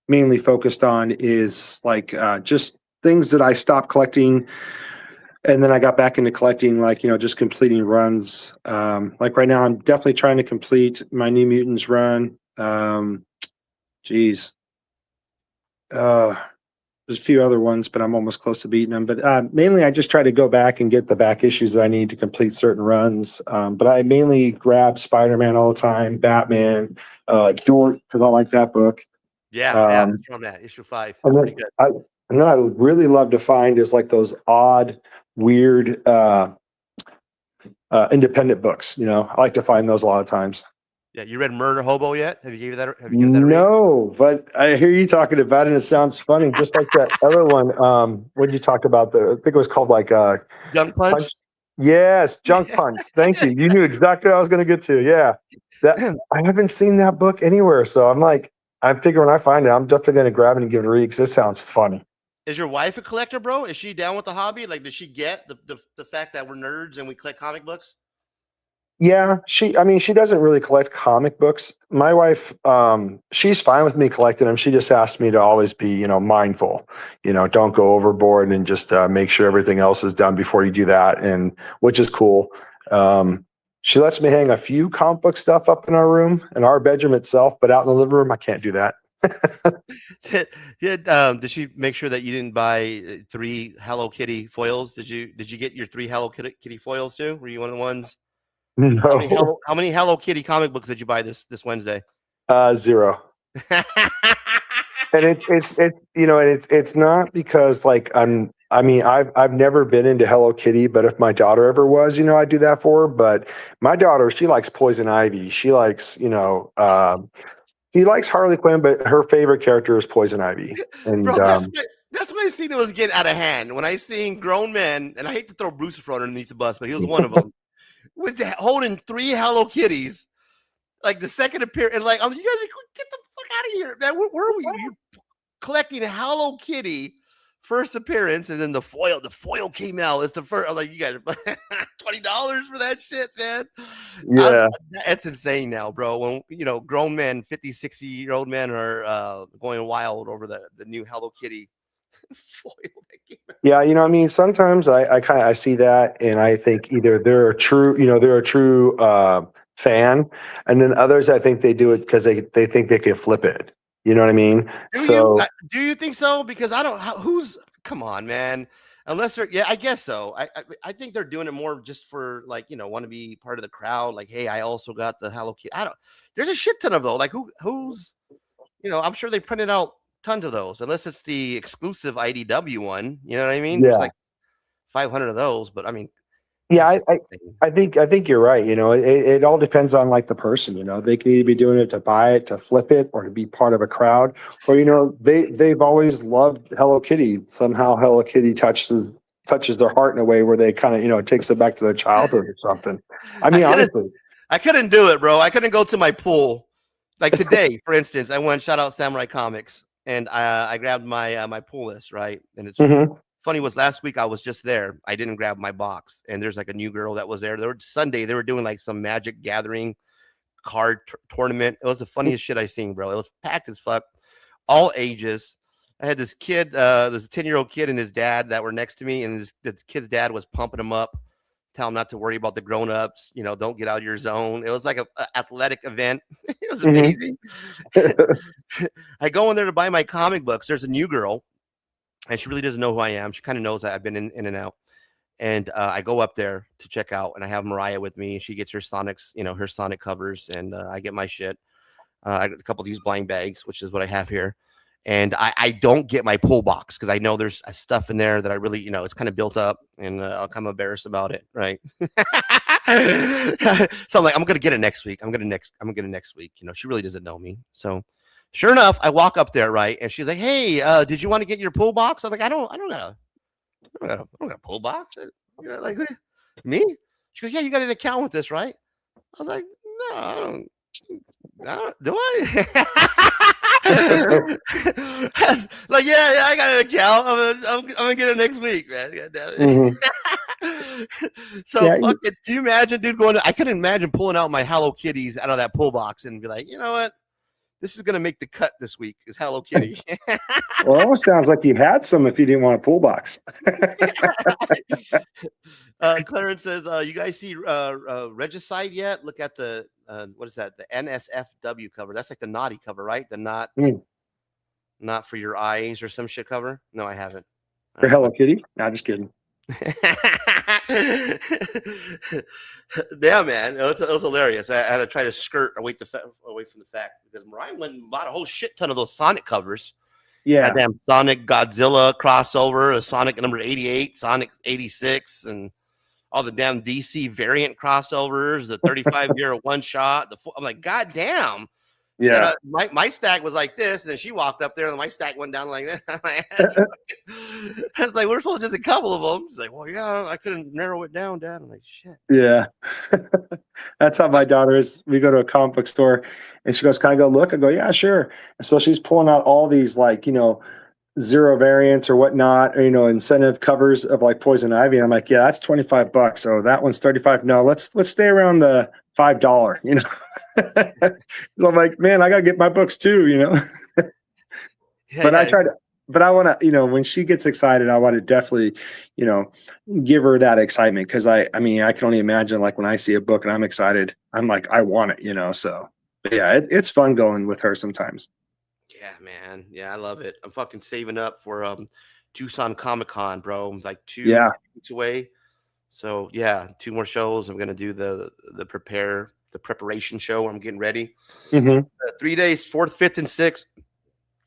mainly focused on is like just things that I stopped collecting. And then I got back into collecting, like, just completing runs. Like right now, I'm definitely trying to complete my New Mutants run. There's a few other ones, but I'm almost close to beating them. But mainly, I just try to go back and get the back issues that I need to complete certain runs. But I mainly grab Spider-Man all the time, Batman, Dort, because I like that book. Yeah, from that issue 5. And then I really love to find is like those odd, weird, independent books. I like to find those a lot of times. Yeah, you read Murder Hobo yet? Have you given that? No, but I hear you talking about it, and it sounds funny, just like that other one. What did you talk about? I think it was called like Junk Punch. Yes, Junk Punch. Thank you. You knew exactly what I was going to get to. Yeah, I haven't seen that book anywhere, so I'm figuring when I find it, I'm definitely going to grab it and give it a read because this sounds funny. Is your wife a collector, bro? Is she down with the hobby? Like, does she get the fact that we're nerds and we collect comic books? Yeah, she doesn't really collect comic books. My wife, she's fine with me collecting them. She just asks me to always be, mindful, don't go overboard and just make sure everything else is done before you do that. And which is cool. She lets me hang a few comic book stuff up in our room, in our bedroom itself, but out in the living room, I can't do that. Did she make sure that you didn't buy 3 Hello Kitty foils? Did you get your 3 Hello Kitty foils too? Were you one of the ones? No. How many Hello Kitty comic books did you buy this Wednesday? 0. And it's not because like I've never been into Hello Kitty, but if my daughter ever was, I'd do that for her. But my daughter, she likes Poison Ivy. She likes, He likes Harley Quinn, but her favorite character is Poison Ivy. And Bro, that's when I seen it was getting out of hand. When I seen grown men, and I hate to throw Bruce Front underneath the bus, but he was one of them, with holding 3 Hello Kitties, like the second appearance, and like, you guys get the fuck out of here, man. Where are we? You're collecting Hello Kitty first appearance, and then the foil came out. It's the first. I'm like, you guys are $20 for that shit, man. Yeah, it's insane now, bro. When grown men, 50, 60-year-old men are going wild over the new Hello Kitty foil that came out. yeah. I mean, sometimes I see that, and I think either they're a true fan, and then others I think they do it because they think they can flip it. You know what I mean? Do you think so? Because I don't. Come on, man. Unless they're, I guess so. I think they're doing it more just for want to be part of the crowd. Like, hey, I also got the Hello Kitty. There's a shit ton of those. Like, who's I'm sure they printed out tons of those. Unless it's the exclusive IDW one. You know what I mean? Yeah. There's like 500 of those. But I mean, yeah, I think you're right. It all depends on like the person. They can either be doing it to buy it, to flip it, or to be part of a crowd. Or they've always loved Hello Kitty. Somehow Hello Kitty touches their heart in a way where they kind of it takes them back to their childhood or something. I mean, honestly, I couldn't do it, bro. I couldn't go to my pool. Like today, for instance, I went shout out Samurai Comics, and I grabbed my my pool list, right? And it's funny was last week I was just there. I didn't grab my box, and there's like a new girl that was there. Sunday they were doing like some Magic Gathering card tournament. It was the funniest shit I seen, bro. It was packed as fuck, all ages. I had this kid, this 10-year-old kid and his dad that were next to me, and the kid's dad was pumping him up, tell him not to worry about the grown-ups. Don't get out of your zone. It was like a athletic event. It was amazing. I go in there to buy my comic books. There's a new girl. And she really doesn't know who I am. She kind of knows that I've been in and out. And I go up there to check out, and I have Mariah with me. She gets her Sonics, her Sonic covers, and I get my shit. I got a couple of these blind bags, which is what I have here. And I don't get my pull box because I know there's stuff in there that I really, it's kind of built up, and I'll come embarrassed about it, right? So I'm like, I'm gonna get it next week. I'm gonna get it next week. She really doesn't know me, so. Sure enough, I walk up there, right, and she's like, "Hey, did you want to get your pull box?" I'm like, "I don't got a pull box." Like me? She goes, "Yeah, you got an account with this, right?" I was like, "No, I don't. Do I?" Like, yeah, I got an account. I'm gonna get it next week, man. God damn it. So, fucking, do you imagine, dude, I couldn't imagine pulling out my Hello Kitties out of that pull box and be like, you know what? This is going to make the cut this week is Hello Kitty. Well, it almost sounds like you had some if you didn't want a pool box. Clarence says, you guys see Regicide yet? Look at the, what is that? The NSFW cover. That's like the naughty cover, right? The not for your eyes or some shit cover. No, I haven't. For Hello Kitty? No, just kidding. Yeah, man, it was hilarious. I had to try to skirt away from the fact because Mariah went and bought a whole shit ton of those Sonic covers. Yeah, goddamn Sonic Godzilla crossover, a Sonic number 88, Sonic 86, and all the damn DC variant crossovers, the 35-year one shot. I'm like, God damn. Yeah, my stack was like this, and then she walked up there, and my stack went down like that. I was like, we're supposed to just a couple of them. She's like, well, yeah, I couldn't narrow it down, Dad. I'm like, shit. Yeah, that's how my daughter is. We go to a comic book store, and she goes, "Can I go look?" I go, "Yeah, sure." And so she's pulling out all these zero variants or whatnot, or incentive covers of like Poison Ivy. And I'm like, yeah, that's $25. So that one's $35. No, let's stay around the $5. So I'm like, man, I gotta get my books too. Yeah, But I try to. But I want to, when she gets excited, I want to definitely, give her that excitement because I mean, I can only imagine like when I see a book and I'm excited, I'm like, I want it, So, but yeah, it's fun going with her sometimes. Yeah, man. Yeah, I love it. I'm fucking saving up for Tucson Comic-Con, bro. I'm like 2 weeks away. So yeah, 2 more shows. I'm gonna do the preparation show. I'm getting ready. 3 days, 4th, 5th, and 6th.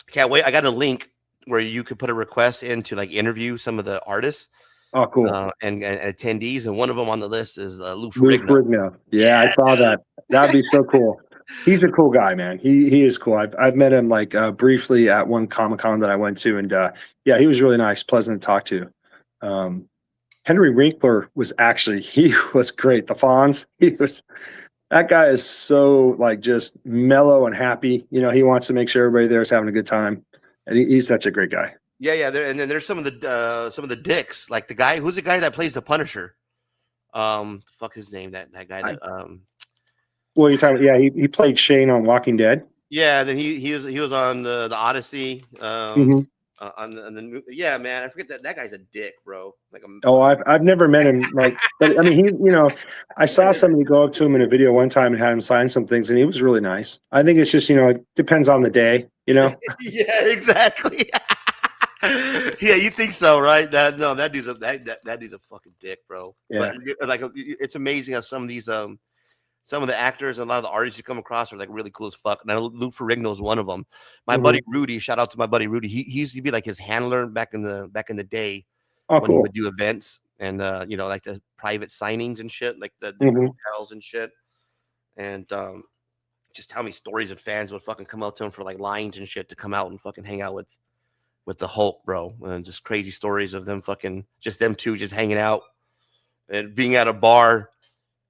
Can't wait. I got a link where you could put a request in to like interview some of the artists. Oh, cool. And attendees, and one of them on the list is Lou Ferrigno. Yeah, I saw that. That'd be so cool. He's a cool guy, man. He is cool. I've met him like briefly at one Comic-Con that I went to, and yeah, he was really nice, pleasant to talk to. Henry Winkler was he was great. The Fonz, that guy is so like just mellow and happy. You know, he wants to make sure everybody there is having a good time, and he's such a great guy. Yeah. And then there's some of the dicks, like the guy who's the guy that plays the Punisher. Fuck his name. That guy. Well, you're talking. Yeah, he played Shane on Walking Dead. Yeah. Then he was on the Odyssey. Mhm. On the yeah, man. I forget that guy's a dick, bro. Like I've never met him. Like, but I mean, I saw somebody go up to him in a video one time and had him sign some things, and he was really nice. I think it's just it depends on the day, Yeah, exactly. Yeah, you think so, right? That dude's that dude's a fucking dick, bro. Yeah. But like, it's amazing how some of these some of the actors and a lot of the artists you come across are like really cool as fuck. And Lou Ferrigno is one of them. My buddy Rudy, shout out to my buddy Rudy. He used to be like his handler back in the day when he would do events and like the private signings and shit, like the hotels and shit. And just tell me stories of fans would fucking come out to him for like lines and shit to come out and fucking hang out with the Hulk, bro. And just crazy stories of them fucking just them two just hanging out and being at a bar.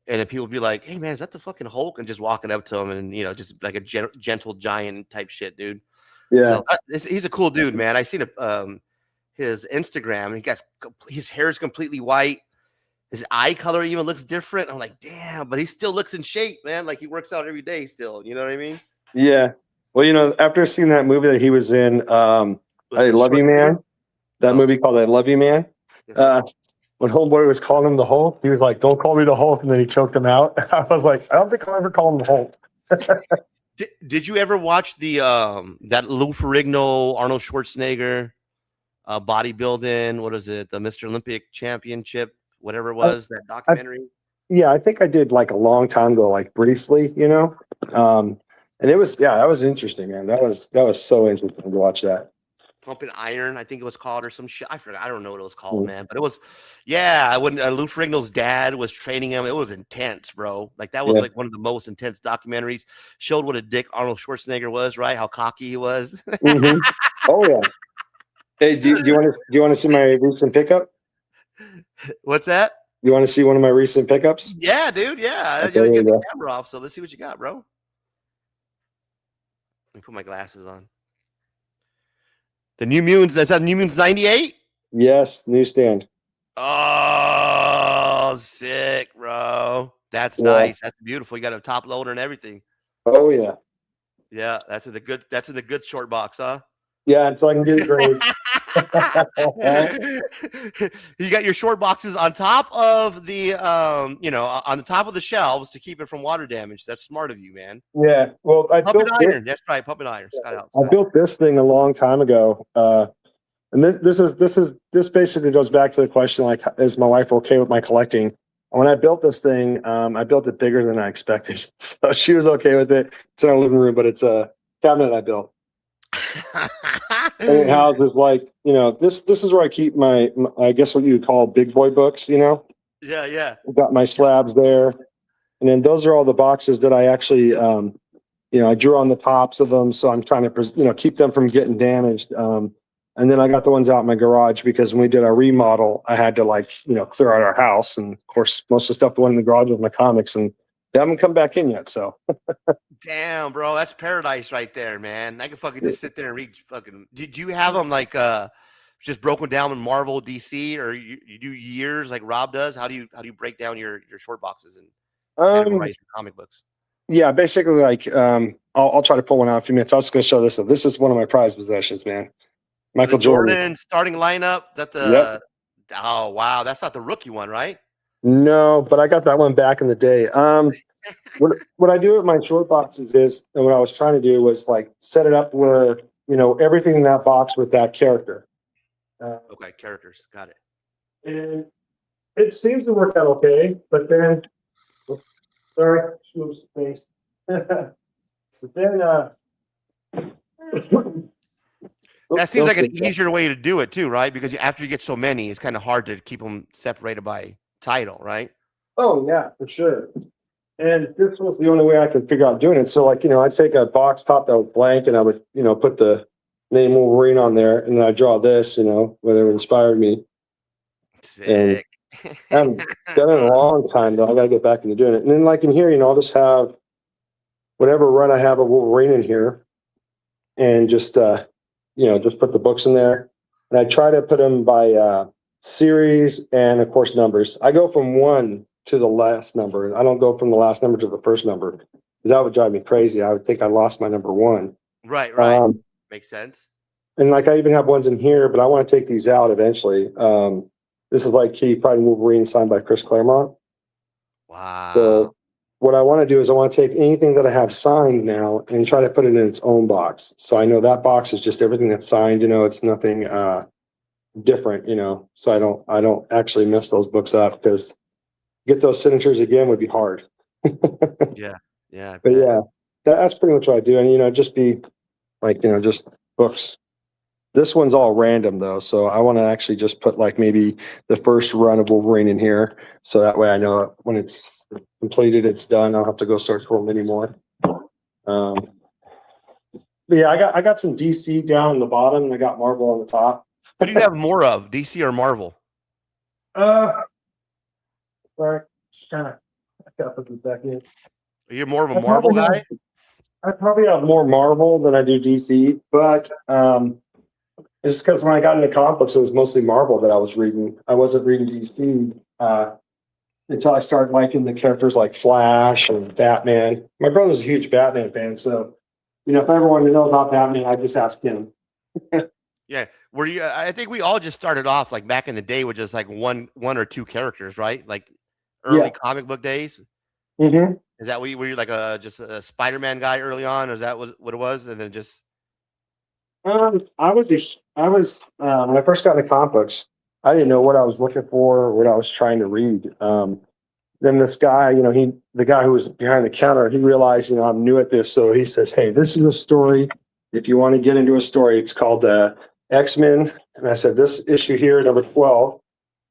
And then people would be like, "Hey man, is that the fucking Hulk?" And just walking up to him and just like a gentle giant type shit, dude. Yeah, so, he's a cool dude, man. I seen his Instagram. His hair is completely white. His eye color even looks different. I'm like, damn, but he still looks in shape, man. Like he works out every day still. You know what I mean? Yeah. Well, after seeing that movie that he was in, I Love You Man. That movie called I Love You Man. When Homeboy was calling him the Hulk, he was like, "Don't call me the Hulk," and then he choked him out. I was like, "I don't think I'll ever call him the Hulk." Did you ever watch the that Lou Ferrigno, Arnold Schwarzenegger bodybuilding? What is it? The Mr. Olympic Championship, whatever it was, that documentary? Yeah, I think I did like a long time ago, like briefly, and it was that was interesting, man. That was so interesting to watch that. Pumping Iron, I think it was called, or some shit. I forgot. I don't know what it was called, man. But it was, when Lou Ferrigno's dad was training him, it was intense, bro. Like that was like one of the most intense documentaries. Showed what a dick Arnold Schwarzenegger was, right? How cocky he was. Oh yeah. Hey, do you want to see my recent pickup? What's that? You want to see one of my recent pickups? Yeah, dude. Yeah. Okay, You get the camera off, so let's see what you got, bro. Let me put my glasses on. The New Mutants, that's that New Mutants 98? Yes, newsstand. Oh, sick, bro. That's nice. That's beautiful. You got a top loader and everything. Oh yeah. Yeah, that's in the good short box, huh? Yeah, so I can get it great. You got your short boxes on top of the on the top of the shelves to keep it from water damage. That's smart of you, man. Yeah. Well, I Pumping built iron. That's right, pumping iron. I built this thing a long time ago. And this basically goes back to the question, like, is my wife okay with my collecting? When I built this thing, I built it bigger than I expected. So she was okay with it. It's in our living room, but it's a cabinet I built. And it houses like, this is where I keep my I guess what you would call big boy books, Yeah. I've got my slabs there. And then those are all the boxes that I actually, I drew on the tops of them. So I'm trying to, keep them from getting damaged. And then I got the ones out in my garage because when we did our remodel, I had to clear out our house. And of course, most of the stuff that went in the garage was my comics, and they haven't come back in yet. So damn, bro, that's paradise right there, man. I could fucking just sit there and read fucking. Did you have them like just broken down in Marvel, DC, or you do years like Rob does? How do you break down your short boxes and categorize your comic books? Yeah, basically I'll try to pull one out in a few minutes. I was just gonna show this. This is one of my prized possessions, man. Michael Jordan starting lineup. That the oh wow, that's not the rookie one, right? No, but I got that one back in the day. What I do with my short boxes is, and what I was trying to do was like set it up where everything in that box with that character. Okay, characters, got it. And it seems to work out okay, but then, sorry, moves face. But then, that seems like an easier way to do it too, right? Because after you get so many, it's kind of hard to keep them separated by title, right? Oh yeah, for sure. And this was the only way I could figure out doing it. So, like, I'd take a box top that was blank and I would, put the name Wolverine on there and then I'd draw this, whatever inspired me. Sick. And I haven't done it in a long time, though. I got to get back into doing it. And then, like, in here, I'll just have whatever run I have of Wolverine in here and just, just put the books in there. And I try to put them by series and, of course, numbers. I go from 1 to the last number. I don't go from the last number to the first number because that would drive me crazy. I would think I lost my number 1. Right. Makes sense. And like I even have ones in here, but I want to take these out eventually. This is like Kitty Pryde and Wolverine signed by Chris Claremont. Wow. So what I want to do is I want to take anything that I have signed now and try to put it in its own box. So I know that box is just everything that's signed. It's nothing different. So I don't actually mess those books up because get those signatures again would be hard. Yeah. But yeah, that's pretty much what I do. And, just be like, just books. This one's all random though. So I want to actually just put like maybe the first run of Wolverine in here. So that way I know when it's completed, it's done. I don't have to go search for them anymore. But yeah, I got some DC down in the bottom and I got Marvel on the top. What do you have more of, DC or Marvel? Sorry, just kind of back up a second. You're more of a Marvel guy? I probably have more Marvel than I do DC, but it's because when I got into comic books, it was mostly Marvel that I was reading. I wasn't reading DC until I started liking the characters like Flash and Batman. My brother's a huge Batman fan, so if I ever wanted to know about Batman, I just ask him. Yeah. Were you? I think we all just started off like back in the day with just like one or two characters, right? Like early comic book days. Mm-hmm. Is that were you like just a Spider-Man guy early on, or is that what it was, and then just? I was when I first got into comic books, I didn't know what I was looking for or what I was trying to read. Then this guy, the guy who was behind the counter, he realized, I'm new at this, so he says, "Hey, this is a story. If you want to get into a story, it's called X-Men." And I said, "This issue here, number 12."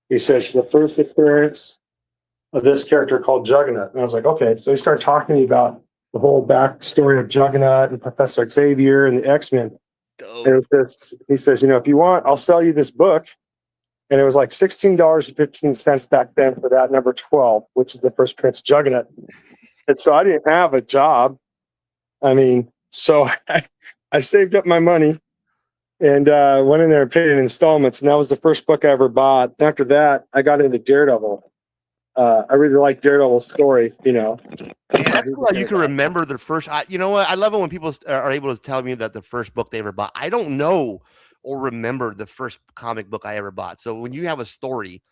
He says, "The first appearance of this character called Juggernaut." And I was like, "Okay." So he started talking to me about the whole backstory of Juggernaut and Professor Xavier and the X-Men. And he says, "If you want, I'll sell you this book." And it was like $16.15 back then for that number 12, which is the first appearance of Juggernaut. And so I didn't have a job. So I saved up my money and went in there and paid in installments. And that was the first book I ever bought. After that, I got into Daredevil. I really like Daredevil's story, Yeah, that's cool. You can remember the first. You know what? I love it when people are able to tell me that the first book they ever bought. I don't know or remember the first comic book I ever bought. So when you have a story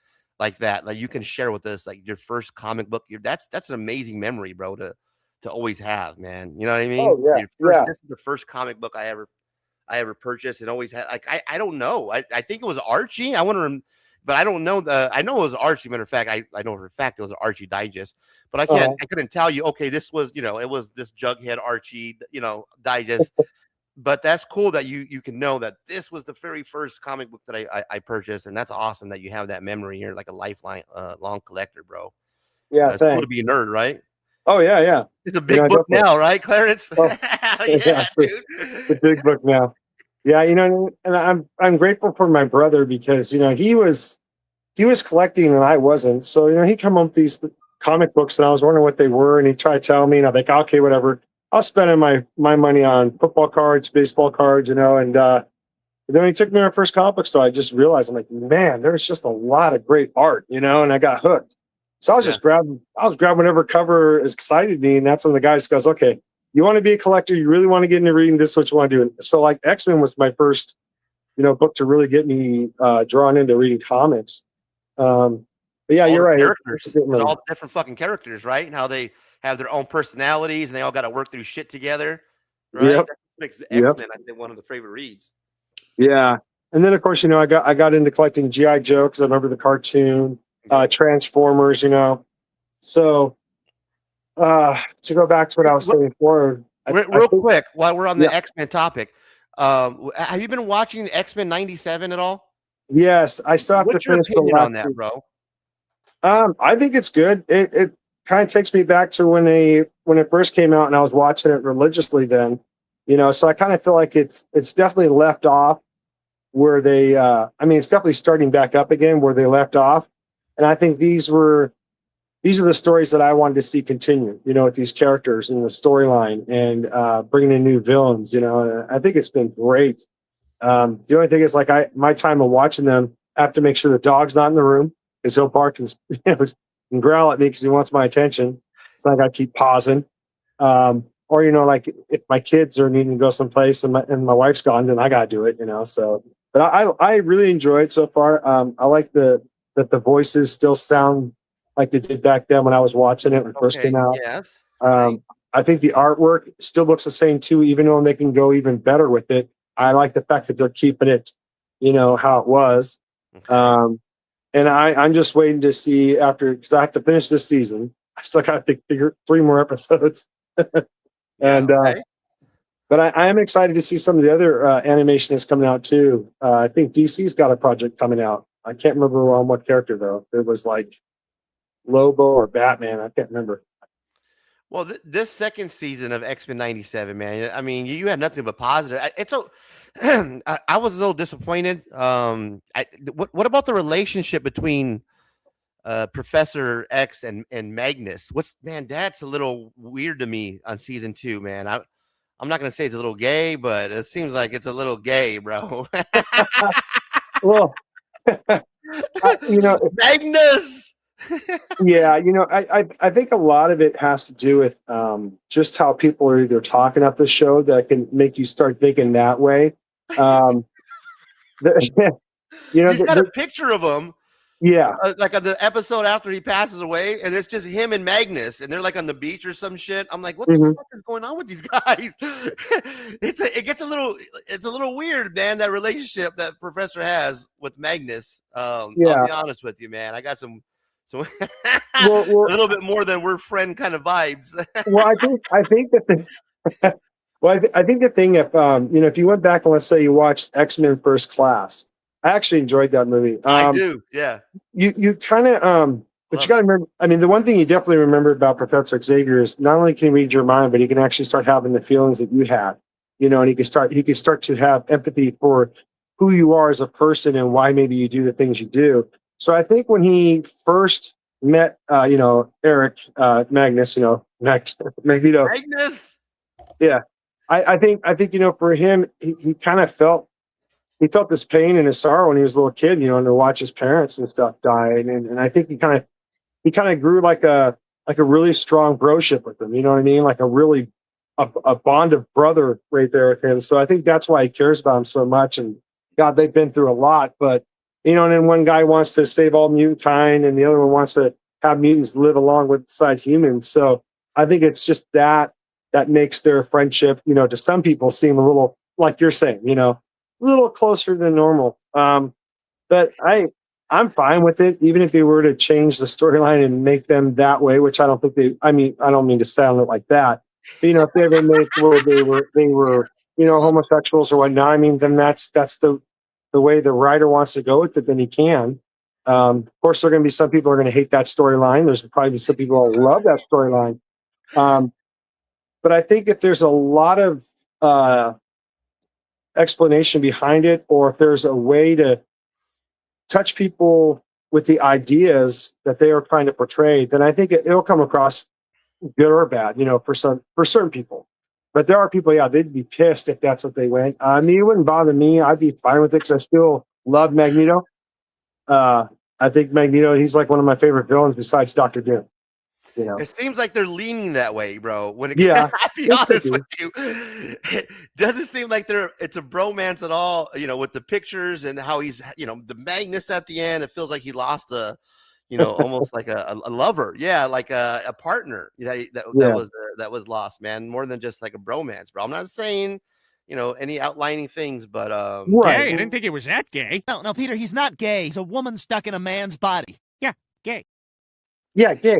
like that, like you can share with us, like your first comic book, that's an amazing memory, bro, to always have, man. You know what I mean? Oh yeah, This is the first comic book I ever purchased and always had. Like I don't know. I think it was Archie. I want to. But I don't know I know it was Archie. Matter of fact, I know for a fact it was an Archie digest. But I couldn't tell you. Okay, this was it was this Jughead Archie digest. But that's cool that you can know that this was the very first comic book that I purchased, and that's awesome that you have that memory. You're like a lifeline long collector, bro. Yeah, it's cool to be a nerd, right? Oh yeah. It's a big book now, right, Clarence? Oh, yeah, dude. It's a big book now. Yeah, and I'm grateful for my brother because he was collecting and I wasn't. So he come up with these comic books and I was wondering what they were, and he tried to tell me, and I'm like, okay, whatever. I'll spend my money on football cards, baseball cards, and then when he took me to my first comic book store, I just realized I'm like, man, there's just a lot of great art, and I got hooked. So I was just grabbing whatever cover excited me, and that's when the guy just goes, okay, you want to be a collector, you really want to get into reading, this is what you want to do. And so like X-Men was my first, book to really get me drawn into reading comics. But yeah, you're right. Characters, all the different fucking characters, right? And how they have their own personalities and they all got to work through shit together, right? Yep. That makes the X-Men, I think, one of the favorite reads. Yeah, and then of course, I got into collecting GI Joe because I remember the cartoon, Transformers, So to go back to what I was saying before, real quick, while we're on the X-Men topic, have you been watching the X-Men '97 at all? Yes, I still have What's to your finish opinion the on that, bro? I think it's good. kind of takes me back to when it first came out, and I was watching it religiously then. So I kind of feel like it's definitely left off where they. I mean, it's definitely starting back up again where they left off, and I think these are the stories that I wanted to see continue. With these characters and the storyline and bringing in new villains. And I think it's been great. The only thing is, like, my time of watching them, I have to make sure the dog's not in the room because he'll bark and, and growl at me because he wants my attention. So I got to keep pausing. Or like if my kids are needing to go someplace and my wife's gone, then I got to do it. So, but I really enjoy it so far. I like that the voices still sound like they did back then when I was watching it when it first came out. Yes. I think the artwork still looks the same too, even though they can go even better with it. I like the fact that they're keeping it, how it was. Okay. And I'm just waiting to see because I have to finish this season. I still got to figure 3 more episodes. And but I am excited to see some of the other animation that's coming out too. I think DC's got a project coming out. I can't remember on what character though. It was like Lobo or Batman. I can't remember. Well, this second season of X-Men '97, man. I mean, you had nothing but positive. I was a little disappointed. What about the relationship between Professor X and Magnus? That's a little weird to me on season 2, man. I'm not gonna say it's a little gay, but it seems like it's a little gay, bro. Well, Magnus. Yeah, I think a lot of it has to do with just how people are either talking up the show that can make you start thinking that way. He's got a picture of him. Yeah, like on the episode after he passes away, and it's just him and Magnus, and they're like on the beach or some shit. I'm like, what the fuck is going on with these guys? It's a little weird, man. That relationship that Professor has with Magnus. I'll be honest with you, man. I got some a little bit more than we're friend kind of vibes. Well, I think that I think the thing, if you went back and let's say you watched X-Men First Class, I actually enjoyed that movie. I do, yeah. You kind of, but you got to remember. I mean, the one thing you definitely remember about Professor Xavier is not only can he read your mind, but he can actually start having the feelings that you had. And he can start to have empathy for who you are as a person and why maybe you do the things you do. So I think when he first met, Eric Magnus, Magneto. Magnus. Yeah, I think for him, he kind of felt this pain and his sorrow when he was a little kid, and to watch his parents and stuff die, and I think he kind of grew like a really strong broship with him. You know what I mean? Like a bond of brother right there with him. So I think that's why he cares about him so much. And God, they've been through a lot, but. And then one guy wants to save all mutant kind, and the other one wants to have mutants live alongside humans. So I think it's just that makes their friendship, to some people seem a little, like you're saying, a little closer than normal. But I'm fine with it, even if they were to change the storyline and make them that way, which I don't think I don't mean to sound it like that. But, if they ever made it where they were, homosexuals or whatnot, then that's the way the writer wants to go with it, then he can. Of course, there are going to be some people who are going to hate that storyline. There's probably some people who love that storyline. But I think if there's a lot of explanation behind it, or if there's a way to touch people with the ideas that they are trying to portray, then I think it'll come across good or bad, for certain people. But there are people, they'd be pissed if that's what they went. It wouldn't bother me. I'd be fine with it because I still love Magneto. I think Magneto, he's like one of my favorite villains besides Dr. Doom. It seems like they're leaning that way, bro. I'll be yes, honest with you. It doesn't seem like it's a bromance at all, with the pictures and how he's, the Magnus at the end. It feels like he lost almost like a lover. Yeah, like a partner that was lost, man. More than just like a bromance, bro. I'm not saying, any outlining things, but Gay? I didn't think it was that gay. No, Peter, he's not gay. He's a woman stuck in a man's body. Yeah, gay. Yeah, gay.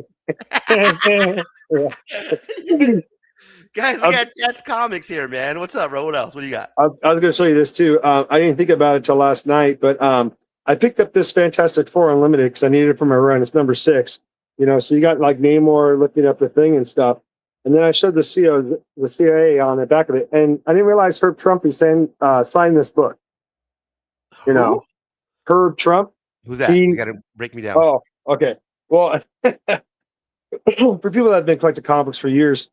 Guys, we got Jets Comics here, man. What's up, bro? What else? What do you got? I was going to show you this too. I didn't think about it till last night, but I picked up this Fantastic Four Unlimited because I needed it for my run. It's number 6. So you got like Namor looking up the thing and stuff. And then I showed the CIA on the back of it, and I didn't realize Herb Trump signed this book. Herb Trump. Who's that? You got to break me down. Oh, okay. Well, for people that have been collecting comics for years,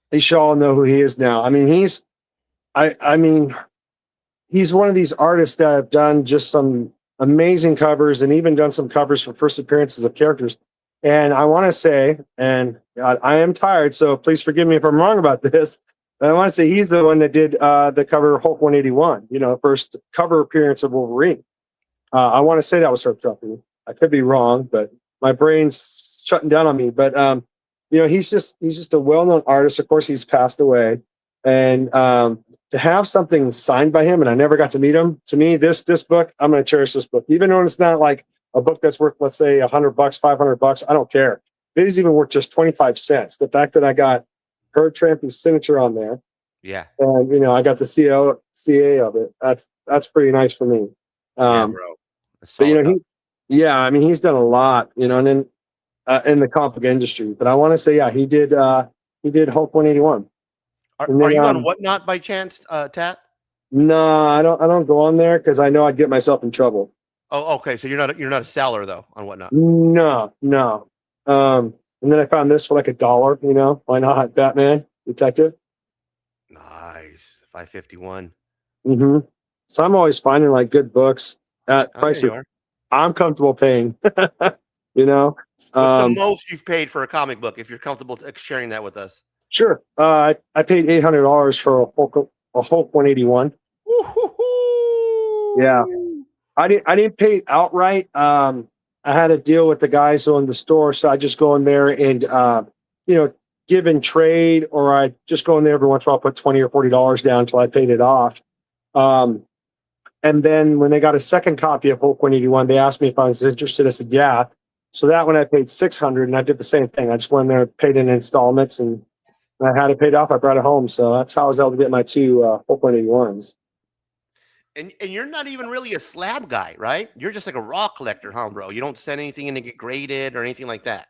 they should all know who he is now. I mean, he's one of these artists that have done just some amazing covers and even done some covers for first appearances of characters. And I want to say, and I am tired, so please forgive me if I'm wrong about this. But I want to say he's the one that did the cover of Hulk 181, first cover appearance of Wolverine. I want to say that was Herb Trump. I could be wrong, but my brain's shutting down on me. But he's just a well-known artist. Of course, he's passed away, and to have something signed by him, and I never got to meet him. To me, this book, I'm going to cherish this book, even though it's not like a book that's worth, let's say, $100, $500. I don't care. It is even worth just 25 cents. The fact that I got Herb Trampy's signature on there, yeah, and I got the CA of it. That's pretty nice for me. Yeah, bro. But he's done a lot, and then in the comic industry. But I want to say, yeah, he did Hulk 181. Are you on Whatnot by chance, Tat? No, I don't go on there because I know I'd get myself in trouble. Oh, okay. So you're not a seller though on Whatnot. No. And then I found this for like $1. Why not? Batman Detective. Nice. 551. Mm-hmm. So I'm always finding like good books at prices I'm comfortable paying. What's the most you've paid for a comic book? If you're comfortable sharing that with us. Sure. I paid $800 for a Hulk 181. Yeah. I didn't pay it outright. I had a deal with the guys on the store, so I just go in there and give in trade, or I just go in there every once in a while, put $20 or $40 down until I paid it off. And then when they got a second copy of Hulk 181, they asked me if I was interested. I said, yeah. So that one I paid $600, and I did the same thing. I just went in there, paid in installments, and I had it paid off. I brought it home. So that's how I was able to get my two Hulk 181s. And you're not even really a slab guy, right? You're just like a raw collector, huh, bro? You don't send anything in to get graded or anything like that.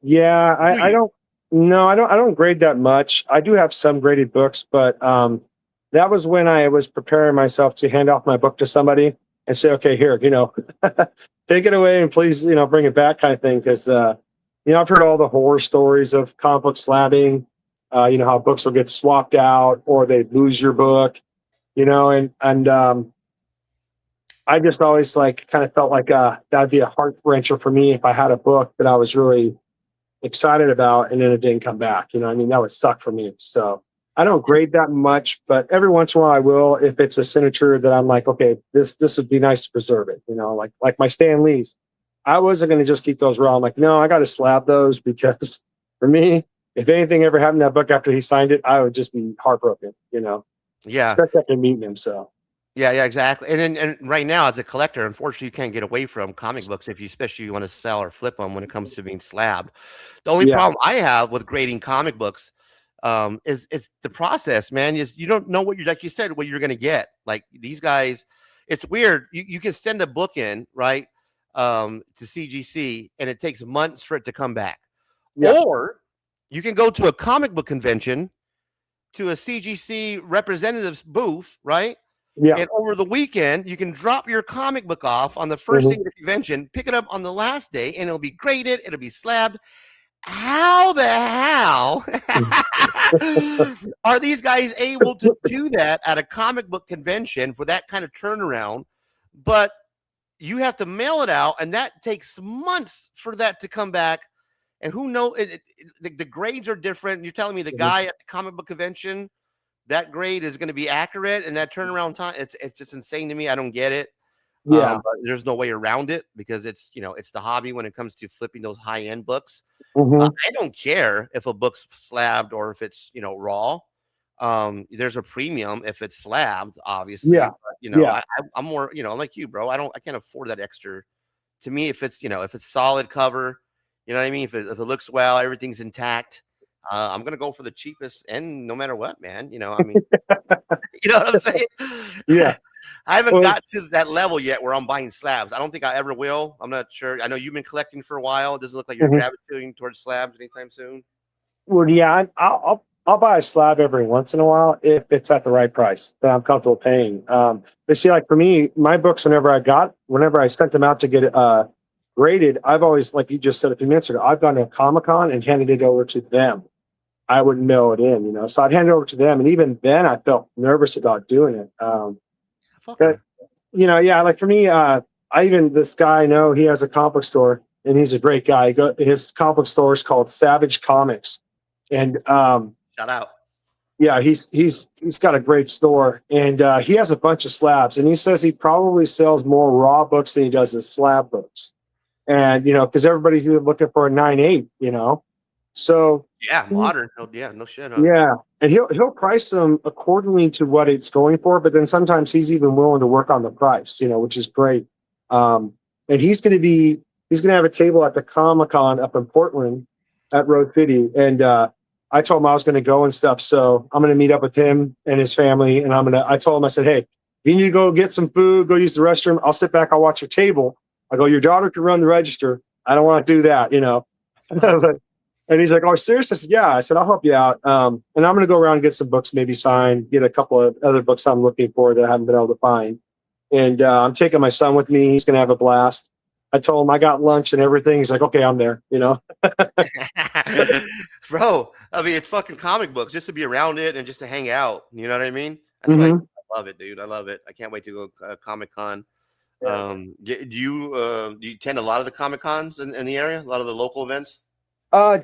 Yeah, I don't. No, I don't grade that much. I do have some graded books, but that was when I was preparing myself to hand off my book to somebody and say, okay, here, take it away and please, bring it back, kind of thing. Because I've heard all the horror stories of comic book slabbing. How books will get swapped out or they lose your book. And I just always kind of felt like that'd be a heart wrencher for me if I had a book that I was really excited about and then it didn't come back. That would suck for me. So I don't grade that much, but every once in a while I will if it's a signature that I'm like, okay, this would be nice to preserve it. Like my Stan Lee's. I wasn't going to just keep those raw. I'm like, no, I got to slab those because for me, if anything ever happened to that book after he signed it, I would just be heartbroken. Yeah. Especially after meeting him. So. Yeah, exactly. And right now, as a collector, unfortunately, you can't get away from comic books especially you want to sell or flip them when it comes to being slabbed. The only problem I have with grading comic books is it's the process, man. Is you don't know what like you said, what you're going to get. Like these guys, it's weird. You can send a book in, right, to CGC, and it takes months for it to come back. Yeah. Or you can go to a comic book convention, to a CGC representative's booth, right? Yeah. And over the weekend, you can drop your comic book off on the first day of the convention, pick it up on the last day, and it'll be graded, it'll be slabbed. How the hell are these guys able to do that at a comic book convention for that kind of turnaround? But you have to mail it out, and that takes months for that to come back. And who knows? The grades are different. You're telling me the guy at the comic book convention, that grade is going to be accurate, and that turnaround time, it's just insane to me. I don't get it. Yeah, but there's no way around it because it's it's the hobby when it comes to flipping those high end books. I don't care if a book's slabbed or if it's raw. There's a premium if it's slabbed, obviously. Yeah, but, I'm more like you, bro. I can't afford that extra. To me, if it's if it's solid cover. You know what I mean? If it looks well, everything's intact. I'm gonna go for the cheapest, and no matter what, man. I mean, you know what I'm saying? Yeah. I haven't got to that level yet where I'm buying slabs. I don't think I ever will. I'm not sure. I know you've been collecting for a while. It doesn't look like you're gravitating towards slabs anytime soon. Well, yeah, I'll buy a slab every once in a while if it's at the right price that I'm comfortable paying. But see, like for me, my books, whenever I sent them out to get graded, I've always, like you just said a few minutes ago, I've gone to a Comic-Con and handed it over to them. I wouldn't mail it in, so I'd hand it over to them, and even then, I felt nervous about doing it. But like for me, this guy I know, he has a comic book store, and he's a great guy. His comic book store is called Savage Comics, and shout out. Yeah, he's got a great store, and he has a bunch of slabs, and he says he probably sells more raw books than he does his slab books, and because everybody's either looking for a 9.8, so yeah, modern, no shit. Huh? Yeah, and he'll price them accordingly to what it's going for, but then sometimes he's even willing to work on the price, which is great. And he's going to have a table at the Comic-Con up in Portland at Road City, and I told him I was going to go and stuff, so I'm going to meet up with him and his family, and I told him, I said, hey, you need to go get some food, go use the restroom. I'll sit back, I'll watch your table. I go, your daughter can run the register. I don't want to do that, And he's like, oh, serious? I said, yeah. I said, I'll help you out. And I'm going to go around and get some books maybe signed, get a couple of other books I'm looking for that I haven't been able to find. And I'm taking my son with me. He's going to have a blast. I told him I got lunch and everything. He's like, okay, I'm there, Bro, I mean, it's fucking comic books just to be around it and just to hang out. You know what I mean? That's why I love it, dude. I love it. I can't wait to go Comic-Con. Yeah. Do you attend a lot of the Comic-Cons in the area? A lot of the local events?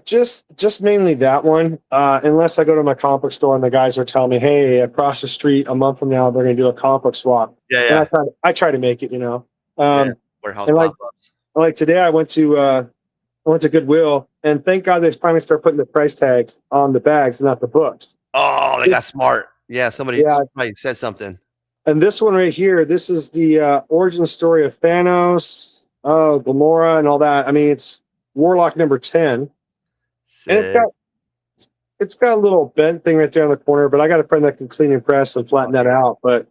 Just mainly that one. Unless I go to my comic book store and the guys are telling me, hey, across the street a month from now they're going to do a comic book swap. Yeah. And I try to make it, Warehouse and pop-ups. like today I went to Goodwill, and thank God they finally start putting the price tags on the bags, not the books. Oh, they got smart. Yeah, somebody said something. And this one right here, this is the origin story of Thanos, Gamora, and all that. I mean, it's Warlock number 10. Sick. And it's got a little bent thing right there on the corner, but I got a friend that can clean and press and flatten that out. But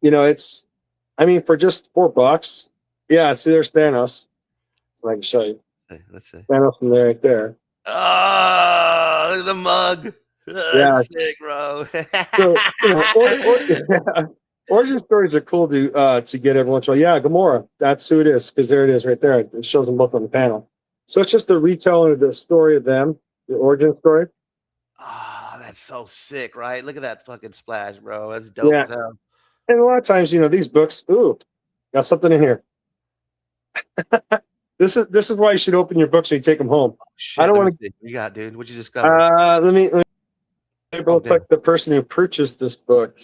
for just $4, yeah. See, there's Thanos, so I can show you. Let's see. Thanos from there, right there. Oh, look at the mug. That's sick, bro. So, origin stories are cool to get every once in a while. Yeah, Gamora, that's who it is, because there it is right there. It shows them both on the panel. So it's just a retelling of the story of them, the origin story. Oh, that's so sick, right? Look at that fucking splash, bro. That's dope as hell. And a lot of times, these books, got something in here. This is why you should open your books when you take them home. Shit, I don't want to. You got, dude. What you discover? Let me like the person who purchased this book.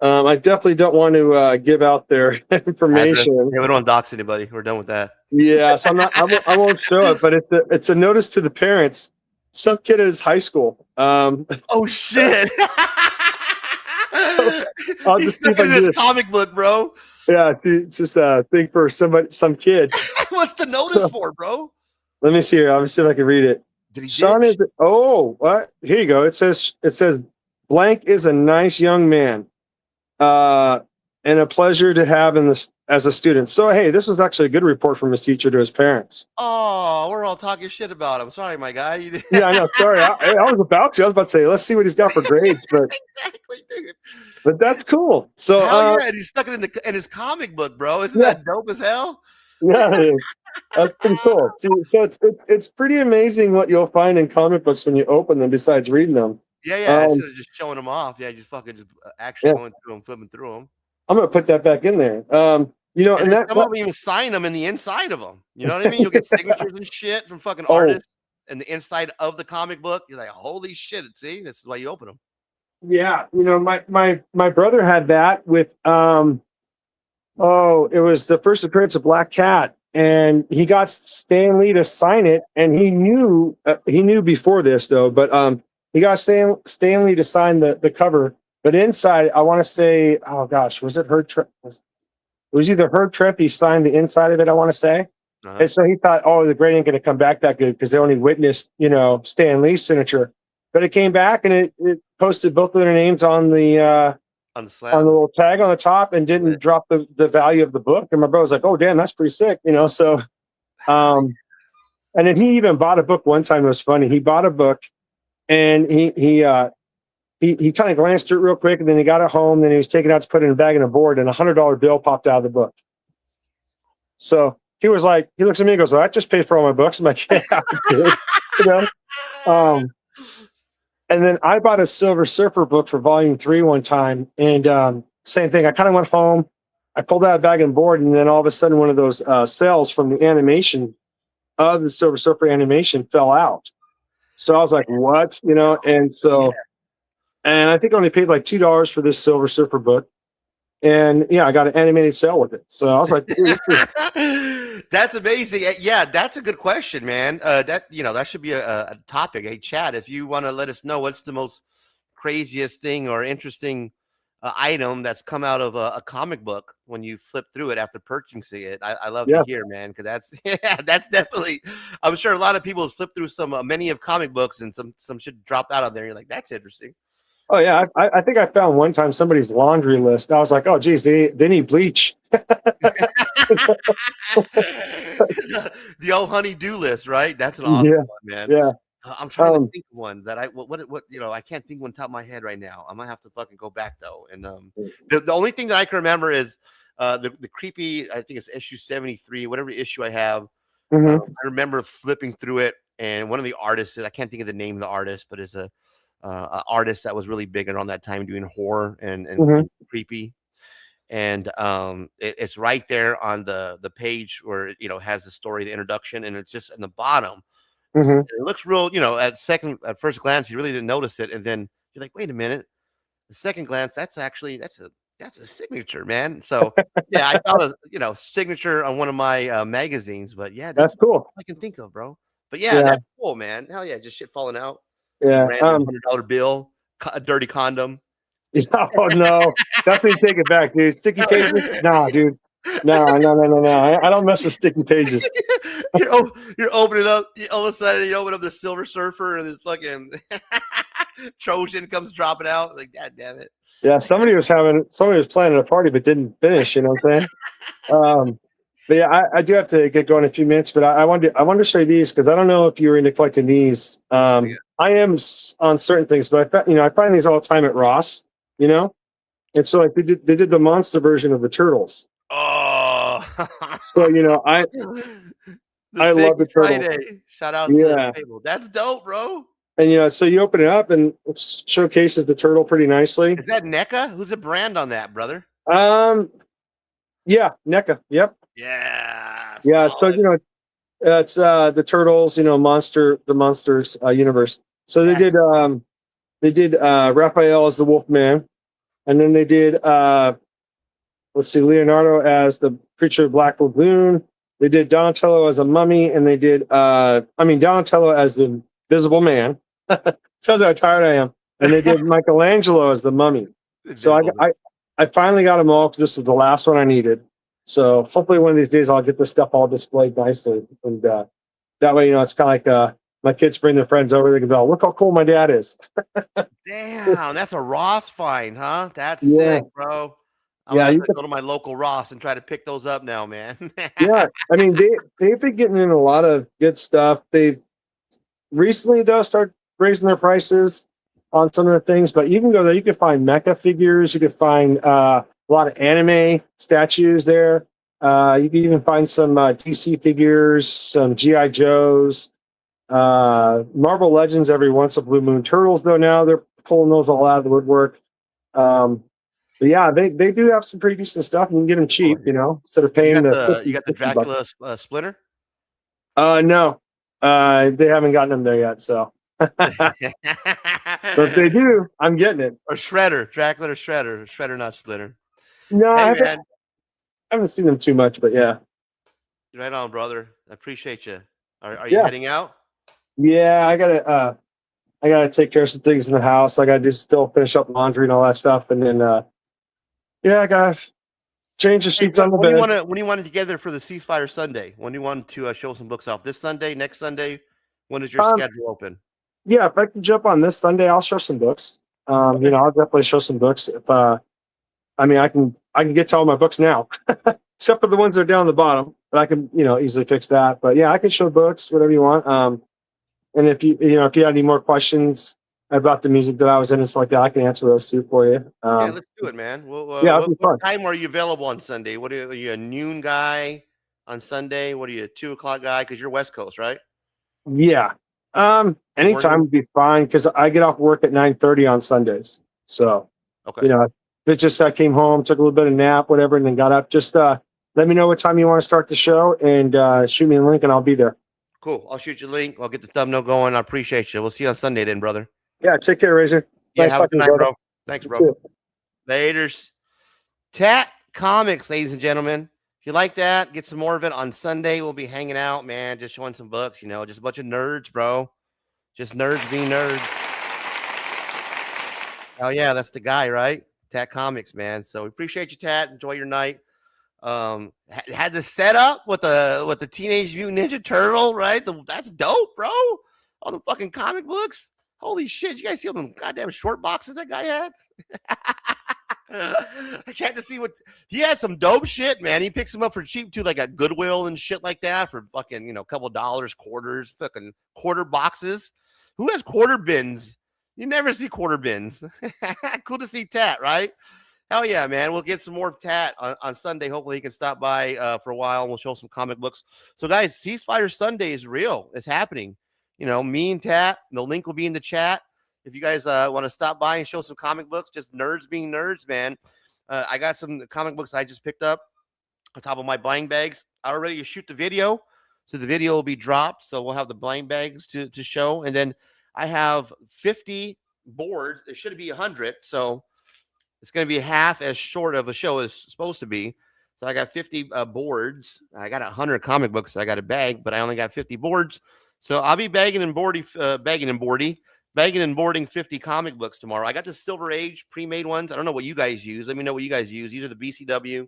I definitely don't want to give out their information. Yeah, we don't want to dox anybody. We're done with that. Yeah, so I'm not. I won't show it, but it's a notice to the parents. Some kid at his high school. Oh shit! I'll He's just see if stuck I in can this comic book, bro. Yeah, it's just a thing for some kid. What's the notice for, bro? Let me see here. Let me see if I can read it. Did he Sean ditch? what? Here you go. It says blank is a nice young man, and a pleasure to have as a student. So hey, this was actually a good report from his teacher to his parents. Oh, we're all talking shit about him. Sorry, my guy. Yeah, I know. Sorry, I was about to say, let's see what he's got for grades, but exactly, dude. But that's cool. So hell yeah, and he's stuck it in his comic book, bro. Isn't that dope as hell? Yeah, it is. That's pretty cool. So it's pretty amazing what you'll find in comic books when you open them. Besides reading them. Yeah. Instead of just showing them off, just actually going through them, flipping through them. I'm gonna put that back in there. And that some of them even sign them in the inside of them. You know what I mean? You'll get signatures and shit from fucking artists in the inside of the comic book. You're like, holy shit! See, this is why you open them. Yeah, my brother had that with it was the first appearance of Black Cat, and he got Stan Lee to sign it, and he knew before this though, but he got Stan Lee to sign the cover. But inside, I want to say, oh gosh, was it Herb Trimpe? It was either Herb Trimpe. He signed the inside of it, I want to say. And so he thought, the grade ain't going to come back that good because they only witnessed, Stan Lee's signature. But it came back and it posted both of their names on the on the on slab. the little tag on the top and didn't drop the value of the book. And my brother was like, "Oh, damn, that's pretty sick," you know. So, and then he even bought a book one time. It was funny. He bought a book, and he kind of glanced through it real quick, and then he got it home. Then he was taking it out to put it in a bag and a board, and $100 bill popped out of the book. So he was like, he looks at me and goes, "Well, I just paid for all my books." I'm like, "Yeah, I did." You know. And then I bought a Silver Surfer book for Volume 3 one time, and same thing. I kind of went home, I pulled out a bag and board, and then all of a sudden, one of those cells from the animation of the Silver Surfer animation fell out. So I was like, "What?" You know, and so, and I think I only paid like $2 for this Silver Surfer book, and yeah, I got an animated cell with it. So I was like, "Dude, this is-" That's amazing. Yeah, that's a good question, man. That that should be a topic. Hey, Chad, if you want to let us know what's the most craziest thing or interesting item that's come out of a comic book when you flip through it after purchasing it, I love to hear, man, because that's that's definitely. I'm sure a lot of people flip through many of comic books and some should drop out of there. You're like, that's interesting. Oh yeah, I think I found one time somebody's laundry list. I was like, "Oh geez, they need bleach." The old honey-do list, right? That's an awesome one, man. Yeah. I'm trying to think of one that what I can't think of one top of my head right now. I might have to fucking go back though. And the only thing that I can remember is the creepy, I think it's issue 73, whatever issue I have. I remember flipping through it, and one of the artists, I can't think of the name of the artist, but it's a artist that was really big around that time doing horror and creepy. And it's right there on the page where it has the story, the introduction, and it's just in the bottom. It looks real, at first glance you really didn't notice it, and then you're like, wait a minute, the second glance, that's a signature, man. So yeah, I found a signature on one of my magazines, but yeah, that's cool. All I can think of, bro. But yeah, that's cool, man. Hell yeah, just shit falling out. Yeah, $100 bill, a dirty condom. Oh no, definitely take it back, dude. Sticky pages? Nah, dude. No. I don't mess with sticky pages. You're opening up. All of a sudden, you open up the Silver Surfer, and it's fucking Trojan comes dropping out. Like, God damn it. Yeah, somebody was planning a party but didn't finish. You know what I'm saying? But yeah, I do have to get going in a few minutes. But I wanted to show you these because I don't know if you were into collecting these. I am on certain things, but I find these all the time at Ross. And so like they did the monster version of the Turtles. Oh, so I love the Turtles. Friday. Shout out to the table. That's dope, bro. And so you open it up and it showcases the turtle pretty nicely. Is that NECA? Who's the brand on that, brother? Yeah, NECA. Yep. Yeah. Yeah. Solid. So it's the Turtles. The Monsters universe. So they did Raphael as the Wolfman, and then they did Leonardo as the Preacher of Black Lagoon. They did Donatello as a mummy, and they did Donatello as the Invisible Man. Tells you how tired I am. And they did Michelangelo as the mummy. So I finally got them all. This was the last one I needed. So hopefully one of these days I'll get this stuff all displayed nicely, and that way it's kind of like my kids bring their friends over. They can go, "Look how cool my dad is." Damn, that's a Ross find, huh? That's sick, bro. I'm gonna go to my local Ross and try to pick those up now, man. Yeah, I mean they've been getting in a lot of good stuff. They've recently though started raising their prices on some of the things, but you can go there. You can find mecha figures. You can find a lot of anime statues there. You can even find some DC figures, some GI Joes, Marvel Legends every once. Blue Moon Turtles though now they're pulling those all out of the woodwork. But yeah, they do have some pretty decent stuff. You can get them cheap, instead of paying you got the Dracula splitter. No, they haven't gotten them there yet. So, but if they do, I'm getting it. Or Shredder, Dracula or Shredder, not Splitter. No, hey, I haven't seen them too much, but yeah. Right on, brother. I appreciate you. Are you heading out? Yeah, I gotta take care of some things in the house. I gotta still finish up laundry and all that stuff, and then I gotta change the sheets on the bed. When do you want it together for the Ceasefire Sunday? When do you want to show some books off? This Sunday, next Sunday? When is your schedule open? Yeah, if I can jump on this Sunday, I'll show some books. I'll definitely show some books. I mean, I can get to all my books now, except for the ones that are down the bottom. But I can, easily fix that. But yeah, I can show books, whatever you want. And if you had any more questions about the music that I was in and stuff like that, I can answer those too for you. Yeah, let's do it, man. Yeah, What time are you available on Sunday? Are you a noon guy on Sunday? What are you, a 2 o'clock guy? Because you're West Coast, right? Yeah. Anytime would be fine because I get off work at 9:30 on Sundays. So, okay. It's just I came home, took a little bit of nap, whatever, and then got up. Just let me know what time you want to start the show and shoot me a link and I'll be there. Cool. I'll shoot you a link. I'll get the thumbnail going. I appreciate you. We'll see you on Sunday then, brother. Yeah, take care, Razor. Yeah, Nice have a talking good to you, night, brother. bro. Thanks, You bro. too. Laters. Tat Comics, ladies and gentlemen. If you like that, get some more of it on Sunday. We'll be hanging out, man, just showing some books, just a bunch of nerds, bro. Just nerds being nerds. Oh, yeah, that's the guy, right? Tat Comics, man. So we appreciate you, Tat. Enjoy your night. Had the setup with the Teenage Mutant Ninja Turtle, right? That's dope, bro. All the fucking comic books. Holy shit. You guys see all them goddamn short boxes that guy had? I can't just see what he had. Some dope shit, man. He picks them up for cheap too, like at Goodwill and shit like that for fucking, a couple dollars, quarters, fucking quarter boxes. Who has quarter bins? You never see quarter bins. Cool to see Tat, right? Hell yeah, man. We'll get some more Tat on Sunday. Hopefully he can stop by for a while and we'll show some comic books. So guys, Ceasefire Sunday is real. It's happening. Me and Tat, the link will be in the chat. If you guys want to stop by and show some comic books, just nerds being nerds, man. I got some comic books I just picked up on top of my blind bags. I already shoot the video, so the video will be dropped. So we'll have the blind bags to show. And then I have 50 boards. It should be 100. So it's going to be half as short of a show as supposed to be. So I got 50 boards. I got 100 comic books I got to bag, but I only got 50 boards. So I'll be bagging and boarding 50 comic books tomorrow. I got the Silver Age pre-made ones. I don't know what you guys use. Let me know what you guys use. These are the BCW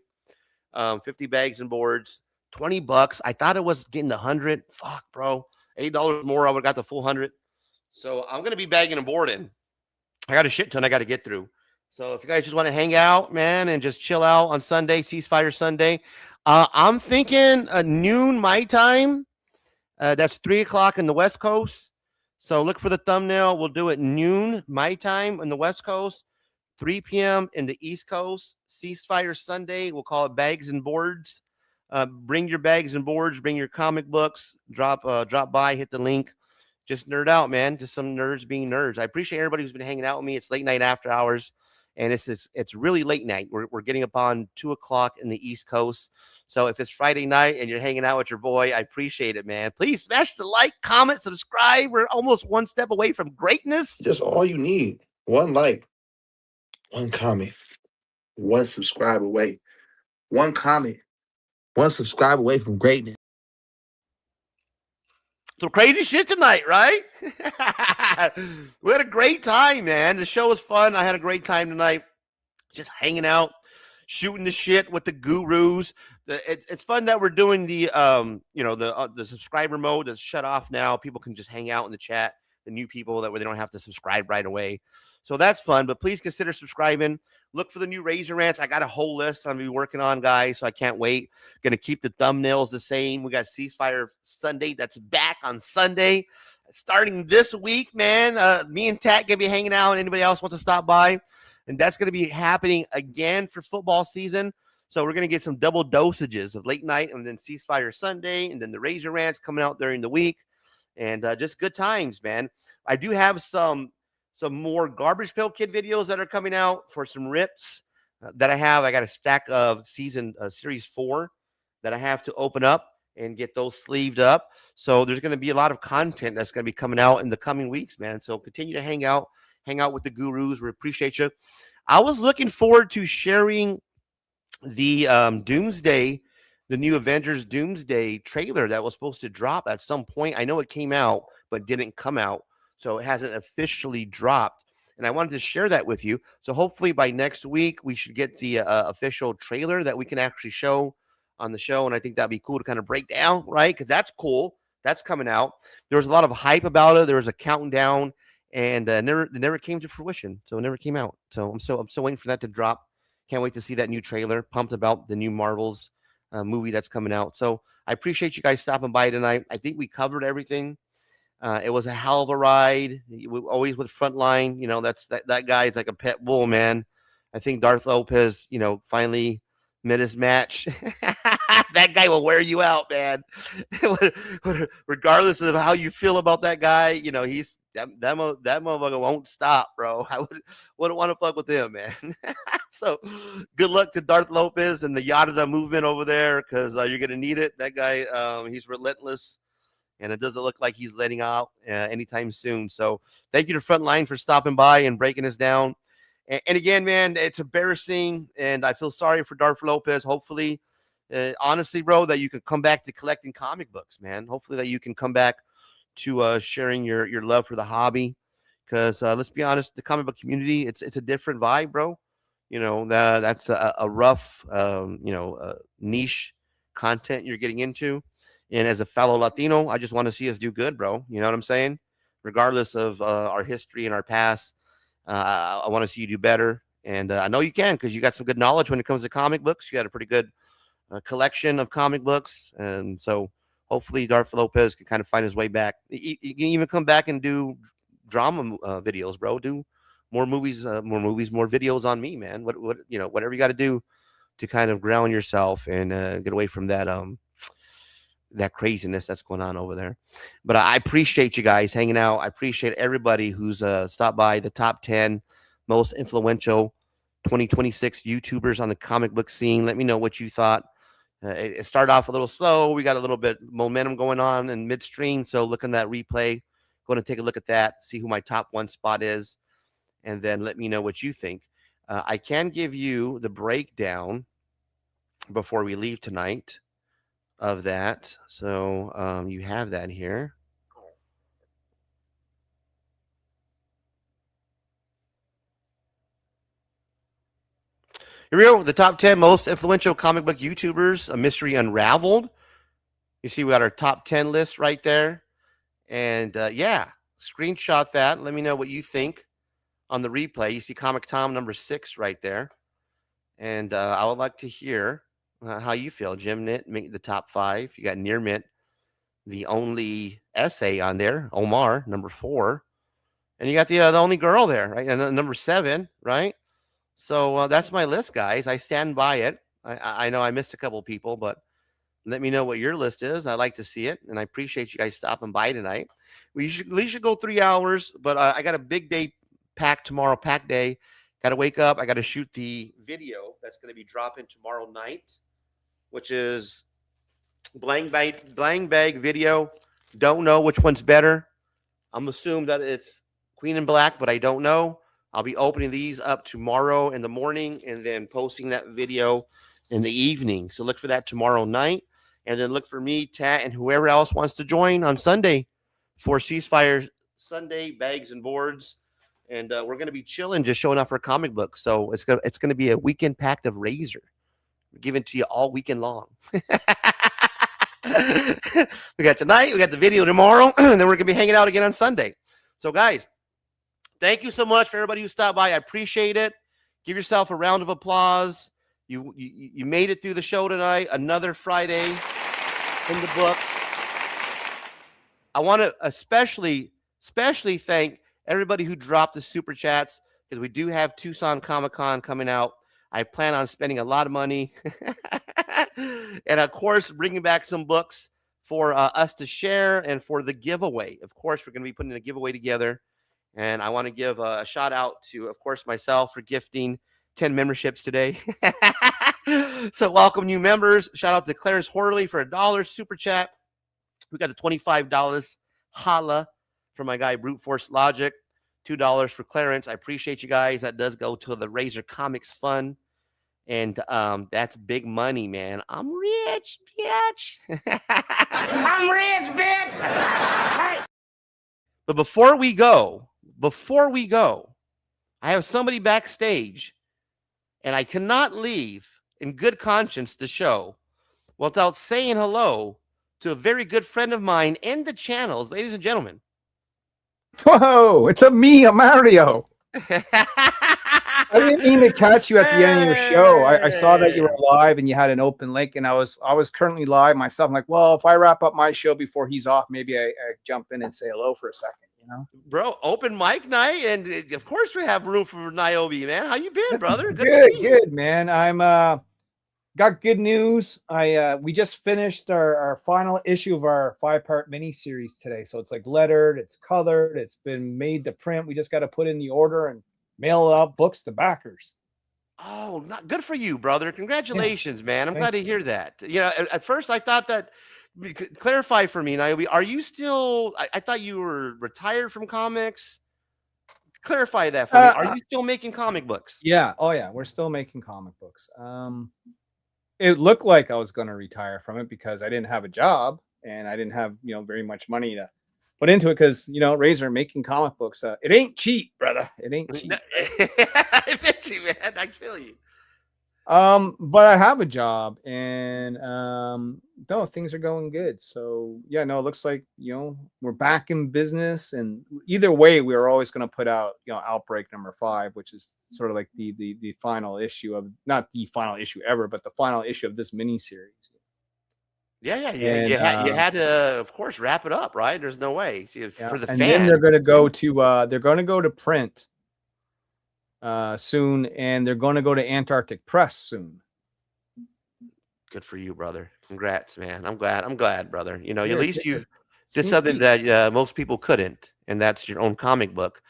50 bags and boards, $20. I thought it was getting the 100. Fuck, bro. $8 more. I would have got the full 100. So I'm going to be bagging and boarding. I got a shit ton I got to get through. So if you guys just want to hang out, man, and just chill out on Sunday, Ceasefire Sunday, I'm thinking noon my time. That's 3 o'clock in the West Coast. So look for the thumbnail. We'll do it noon my time on the West Coast, 3 p.m. in the East Coast. Ceasefire Sunday. We'll call it Bags and Boards. Bring your bags and boards. Bring your comic books. Drop by. Hit the link. Just nerd out, man. Just some nerds being nerds. I appreciate everybody who's been hanging out with me. It's late night after hours, and it's really late night. We're getting up on 2 o'clock in the East Coast. So if it's Friday night and you're hanging out with your boy, I appreciate it, man. Please smash the like, comment, subscribe. We're almost one step away from greatness. Just all you need. One like, one comment, one subscribe away. One comment, one subscribe away from greatness. Some crazy shit tonight, right? We had a great time, man. The show was fun. I had a great time tonight. Just hanging out, shooting the shit with the gurus. It's fun that we're doing the subscriber mode that's shut off now. People can just hang out in the chat. The new people that way they don't have to subscribe right away. So that's fun. But please consider subscribing. Look for the new Razor Rants. I got a whole list I'm gonna be working on, guys. So I can't wait. Gonna keep the thumbnails the same. We got Ceasefire Sunday. That's back on Sunday, starting this week, man. Me and Tat gonna be hanging out. Anybody else wants to stop by? And that's going to be happening again for football season. So we're going to get some double dosages of late night and then Ceasefire Sunday and then the Razor Rants coming out during the week. And just good times, man. I do have some more Garbage Pail Kid videos that are coming out for some rips that I have. I got a stack of series 4 that I have to open up and get those sleeved up. So there's going to be a lot of content that's going to be coming out in the coming weeks, man. So continue to hang out with the gurus. We appreciate you. I was looking forward to sharing the Doomsday, the new Avengers Doomsday trailer that was supposed to drop at some point. I know it came out, but didn't come out. So it hasn't officially dropped. And I wanted to share that with you. So hopefully by next week, we should get the official trailer that we can actually show on the show. And I think that'd be cool to kind of break down, right? Because that's cool. That's coming out. There was a lot of hype about it. There was a countdown. And it never came to fruition, so it never came out. So I'm still waiting for that to drop Can't wait to see that new trailer. Pumped about the new Marvels movie that's coming out. So I appreciate you guys stopping by tonight. I think we covered everything. It was a hell of a ride. Always with Frontline, that guy is like a pet bull, man. I think Darth Lopez, finally met his match. That guy will wear you out, man. Regardless of how you feel about that guy, he's that motherfucker won't stop, bro. I wouldn't want to fuck with him, man. So good luck to Darth Lopez and the Yada movement over there, because you're gonna need it. That guy, he's relentless. And it doesn't look like he's letting out anytime soon. So thank you to Frontline for stopping by and breaking us down. And again, man, it's embarrassing. And I feel sorry for Darth Lopez. Hopefully, honestly, bro, that you can come back to collecting comic books, man. Hopefully that you can come back to sharing your love for the hobby. Because let's be honest, the comic book community, it's a different vibe, bro. That's a rough, niche content you're getting into. And as a fellow Latino, I just want to see us do good, bro. You know what I'm saying? Regardless of our history and our past, I want to see you do better. And I know you can, because you got some good knowledge when it comes to comic books. You got a pretty good collection of comic books. And so hopefully Darth Lopez can kind of find his way back. You can even come back and do drama videos, bro. Do more movies, more videos on me, man. Whatever you got to do to kind of ground yourself and get away from that craziness that's going on over there. But I appreciate you guys hanging out. I appreciate everybody who's stopped by. The top 10 most influential 2026 YouTubers on the comic book scene. Let me know what you thought. It started off a little slow. We got a little bit momentum going on in midstream. So looking at that replay, going to take a look at that, see who my top 1 spot is, and then let me know what you think. I can give you the breakdown before we leave tonight of that. So you have that here. Here we go. The top 10 most influential comic book YouTubers, a mystery unraveled. You see, we got our top 10 list right there. And yeah, screenshot that. Let me know what you think on the replay. You see Comic Tom number 6 right there. And I would like to hear how you feel. Jim Knit, make the top 5. You got Near Mint, the only essay on there. Omar, number 4. And you got the only girl there, right? And number 7, right? So that's my list, guys. I stand by it. I know I missed a couple people, but let me know what your list is. I like to see it, and I appreciate you guys stopping by tonight. We should go 3 hours, but I got a big day packed tomorrow, packed day. Got to wake up. I got to shoot the video that's going to be dropping tomorrow night, which is blank bag video. Don't know which one's better. I'm assuming that it's Queen in Black, but I don't know. I'll be opening these up tomorrow in the morning and then posting that video in the evening. So look for that tomorrow night. And then look for me, Tat, and whoever else wants to join on Sunday for Ceasefire Sunday, Bags and Boards. And we're going to be chilling, just showing off our comic books. So it's going to be a weekend packed of Razor. We're giving to you all weekend long. We got tonight, we got the video tomorrow, and then we're going to be hanging out again on Sunday. So guys, thank you so much for everybody who stopped by. I appreciate it. Give yourself a round of applause. You made it through the show tonight. Another Friday in the books. I want to especially thank everybody who dropped the super chats, because we do have Tucson Comic-Con coming out. I plan on spending a lot of money. And of course, bringing back some books for us to share and for the giveaway. Of course, we're going to be putting a giveaway together. And I want to give a shout out to, of course, myself for gifting 10 memberships today. So welcome new members. Shout out to Clarence Horley for $1 super chat. We got the $25 holla for my guy Brute Force Logic. $2 for Clarence. I appreciate you guys. That does go to the Razor Comics Fund. And that's big money, man. I'm rich, bitch. I'm rich, bitch. But before we go, I have somebody backstage, and I cannot leave in good conscience the show without saying hello to a very good friend of mine in the channels, ladies and gentlemen. Whoa, it's me, Mario. I didn't mean to catch you at the end of your show. I saw that you were live and you had an open link, and I was currently live myself. I'm like, well, if I wrap up my show before he's off, maybe I jump in and say hello for a second, you know? Bro, open mic night, and of course we have room for Niobe, man. How you been, brother? Good, man. I'm got good news. We just finished our final issue of our 5-part mini series today. So it's like lettered, it's colored, it's been made to print. We just got to put in the order and mail out books to backers. Oh, not good for you, brother. Congratulations, man. I'm glad to hear that. You know, at first I thought that, clarify for me, Niobe, are you still, I thought you were retired from comics. Clarify that for me. Are you still making comic books? Yeah. Oh yeah. We're still making comic books. It looked like I was going to retire from it because I didn't have a job and I didn't have, very much money to put into it. Cause Razor making comic books, it ain't cheap, brother. It ain't cheap. I bet you, man. I feel you. But I have a job and, no, things are going good. So yeah, no, it looks like, we're back in business, and either way, we are always going to put out, Outbreak number 5, which is sort of like the final issue of, not the final issue ever, but the final issue of this mini series. Yeah. And, you had to, of course, wrap it up, right? There's no way for the and fans. then they're going to go to print soon, and they're going to go to Antarctic Press soon. Good for you, brother. Congrats, man. I'm glad, brother. At least you did Sneak something peek. that most people couldn't, and that's your own comic book.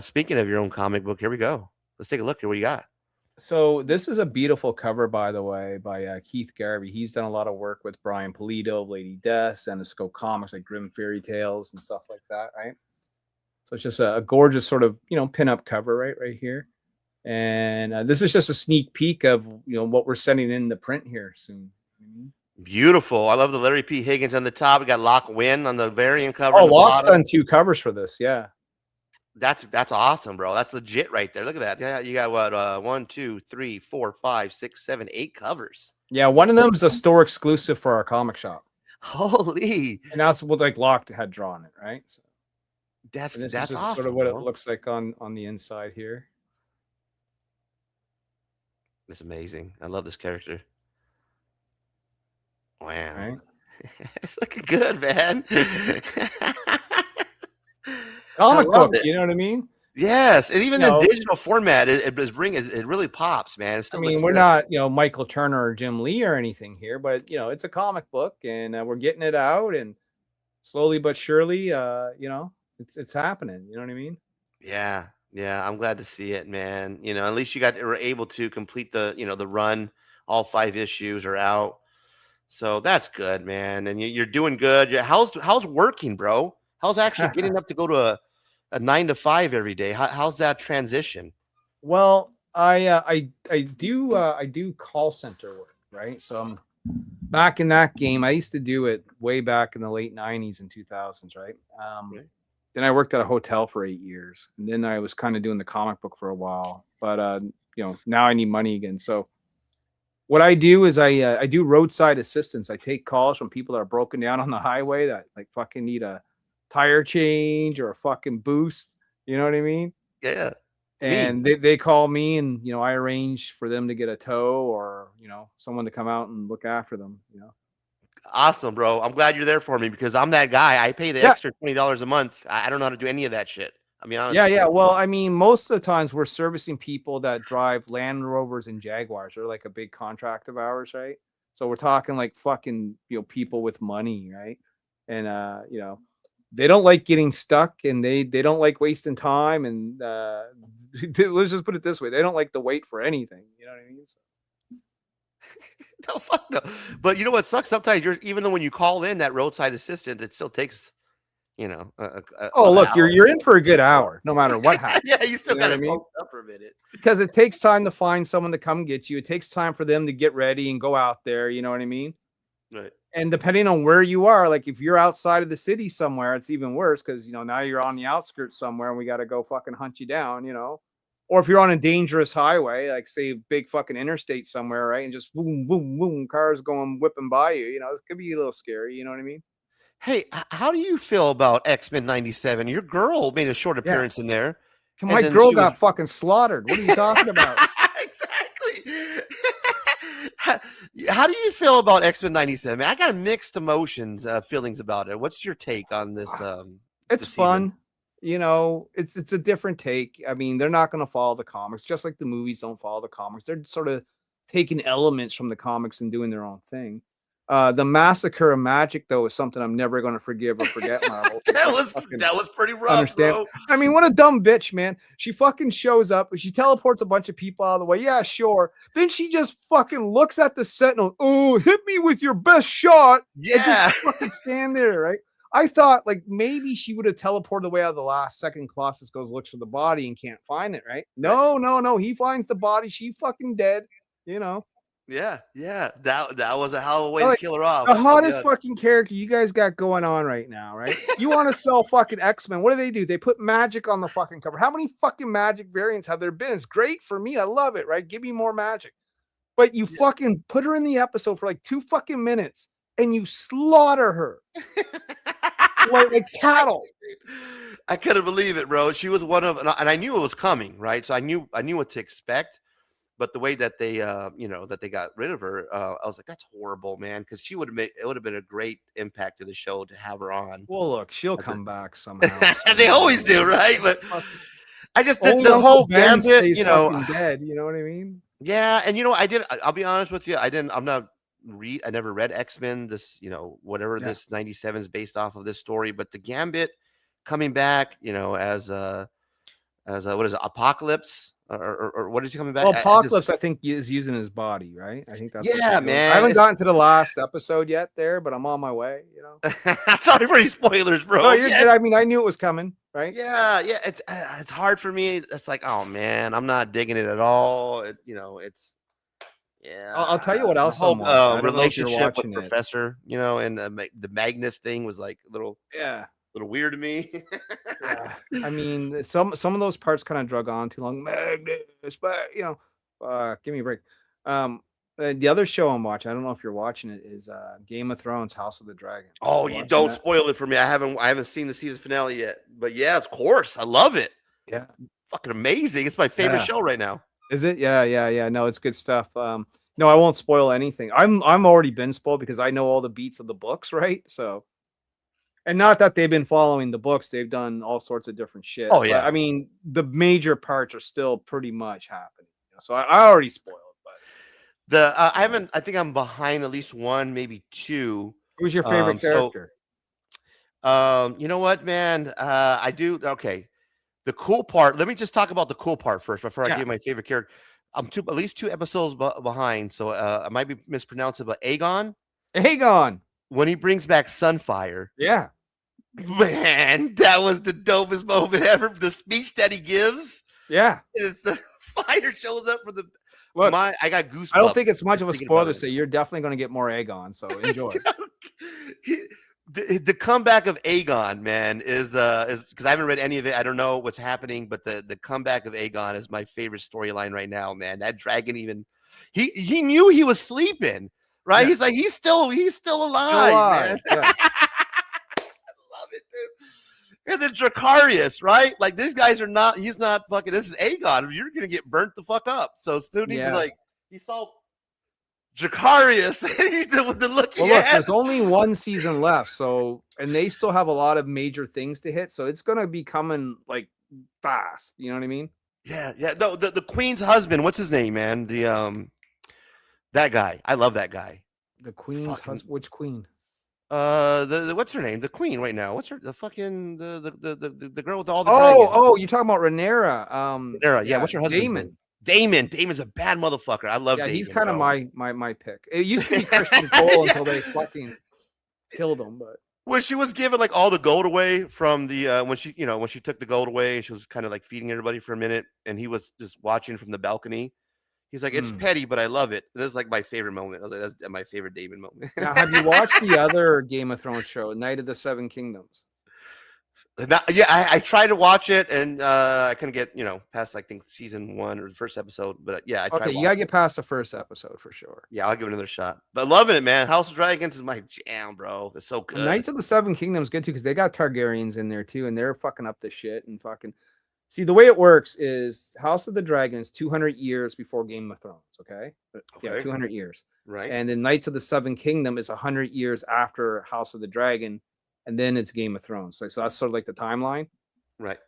Speaking of your own comic book, here we go. Let's take a look at what you got. So this is a beautiful cover, by the way, by Keith Garvey. He's done a lot of work with Brian Pulido, Lady Death, and the Scope Comics, like Grim Fairy Tales and stuff like that, right? So it's just a gorgeous sort of, pin-up cover right here. And this is just a sneak peek of, what we're sending in the print here soon. Beautiful. I love the Larry P. Higgins on the top. We got Locke Wynn on the variant cover. Oh, Locke's done 2 covers for this. Yeah. That's awesome, bro. That's legit right there. Look at that. Yeah, you got what? 1, 2, 3, 4, 5, 6, 7, 8 covers. Yeah, one of them is a store exclusive for our comic shop. Holy! And that's what like Locke had drawn it, right? So that's is awesome, sort of what bro. it looks like on the inside here. It's amazing. I love this character. Wow. Right. It's looking good, man. Comic book, you know what I mean? Yes, and even the digital format, it really pops, man. It still looks we're good. not, Michael Turner or Jim Lee or anything here, but it's a comic book, and we're getting it out, and slowly but surely, it's happening. You know what I mean? Yeah, I'm glad to see it, man. At least were able to complete the the run. All 5 issues are out, so that's good, man. And you're doing good. How's working, bro? How's actually getting up to go to a 9 to 5 every day? How's that transition? Well, I do call center work, right? So I'm back in that game. I used to do it way back in the late 90s and 2000s, right? Then I worked at a hotel for 8 years, and then I was kind of doing the comic book for a while. But now I need money again. So what I do is I do roadside assistance. I take calls from people that are broken down on the highway that like fucking need a tire change or a fucking boost. You know what I mean? Yeah. And they call me, and I arrange for them to get a tow or someone to come out and look after them. Awesome, bro. I'm glad you're there for me because I'm that guy. I pay the extra $20 a month. I don't know how to do any of that shit. I mean, honestly. Yeah. Well, most of the times we're servicing people that drive Land Rovers and Jaguars. They're like a big contract of ours, right? So we're talking like fucking people with money, right? And they don't like getting stuck, and they don't like wasting time, and let's just put it this way, they don't like to wait for anything. You know what I mean? So. No, fuck no. But you know what sucks? Sometimes even though when you call in that roadside assistant, it still takes, look, you're in for a good hour, no matter what happens. Yeah, you still got to mean? up for a minute. Because it takes time to find someone to come get you. It takes time for them to get ready and go out there. You know what I mean? Right. And depending on where you are, like if you're outside of the city somewhere, it's even worse because now you're on the outskirts somewhere and we got to go fucking hunt you down, Or if you're on a dangerous highway, like say big fucking interstate somewhere, right? And just boom, boom, boom, cars going whipping by you, it could be a little scary, you know what I mean? Hey, how do you feel about X-Men 97? Your girl made a short appearance in there. My then girl she got was- fucking slaughtered. What are you talking about? Exactly. How do you feel about X-Men 97? Man, I got mixed emotions, feelings about it. What's your take on this? It's this fun. season? You know, it's a different take. I mean, they're not going to follow the comics, just like the movies don't follow the comics. They're sort of taking elements from the comics and doing their own thing. The massacre of magic, though, is something I'm never going to forgive or forget. Marvel. that was pretty rough, Understand? bro. I mean, what a dumb bitch, man. She fucking shows up, she teleports a bunch of people out of the way. Yeah, sure. Then she just fucking looks at the Sentinel. Oh, hit me with your best shot. Yeah. And just fucking stand there, right? I thought like maybe she would have teleported away out of the last second. Colossus goes, looks for the body and can't find it, right? No. He finds the body. She fucking dead, you know. Yeah. That was a hell of a way to kill her off. The hottest Yeah. fucking character you guys got going on right now, right? You want to sell fucking X-Men. What do? They put magic on the fucking cover. How many fucking magic variants have there been? It's great for me. I love it, right? Give me more magic. But you fucking put her in the episode for like 2 fucking minutes and you slaughter her. like cattle. I couldn't believe it, bro. She was one of, and I knew it was coming, right? So I knew what to expect. But the way that they, that they got rid of her, I was like, that's horrible, man. Because she would have made it would have been a great impact to the show to have her on. Well, look, she'll come back somehow. They always do, right? But I just Only the Uncle whole Ben gambit, stays fucking dead. You know what I mean? Yeah, and I'll be honest with you. I never read X-Men. This, whatever this 97 is based off of this story. But the Gambit coming back, as what is it, Apocalypse? Or what is he coming back? Well, Apocalypse, I think, is using his body, right? I think that's man. I haven't gotten to the last episode yet there, but I'm on my way, Sorry for any spoilers, bro. No, you're good. I mean, I knew it was coming, right? Yeah. It's hard for me. It's like, oh man, I'm not digging it at all. It's I'll tell you what else the I'm watching. I don't know if you're relationship with watching it. Professor, and the Magnus thing was like a little weird to me. I mean, some of those parts kind of drug on too long. Magnus, but give me a break. The other show I'm watching, I don't know if you're watching it, is Game of Thrones, House of the Dragon. Oh, you don't spoil it for me. I haven't seen the season finale yet, but yeah, of course, I love it. Yeah, fucking amazing. It's my favorite show right now. Is it? Yeah. No, it's good stuff. No, I won't spoil anything. I'm already been spoiled because I know all the beats of the books, right? So, and not that they've been following the books, they've done all sorts of different shit. Oh, yeah. But, I mean, the major parts are still pretty much happening. So I already spoiled. But I think I'm behind at least one, maybe two. Who's your favorite character? You know what, man? I do. Okay. The cool part. Let me just talk about the cool part first before I give my favorite character. I'm at least 2 episodes behind, so I might be mispronouncing, but Aegon. When he brings back Sunfire. Yeah. Man, that was the dopest moment ever. The speech that he gives. Yeah. Fire shows up for the. Look, I got goosebumps. I don't think it's much of a spoiler to say you're definitely going to get more Aegon, so enjoy. The comeback of Aegon, man, is because I haven't read any of it. I don't know what's happening, but the comeback of Aegon is my favorite storyline right now, man. That dragon he knew he was sleeping, right? Yeah. He's like he's still alive, man. Yeah. I love it, dude. And then Dracarius, right? Like these guys are not. He's not fucking. This is Aegon. You're gonna get burnt the fuck up. So Snooty's like he saw Dracarius with the look. Well, look, there's only 1 season left, so and they still have a lot of major things to hit, so it's gonna be coming like fast. You know what I mean? Yeah. No, the queen's husband. What's his name, man? That guy. I love that guy. The queen's husband. Which queen? What's her name? The queen right now. What's her? The fucking the girl with all the. dragons. You're talking about Rhaenyra. Rhaenyra. Yeah. What's her husband's name? Damon's a bad motherfucker. I love Damon. He's kind of my pick. It used to be Christian Cole until they fucking killed him. But when she was giving like all the gold away from the when she took the gold away, she was kind of like feeding everybody for a minute, and he was just watching from the balcony. He's like, it's petty, but I love it. This is like my favorite moment. I was like, that's my favorite Damon moment. Now, have you watched the other Game of Thrones show, Night of the Seven Kingdoms? I tried to watch it and I couldn't get past I think season 1 or the first episode, but I tried. Okay, you gotta get past the first episode for sure. Yeah, I'll give it another shot. But loving it, man. House of Dragons is my jam, bro. It's so good. Knights of the Seven Kingdoms good too because they got Targaryens in there too, and they're fucking up the shit and fucking. See, the way it works is House of the Dragon is 200 years before Game of Thrones. Okay. Yeah, Okay. 200 years. Right. And then Knights of the Seven Kingdom is 100 years after House of the Dragon, and then it's Game of Thrones. So that's sort of like the timeline. Right.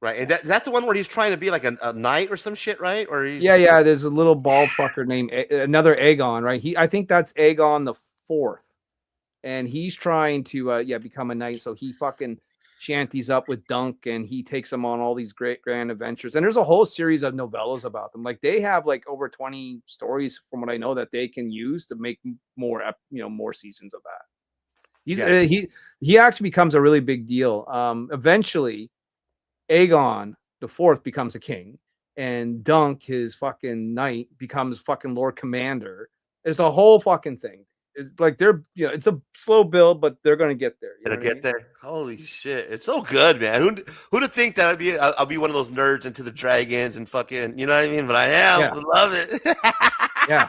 Right. And that's the one where he's trying to be like a knight or some shit, right? Or he's Yeah. There's a little bald fucker named another Aegon, right? I think that's Aegon the Fourth, and he's trying to become a knight. So he fucking shanties up with Dunk, and he takes them on all these great grand adventures. And there's a whole series of novellas about them. Like they have like over 20 stories, from what I know, that they can use to make more seasons of that. He actually becomes a really big deal. Eventually, Aegon the Fourth becomes a king, and Dunk, his fucking knight, becomes fucking Lord Commander. It's a whole fucking thing. It's like it's a slow build, but they're gonna get there. there. Holy shit, it's so good, man. Who'd have think that I'll be one of those nerds into the dragons and fucking, you know what I mean? But I am. Yeah. I love it. Yeah,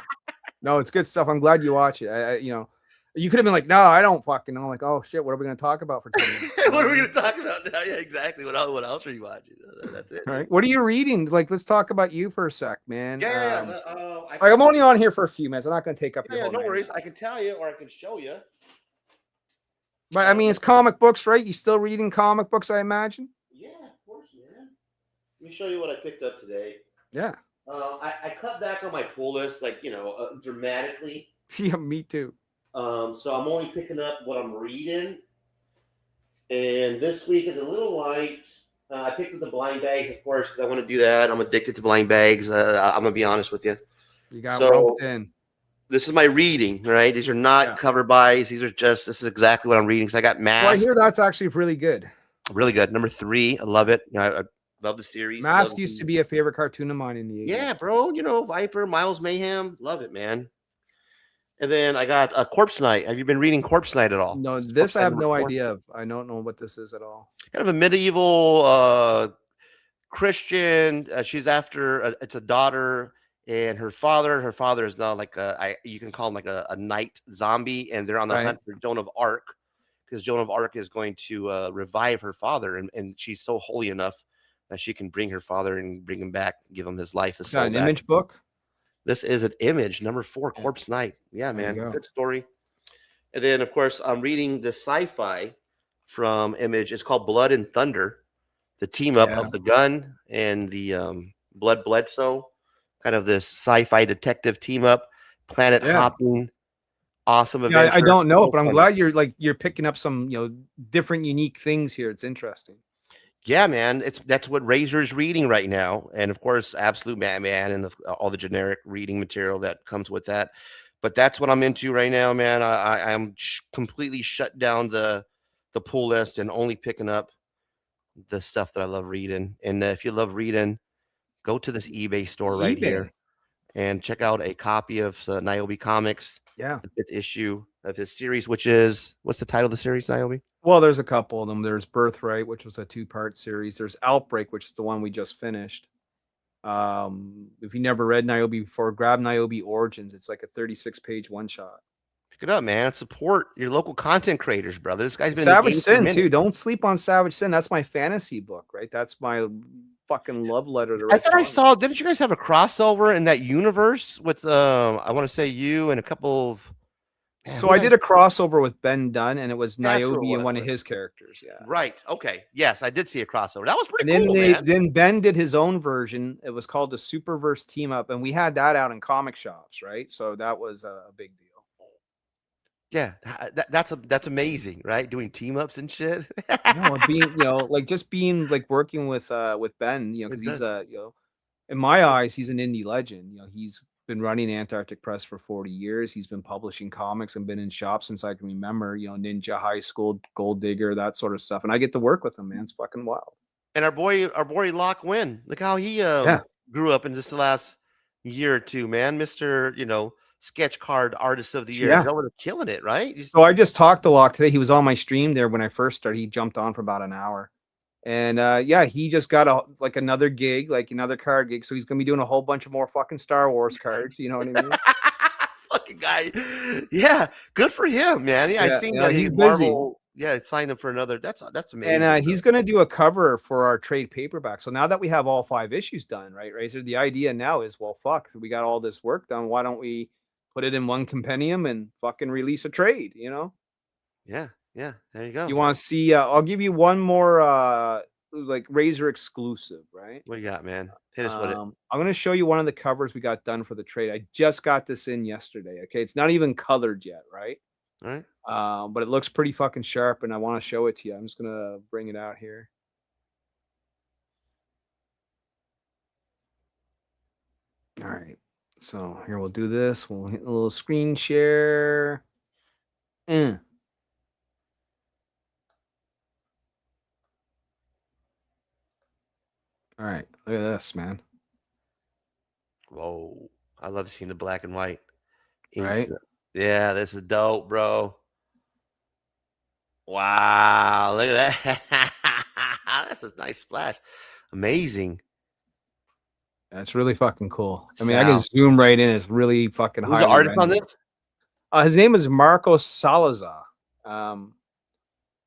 no, it's good stuff. I'm glad you watch it. You could have been like, no, I don't fucking know. Like, oh shit, what are we gonna talk about for 10 minutes? What are we gonna talk about now? Yeah, exactly. What else are you watching? That's it. All right. What are you reading? Like, let's talk about you for a sec, man. Yeah. I'm only on here for a few minutes. I'm not going to take up your Yeah, whole no night. worries. I can tell you, or I can show you. But I mean, it's comic books, right? You still reading comic books, I imagine? Yeah, of course, man. Let me show you what I picked up today. Yeah. I cut back on my pull list, like, dramatically. Yeah, me too. So I'm only picking up what I'm reading. And this week is a little light. I picked up the blind bags, of course, because I want to do that. I'm addicted to blind bags. I'm going to be honest with you. You got roped in. This is my reading, right? These are not cover buys. These are this is exactly what I'm reading. So I got Mask. Well, I hear that's actually really good. Really good. Number 3. I love it. I love the series. Mask used to be a favorite cartoon of mine in the 80s. Yeah, bro. Viper, Miles Mayhem. Love it, man. And then I got Corpse Knight. Have you been reading Corpse Knight at all? No, this I have no idea of. I don't know what this is at all. Kind of a medieval Christian. She's after it's a daughter and her father. Her father is now like you can call him like a knight zombie, and they're on the hunt for Joan of Arc, because Joan of Arc is going to revive her father, and she's so holy enough that she can bring her father and bring him back, give him his life. Got an Image book. This is an Image, number 4, Corpse Knight. Yeah, man, good story. And then, of course, I'm reading the sci-fi from Image. It's called Blood and Thunder, the team up of the Gun and the Blood Bledsoe, kind of this sci-fi detective team up, planet hopping, awesome adventure. I don't know, but I'm glad you're picking up some different, unique things here. It's interesting. Yeah, man, that's what Razor's reading right now, and of course, Absolute Batman and all the generic reading material that comes with that. But that's what I'm into right now, man. I'm completely shut down the pull list and only picking up the stuff that I love reading. And if you love reading, go to this eBay store right here and check out a copy of Niobe Comics. Yeah, the 5th issue of his series, which is, what's the title of the series, Niobe? Well, there's a couple of them. There's Birthright, which was a 2-part series. There's Outbreak, which is the one we just finished. If you never read Niobe before, grab Niobe Origins. It's like a 36-page one-shot. Pick it up, man. Support your local content creators, brother. This guy's been Savage Sin too. Don't sleep on Savage Sin. That's my fantasy book, right? That's my fucking love letter to. I thought I saw. Didn't you guys have a crossover in that universe with I want to say you and a couple of. Man, so I did a crossover with Ben Dunn, and it was Niobe and one of his characters. Yeah. Right. Okay. Yes, I did see a crossover. That was pretty cool. Man. Then Ben did his own version. It was called the Superverse Team Up, and we had that out in comic shops, right? So that was a big deal. Yeah, that's amazing, right? Doing team ups and shit. No, being like working with Ben, because he's in my eyes, he's an indie legend. He's been running Antarctic Press for 40 years. He's been publishing comics and been in shops since I can remember, Ninja High School, Gold Digger, that sort of stuff. And I get to work with him, man. It's fucking wild. And our boy Locke Wynn, look how he grew up in just the last year or two, man. Mr. Sketch card artist of the year. Yeah. They're killing it, right? So I just talked to Locke today. He was on my stream there when I first started. He jumped on for about an hour. And he just got another gig, like another card gig. So he's gonna be doing a whole bunch of more fucking Star Wars cards. You know what I mean? Fucking guy. Yeah, good for him, man. Yeah, I seen that he's busy. Yeah, sign him for another. That's amazing. And he's going to do a cover for our trade paperback. So now that we have all 5 issues done, right, Razor, the idea now is, well, fuck, we got all this work done. Why don't we put it in one compendium and fucking release a trade, you know? Yeah, yeah. There you go. You want to see? I'll give you one more like Razor exclusive, right? What do you got, man? Hit us with it. I'm going to show you one of the covers we got done for the trade. I just got this in yesterday. Okay, it's not even colored yet, right? All right. But it looks pretty fucking sharp, and I want to show it to you. I'm just gonna bring it out here. All right. So here we'll do this. We'll hit a little screen share. All right. Look at this, man. Whoa. I love seeing the black and white. Right? Yeah, this is dope, bro. Wow, look at that. That's a nice splash. Amazing. That's really fucking cool. I mean, I can zoom right in. It's really fucking high. Who's the artist on this? His name is Marcos Salazar.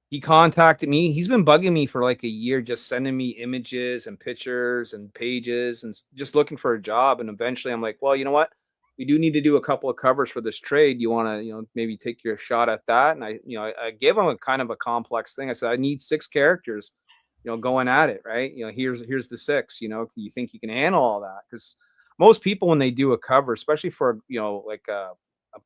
He contacted me. He's been bugging me for like a year, just sending me images and pictures and pages and just looking for a job. And eventually I'm like, well, you know what? We do need to do a couple of covers for this trade. You want to, maybe take your shot at that? And I gave him a kind of a complex thing. I said, I need 6 characters, going at it, right? Here's the 6, you think you can handle all that? Because most people, when they do a cover, especially for, like a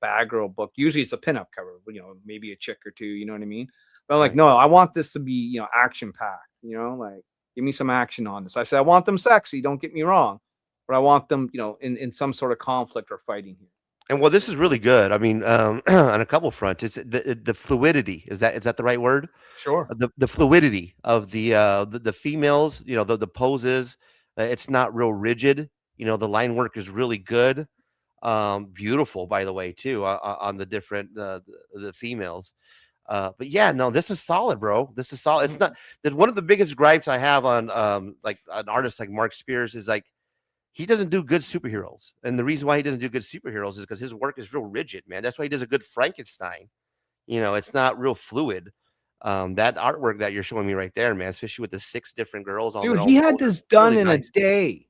bad girl book, usually it's a pinup cover, maybe a chick or two, you know what I mean? But I'm like, no, I want this to be, action packed, like give me some action on this. I said, I want them sexy. Don't get me wrong. But I want them, in some sort of conflict or fighting here. And well, this is really good. I mean, on a couple fronts, it's the fluidity. Is that the right word? Sure. The fluidity of the females, the poses. It's not real rigid. The line work is really good. Beautiful, by the way, too, on the different the females. But yeah, no, this is solid, bro. This is solid. It's not that one of the biggest gripes I have on like an artist like Mark Spears is like, he doesn't do good superheroes. And the reason why he doesn't do good superheroes is because his work is real rigid, man. That's why he does a good Frankenstein. It's not real fluid. That artwork that you're showing me right there, man, especially with the 6 different girls on. Dude, he had this done in a day.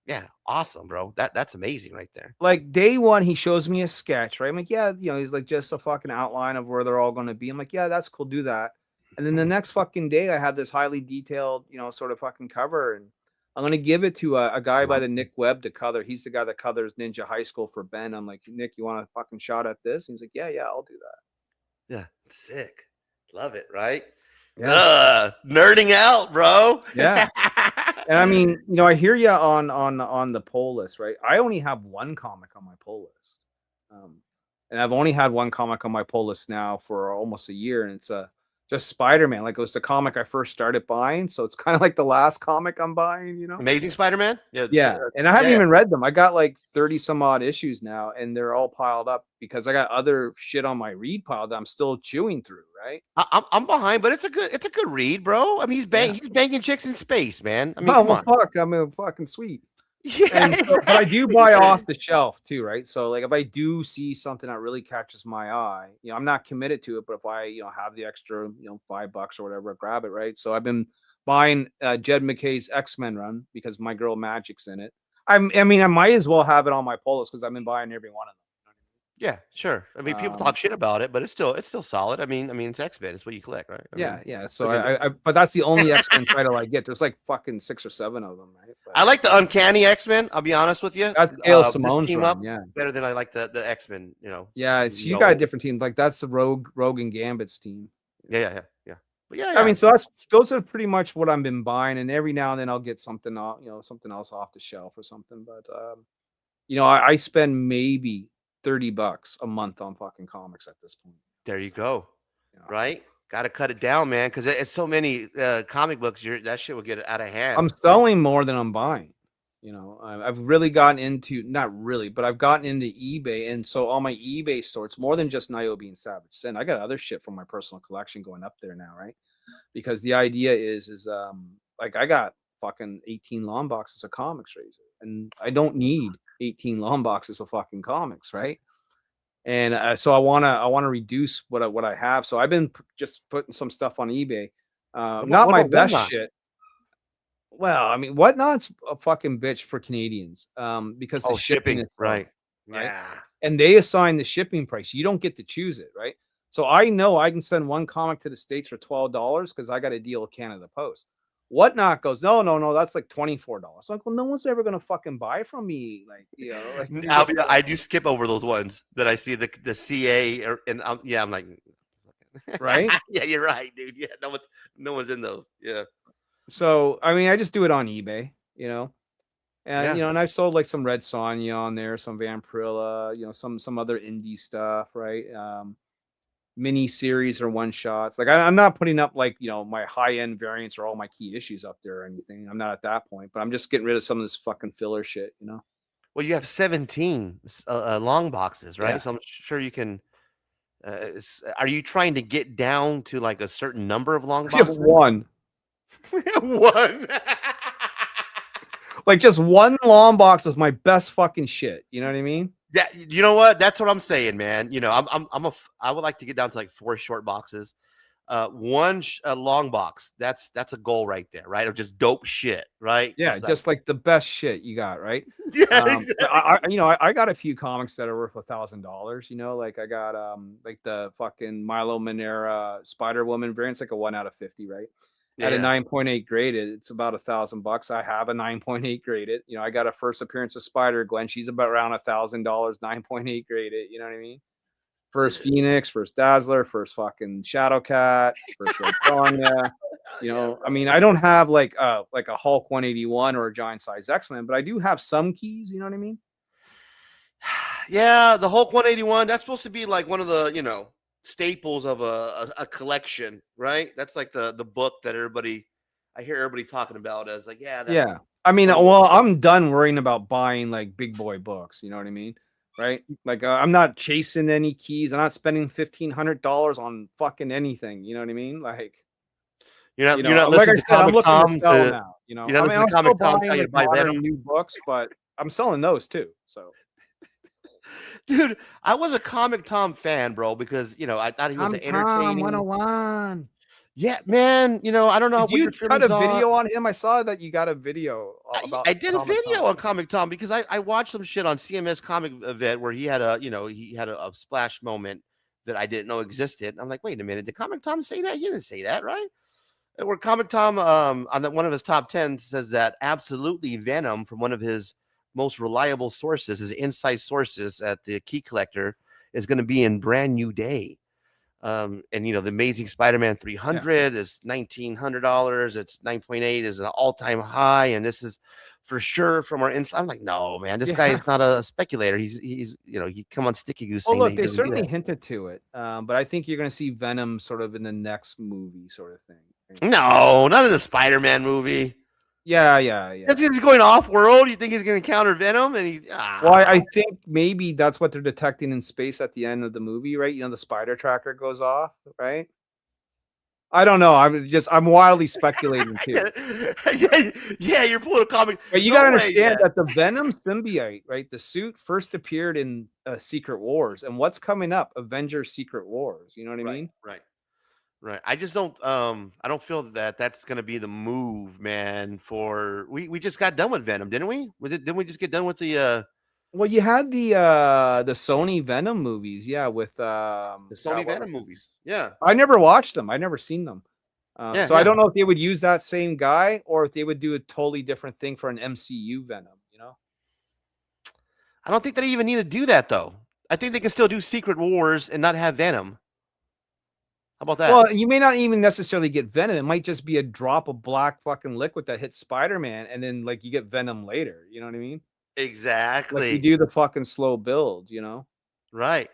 Yeah, awesome, bro. That's amazing right there. Like day 1, he shows me a sketch, right? I'm like, yeah, he's like just a fucking outline of where they're all going to be. I'm like, yeah, that's cool. Do that. And then the next fucking day, I had this highly detailed, sort of fucking cover, and I'm going to give it to a guy by the Nick Webb to color. He's the guy that colors Ninja High School for Ben. I'm like, Nick, you want a fucking shot at this? And he's like, yeah, I'll do that. Yeah, sick. Love it, right? Yeah. Nerding out, bro. Yeah. And I mean, I hear you on the poll list, right? I only have 1 comic on my poll list. And I've only had 1 comic on my poll list now for almost a year, and it's just Spider-Man. Like, it was the comic I first started buying, so it's kind of like the last comic I'm buying, Amazing Spider-Man? Yeah. And I haven't even read them. I got like 30 some odd issues now, and they're all piled up because I got other shit on my read pile that I'm still chewing through, right? I'm behind, but it's a good read, bro. I mean, he's banging chicks in space, man. I mean, oh, come on. Fuck, I mean, fucking sweet. Yeah, but I do buy off the shelf too, right? So like, if I do see something that really catches my eye, I'm not committed to it, but if I have the extra $5 or whatever, grab it, right? So I've been buying Jed McKay's X-Men run because my girl Magic's in it. I mean, I might as well have it on my poll list because I've been buying every one of them. Yeah, sure. I mean, people talk shit about it, but it's still solid. I mean, it's X-Men. It's what you collect, right? Yeah. So I but that's the only X-Men title I get. There's like fucking 6 or 7 of them, right? But I like the Uncanny X-Men. I'll be honest with you. That's Gail Simone's team run, up yeah. better than I like the X-Men. Yeah, you got a different team. Like that's the Rogue and Gambit's team. Yeah. But yeah. I mean, so those are pretty much what I've been buying, and every now and then I'll get something off, something else off the shelf or something. But I spend maybe $30 a month on fucking comics at this point. There you go. Right? Got to cut it down, man, because it's so many comic books. That shit will get out of hand. I'm selling more than I'm buying. I've really gotten into, not really, but I've gotten into eBay, and so on my eBay store, it's more than just Niobe and Savage Sin. I got other shit from my personal collection going up there now, right? Because the idea is like I got fucking 18 long boxes of comics, Razor, and I don't need 18 long boxes of fucking comics, right? And so I wanna reduce what I have. So I've been just putting some stuff on eBay. Not my best shit. Well, I mean, Whatnot's a fucking bitch for Canadians, because the shipping is so, right? right? Yeah. And they assign the shipping price. You don't get to choose it, right? So I know I can send one comic to the States for $12 because I got a deal with Canada Post. Whatnot goes, no, that's like $24. Like, well, no one's ever gonna fucking buy from me. Like, like I do skip over those ones that I see the CA and yeah, I'm like, right? Yeah, you're right, dude. Yeah, no one's in those. Yeah. So I mean, I just do it on eBay, and Yeah. and I've sold like some Red Sonja on there, some Vampirilla, some other indie stuff, right? Mini series or one shots. Like I'm not putting up like my high end variants or all my key issues up there or anything. I'm not at that point, but I'm just getting rid of some of this fucking filler shit. Well, you have 17 long boxes, right? Yeah. So I'm sure you can. Are you trying to get down to like a certain number of long I have boxes? one. One. Like just one long box with my best fucking shit. You know what I mean? Yeah, you know what? That's what I'm saying, man. I would like to get down to like 4 short boxes. One long box. That's a goal right there, right? Of just dope shit, right? Yeah, just like the best shit you got, right? Yeah, exactly. I got a few comics that are worth $1,000. Like I got like the fucking Milo Manera Spider Woman variant's like a 1 out of 50, right? At a 9.8 graded, it's about $1,000. I have a 9.8 graded. I got a first appearance of Spider Gwen. She's about around $1,000, 9.8 graded. You know what I mean? First Phoenix, first Dazzler, first fucking Shadowcat, first Red Sonja. I mean, I don't have like a Hulk 181 or a giant size X-Men, but I do have some keys. You know what I mean? Yeah, the Hulk 181. That's supposed to be like one of the staples of a collection, right? That's like the book that I hear everybody talking about as like, yeah, that's yeah. I mean, well, I'm done worrying about buying like big boy books. You know what I mean? Right? Like, I'm not chasing any keys. I'm not spending $1,500 on fucking anything. You know what I mean? Like, you're not listening to Comic Tom now. You're not listening to Comic Tom tell you to buy Venom. New books, but I'm selling those too. So. Dude, I was a Comic Tom fan, bro, because I thought he was an entertaining. 101. Yeah, man. I don't know. Did you cut a video on him? I saw that you got a video about. I did a video on Comic Tom because I watched some shit on CMS Comic Event where he had a splash moment that I didn't know existed. I'm like, wait a minute, did Comic Tom say that? He didn't say that, right? Where Comic Tom on one of his top 10 says that absolutely Venom from one of his most reliable sources, his inside sources at the Key Collector, is going to be in Brand New Day. And the Amazing Spider-Man 300 is $1,900. It's 9.8 is an all-time high, and this is for sure from our inside. I'm like, no, man, this guy is not a speculator. He's he come on Sticky Goose. Well, look, they certainly hinted to it, but I think you're going to see Venom sort of in the next movie, sort of thing. No, not in the Spider-Man movie. Yeah. That's he's going off world. You think he's going to counter Venom? And well, I think maybe that's what they're detecting in space at the end of the movie, right? The spider tracker goes off, right? I don't know. I'm wildly speculating too. yeah, you're pulling a comic. But you got to understand that the Venom symbiote, right? The suit first appeared in Secret Wars, and what's coming up? Avengers: Secret Wars. You know what I mean? Right. I just don't. I don't feel that that's going to be the move, man. For we just got done with Venom, didn't we? Didn't we just get done with the? Well, you had the Sony Venom movies, yeah, with the Sony Venom movies. Yeah, I never watched them. I never seen them. I don't know if they would use that same guy or if they would do a totally different thing for an MCU Venom. I don't think they even need to do that though. I think they can still do Secret Wars and not have Venom. How about that? Well, you may not even necessarily get Venom. It might just be a drop of black fucking liquid that hits Spider-Man, and then like you get Venom later. You know what I mean? Exactly. Like you do the fucking slow build, Right.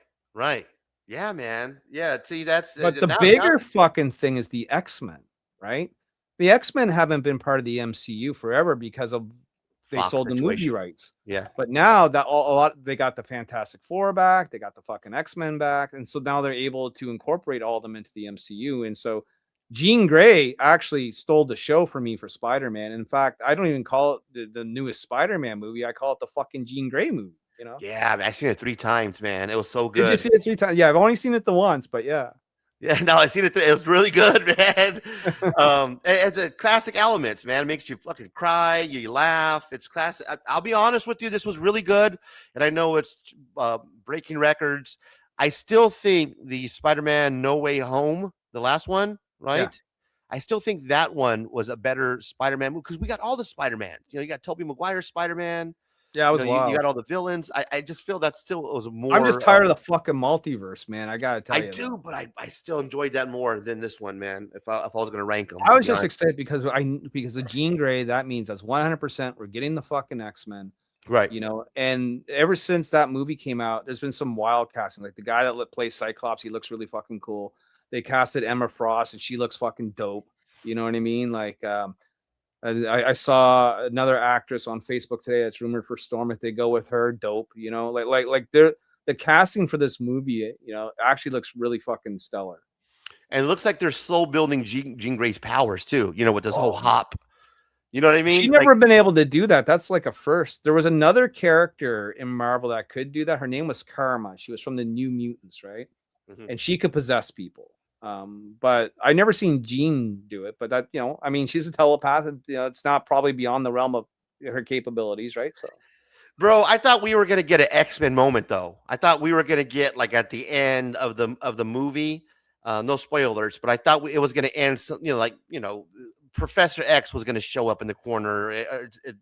Yeah, man. Yeah. See, that's but the bigger fucking thing is the X-Men, right? The X-Men haven't been part of the MCU forever because of they sold the movie rights. Yeah. But now that a lot they got the Fantastic Four back, they got the fucking X-Men back, and so now they're able to incorporate all of them into the MCU. And so Jean Grey actually stole the show for me for Spider-Man. In fact, I don't even call it the newest Spider-Man movie. I call it the fucking Jean Grey movie. You know? Yeah, I seen it 3 times, man. It was so Did you good. see it 3 times? Yeah, I've only seen it the once, but yeah. Yeah, no, I seen it. It was really good, man. It's a classic elements, man. It makes you fucking cry, you laugh. It's classic. I'll be honest with you, this was really good, and I know it's breaking records. I still think the Spider-Man No Way Home, the last one, right? I still think that one was a better Spider-Man movie because we got all the Spider-Man. You know, you got Tobey Maguire Spider-Man. Yeah, it was You wild. got all the villains. I just feel that still was more. I'm just tired of the fucking multiverse, man. I gotta tell I you. do, but I still enjoyed that more than this one, man. If I was gonna rank them, I was just excited because of Jean Grey. That means that's 100%. We're getting the fucking X-Men, right? You know, and ever since that movie came out, there's been some wild casting. Like the guy that plays Cyclops, he looks really fucking cool. They casted Emma Frost, and she looks fucking dope. You know what I mean? Like, I saw another actress on Facebook today that's rumored for Storm. If they go with her, dope. You know, like the casting for this movie, you know, actually looks really fucking stellar. And it looks like they're slow building Jean Grey's powers too. You know, with this whole hop. You know what I mean? She never been able to do that. That's like a first. There was another character in Marvel that could do that. Her name was Karma. She was from the New Mutants, right? And she could possess people. But I never seen Jean do it. But that, you know, I mean, she's a telepath. And, you know, it's not probably beyond the realm of her capabilities, right? So, bro, I thought we were gonna get an X-Men moment though. I thought we were gonna get like at the end of the movie. No spoilers, but I thought it was gonna end. You know, like Professor X was going to show up in the corner.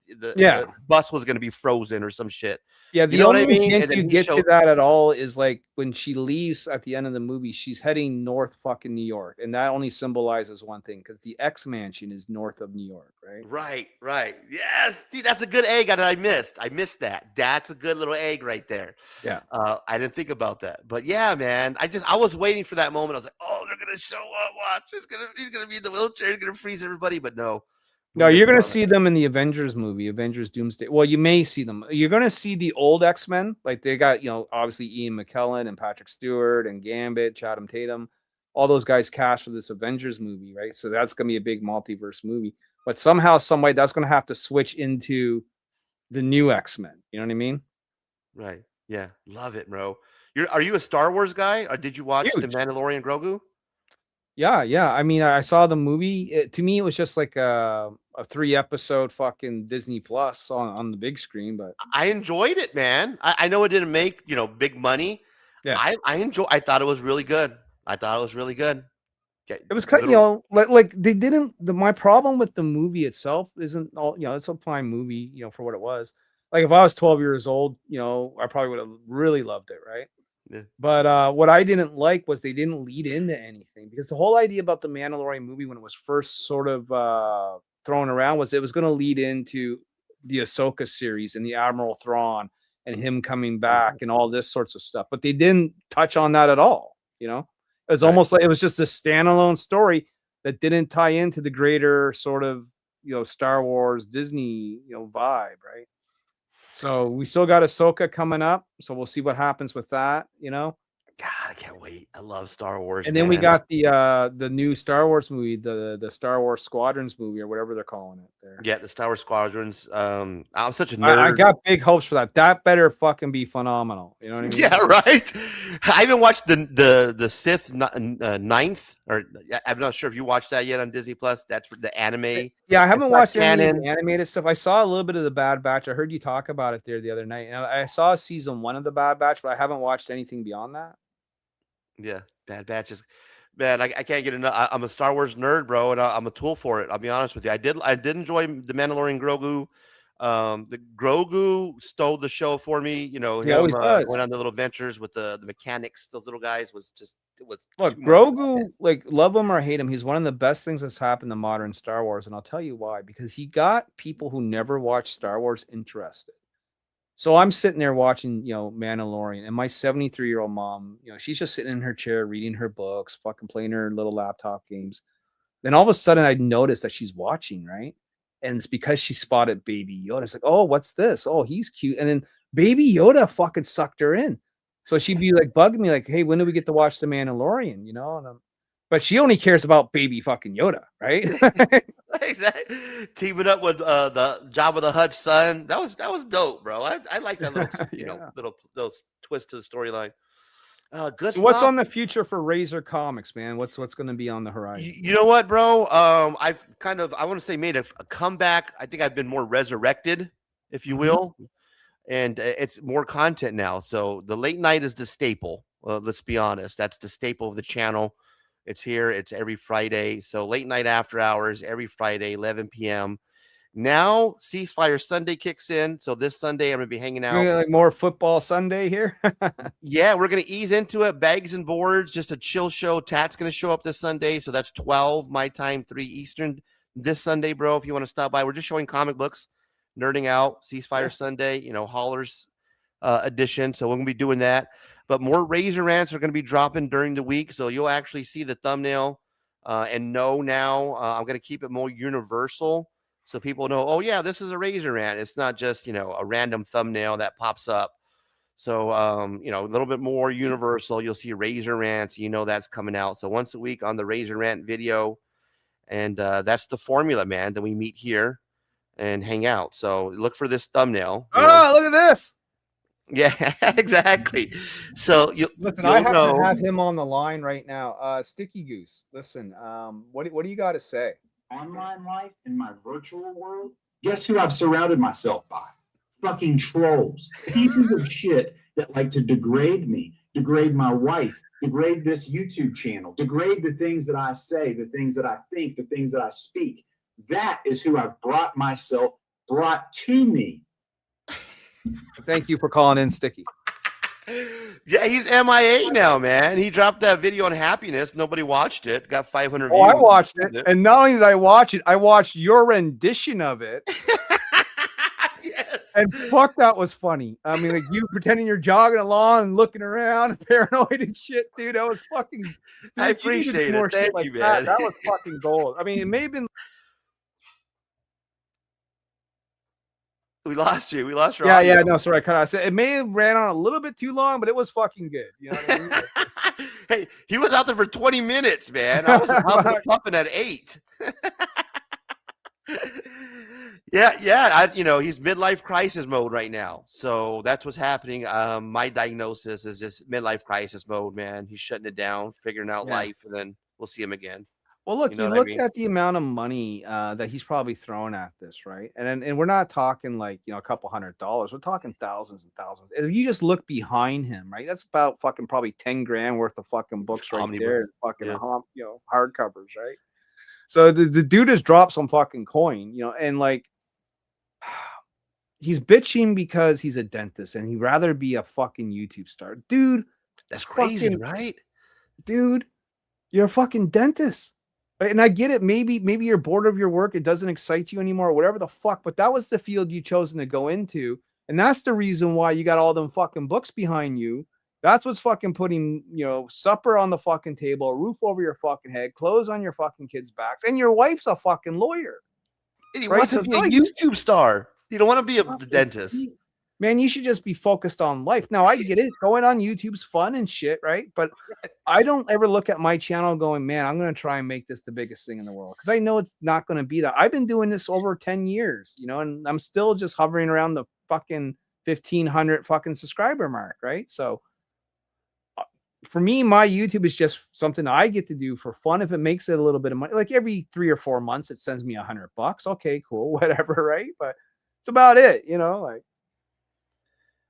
The bus was going to be frozen or some shit. Yeah, the only hint you get to that at all is like when she leaves at the end of the movie, she's heading north fucking New York. And that only symbolizes one thing because the X Mansion is north of New York, right? Right. Yes. See, that's a good egg that I missed. I missed that. That's a good little egg right there. Yeah. I didn't think about that. But yeah, man, I was waiting for that moment. I was like, oh, they're going to show up. Watch. He's going to be in the wheelchair. He's going to freeze everybody. But no. No, you're going to see them in the Avengers movie, Avengers Doomsday. Well, you may see them. You're going to see the old X-Men. Like they got, you know, obviously Ian McKellen and Patrick Stewart and Gambit, Chatham Tatum, all those guys cast for this Avengers movie, right? So that's going to be a big multiverse movie. But somehow, some way, that's going to have to switch into the new X-Men. You know what I mean? Right. Yeah. Love it, bro. Are you a Star Wars guy, or did you watch The Mandalorian Grogu? Yeah. I mean, I saw the movie. To me, it was just like a 3-episode fucking Disney Plus on the big screen. But I enjoyed it, man. I know it didn't make big money. Yeah, I thought it was really good. It was kind of, you know, like they didn't. My problem with the movie itself isn't all, you know, it's a fine movie, you know, for what it was. Like if I was 12 years old, you know, I probably would have really loved it, right? Yeah. But what I didn't like was they didn't lead into anything, because the whole idea about the Mandalorian movie when it was first sort of thrown around was it was going to lead into the Ahsoka series and the Admiral Thrawn and him coming back and all this sorts of stuff. But they didn't touch on that at all. You know, it was almost like it was just a standalone story that didn't tie into the greater sort of, you know, Star Wars Disney, you know, vibe, right? So we still got Ahsoka coming up, so we'll see what happens with that, you know. God, I can't wait. I love Star Wars. And then we got the new Star Wars movie, the Star Wars Squadrons movie, or whatever they're calling it there. Yeah, the Star Wars Squadrons. I'm such a nerd. I got big hopes for that. That better fucking be phenomenal. You know what I mean? Yeah, right. I haven't watched the Sith Ninth, or I'm not sure if you watched that yet on Disney Plus. That's the anime. Yeah, I haven't watched any of the animated stuff. I saw a little bit of the Bad Batch. I heard you talk about it there the other night. And I saw season 1 of the Bad Batch, but I haven't watched anything beyond that. Yeah, Bad Batch is, man. I can't get enough. I'm a Star Wars nerd, bro, and I'm a tool for it. I'll be honest with you. I did enjoy the Mandalorian Grogu. The Grogu stole the show for me. You know, he always does. Went on the little adventures with the mechanics. Those little guys was just, it was. Look, Grogu, like, love him or hate him, he's one of the best things that's happened to modern Star Wars, and I'll tell you why. Because he got people who never watched Star Wars interested. So I'm sitting there watching, you know, Mandalorian, and my 73-year-old mom, you know, she's just sitting in her chair reading her books, fucking playing her little laptop games. Then all of a sudden I noticed that she's watching, right? And it's because she spotted Baby Yoda. It's like, oh, what's this? Oh, he's cute. And then Baby Yoda fucking sucked her in. So she'd be like bugging me, like, hey, when do we get to watch The Mandalorian? You know, and But she only cares about baby fucking Yoda, right? Exactly. Teaming up with the Jabba the Hutt's son. That was dope, bro. I like that little little twist to the storyline. Good So what's stuff. on the future for Razor Comics, man? What's going to be on the horizon? You know what, bro? I've kind of, I want to say, made a comeback. I think I've been more resurrected, if you will, and it's more content now. So the late night is the staple. Let's be honest, that's the staple of the channel. It's here. It's every Friday. So late night after hours every Friday, 11 p.m. Now Ceasefire Sunday kicks in. So this Sunday I'm gonna be hanging out. Like more football Sunday here. Yeah, we're gonna ease into it. Bags and boards, just a chill show. Tat's gonna show up this Sunday, so that's 12 my time, 3 Eastern this Sunday, bro. If you want to stop by, we're just showing comic books, nerding out. Ceasefire Sunday, Haulers edition. So we're gonna be doing that. But more Razor rants are gonna be dropping during the week, so you'll actually see the thumbnail and know now. I'm gonna keep it more universal. So people know, oh yeah, this is a Razor rant. It's not just, a random thumbnail that pops up. So, a little bit more universal. You'll see Razor rants. That's coming out. So once a week on the Razor rant video. And that's the formula, man. Then we meet here and hang out. So look for this thumbnail. Oh, look at this. Yeah, exactly. So listen, you'll I have know. to have him on the line right now. Sticky Goose, listen, what do you got to say? Online life in my virtual world, guess who I've surrounded myself by? Fucking trolls, pieces of shit that like to degrade me, degrade my wife, degrade this YouTube channel, degrade the things that I say, the things that I think, the things that I speak. That is who I've brought to me. Thank you for calling in, Sticky. Yeah, he's MIA now, man. He dropped that video on happiness. Nobody watched it. Got 500 Oh, views. I watched it. And not only did I watch it, I watched your rendition of it. Yes. And fuck, that was funny. I mean, like you pretending you're jogging along and looking around and paranoid and shit, dude. That was fucking. Dude, I appreciate it. Thank you, man. man. That was fucking gold. I mean, it may have been. We lost you. We lost your Yeah, audio. yeah, no, sorry. I said it may have ran on a little bit too long, but it was fucking good. You know what I mean? Hey, he was out there for 20 minutes, man. I was pumping at 8. Yeah. He's midlife crisis mode right now. So that's what's happening. My diagnosis is just midlife crisis mode, man. He's shutting it down, figuring out life, and then we'll see him again. Well, look, You know you what I look mean? at the amount of money that he's probably thrown at this, right? And we're not talking like, a couple $100. We're talking thousands and thousands. If you just look behind him, right? That's about fucking probably 10 grand worth of fucking books right Omnibus. there, fucking hardcovers, right? So the dude has dropped some fucking coin, and like he's bitching because he's a dentist and he'd rather be a fucking YouTube star. Dude, that's crazy, fucking, right? Dude, you're a fucking dentist. Right? And I get it. Maybe you're bored of your work. It doesn't excite you anymore, whatever the fuck. But that was the field you chosen to go into. And that's the reason why you got all them fucking books behind you. That's what's fucking putting, supper on the fucking table, a roof over your fucking head, clothes on your fucking kids' backs. And your wife's a fucking lawyer. And he right? wants to be a YouTube star. You don't want to be a dentist. Man, you should just be focused on life. Now, I get it. Going on YouTube's fun and shit, right? But I don't ever look at my channel going, man, I'm going to try and make this the biggest thing in the world. Because I know it's not going to be that. I've been doing this over 10 years, and I'm still just hovering around the fucking 1,500 fucking subscriber mark, right? So for me, my YouTube is just something I get to do for fun. If it makes it a little bit of money, like every 3 or 4 months, it sends me $100. Okay, cool, whatever, right? But it's about it, like.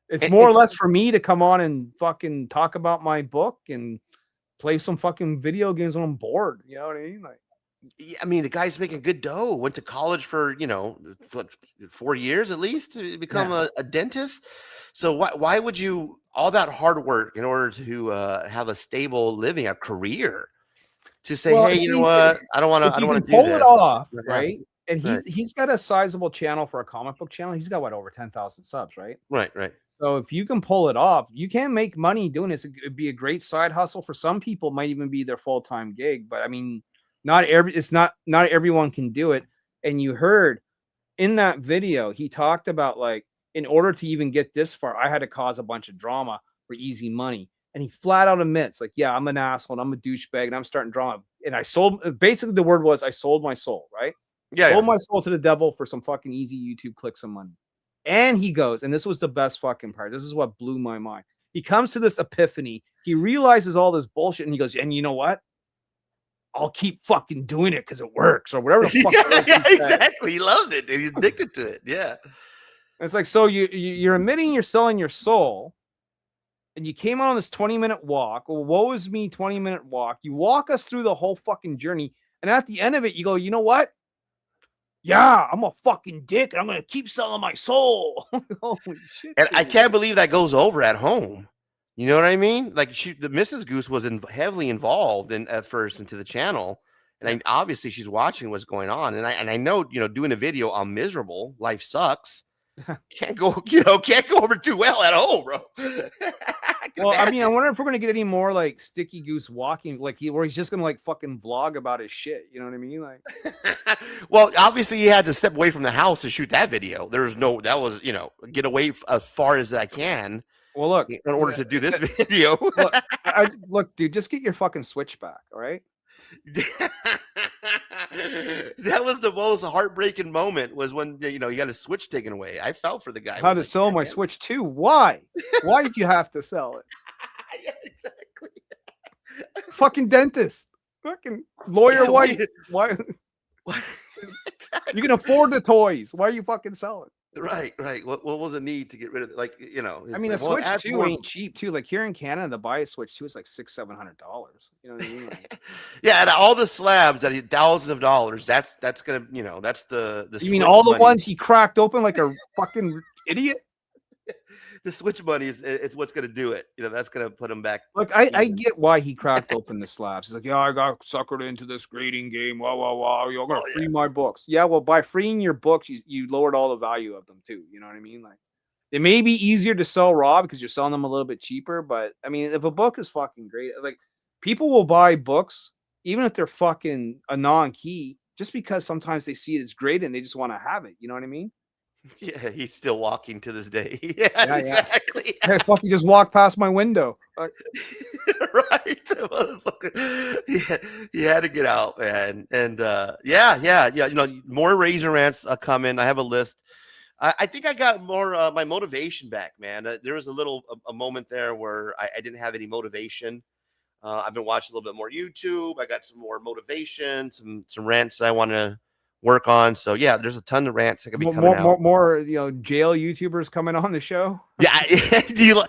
It's more or less for me to come on and fucking talk about my book and play some fucking video games when I'm bored. You know what I mean? Like, I mean, the guy's making good dough. Went to college for 4 years at least to become a dentist. So why would you all that hard work in order to have a stable living, a career? To say, hey, you know what? I don't want to do this. Pull it off, right? And Right. he's got a sizable channel for a comic book channel. He's got over 10,000 subs, right? Right. So if you can pull it off, you can make money doing this. It'd be a great side hustle for some people. Might even be their full-time gig. But I mean, not everyone can do it. And you heard in that video, he talked about like, in order to even get this far, I had to cause a bunch of drama for easy money. And he flat out admits, like, yeah, I'm an asshole and I'm a douchebag and I'm starting drama. And I sold, basically the word was, I sold my soul, right? Yeah, sold yeah. my soul to the devil for some fucking easy YouTube clicks and money. And he goes, and this was the best fucking part. This is what blew my mind. He comes to this epiphany. He realizes all this bullshit and he goes, and you know what? I'll keep fucking doing it because it works or whatever the fuck. Yeah, exactly. He loves it, dude. He's addicted to it. Yeah. It's like, so you're admitting you're selling your soul and you came on this 20-minute walk. Well, woe is me, 20-minute walk. You walk us through the whole fucking journey. And at the end of it, you go, you know what? Yeah, I'm a fucking dick and I'm going to keep selling my soul. Holy shit. And I can't believe that goes over at home. You know what I mean? Like the Mrs. Goose was heavily involved at first into the channel. And obviously she's watching what's going on. And I know, doing a video, I'm miserable. Life sucks. Can't go over too well at home, bro. Well, I mean, I wonder if we're gonna get any more like Sticky Goose walking, like where he's just gonna like fucking vlog about his shit. You know what I mean? Like, well, obviously he had to step away from the house to shoot that video. That was get away as far as I can. Well, look, in order to do this video. look, dude, just get your fucking switch back, all right? That was the most heartbreaking moment was when you got his switch taken away. I felt for the guy. How to sell my switch too? Why did you have to sell it? Yeah, exactly. Fucking dentist, fucking lawyer wife. Why? You can afford the toys. Why are you fucking selling? Right. What was the need to get rid of it? Like, I mean, a Switch 2 ain't cheap too. Like here in Canada, to buy a Switch 2 is like $600-700. You know what I mean? Like, yeah, and all the slabs that thousands of dollars. That's gonna, that's the. You mean all the ones he cracked open like a fucking idiot? The Switch money it's what's gonna do it. That's gonna put him back. Look, I get why he cracked open the slabs. He's like, yeah, I got suckered into this grading game. Wow. You're gonna free my books. Yeah, well, by freeing your books, you lowered all the value of them too. You know what I mean? Like, it may be easier to sell raw because you're selling them a little bit cheaper. But I mean, if a book is fucking great, like people will buy books even if they're fucking a non-key, just because sometimes they see it as great and they just want to have it. You know what I mean? Yeah, he's still walking to this day. Yeah, exactly. Hey, fuck, he just walked past my window. Right, motherfucker. He had to get out, man. And yeah. More Razor rants coming. I have a list. I think I got more my motivation back, man. There was a moment there where I didn't have any motivation. I've been watching a little bit more YouTube. I got some more motivation, some rants that I want to work on. So yeah, there's a ton of rants that can be coming out. More jail YouTubers coming on the show. Yeah. Do you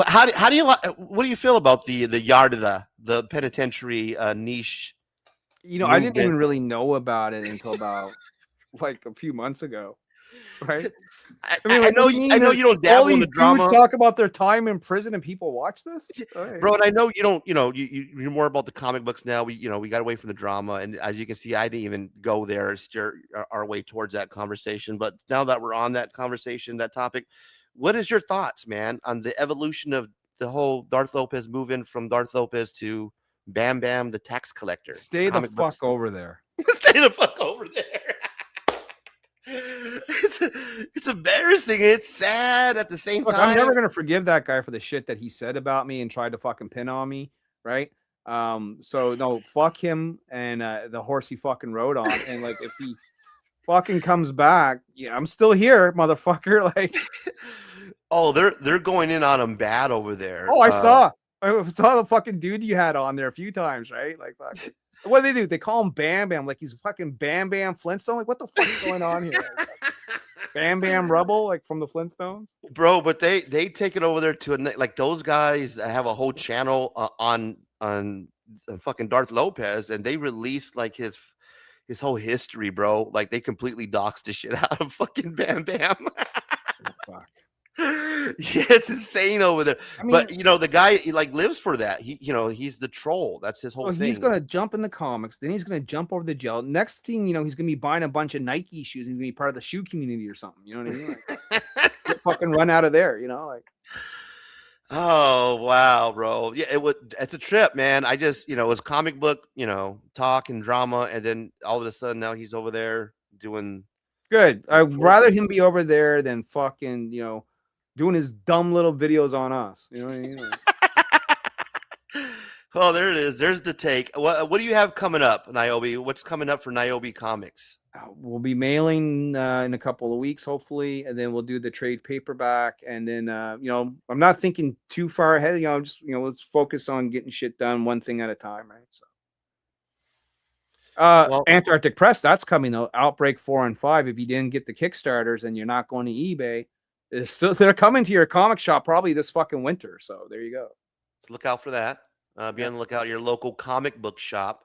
how do you what do you feel about the yard of the penitentiary niche? I didn't even really know about it until about like a few months ago. Right. I mean, I know you don't dabble in the drama. Talk about their time in prison and people watch this, bro. And I know you don't. You're more about the comic books now. We got away from the drama, and as you can see, I didn't even go there and steer our way towards that conversation. But now that we're on that conversation, that topic, what is your thoughts, man, on the evolution of the whole Darth Lopez move in from Darth Lopez to Bam Bam the tax collector? Stay the fuck over there. Stay the fuck over there. It's embarrassing. It's sad at the same time. I'm never gonna forgive that guy for the shit that he said about me and tried to fucking pin on me, right? So no, fuck him and the horse he fucking rode on. And like, if he fucking comes back, yeah, I'm still here, motherfucker. Like, oh, they're going in on him bad over there. Oh, I saw the fucking dude you had on there a few times, right? Like, fuck. What do? They call him Bam Bam, like he's fucking Bam Bam Flintstone. Like, what the fuck's going on here? Like, Bam Bam Rubble, like from the Flintstones, bro. But they take it over there to like those guys have a whole channel on fucking Darth Lopez, and they released like his whole history, bro. Like they completely doxed the shit out of fucking Bam Bam. Fuck. Yeah, it's insane over there. I mean, but the guy he like lives for that. He's the troll. That's his whole thing. He's gonna jump in the comics, then he's gonna jump over the jail. Next thing he's gonna be buying a bunch of Nike shoes. He's gonna be part of the shoe community or something. You know what I mean? Like, fucking run out of there. Like. Oh wow, bro. Yeah, it's a trip, man. I just it was comic book, talk and drama, and then all of a sudden now he's over there doing good. I'd rather him be over there than fucking doing his dumb little videos on us. You know what I mean? Like, Oh, there it is. There's the take. What do you have coming up, Niobe? What's coming up for Niobe Comics? We'll be mailing in a couple of weeks, hopefully, and then we'll do the trade paperback. And then, I'm not thinking too far ahead. Just let's focus on getting shit done one thing at a time, right? So, Antarctic Press, that's coming out. Outbreak 4 and 5. If you didn't get the Kickstarters and you're not going to eBay, they're coming to your comic shop probably this fucking winter. So there you go. Look out for that. Be on the lookout at your local comic book shop.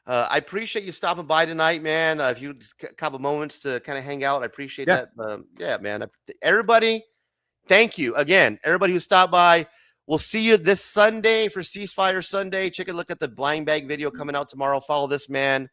I appreciate you stopping by tonight, man. If you a couple moments to kind of hang out, I appreciate that. Yeah, man. Everybody, thank you again. Everybody who stopped by, we'll see you this Sunday for Ceasefire Sunday. Check a look at the blind bag video coming out tomorrow. Follow this man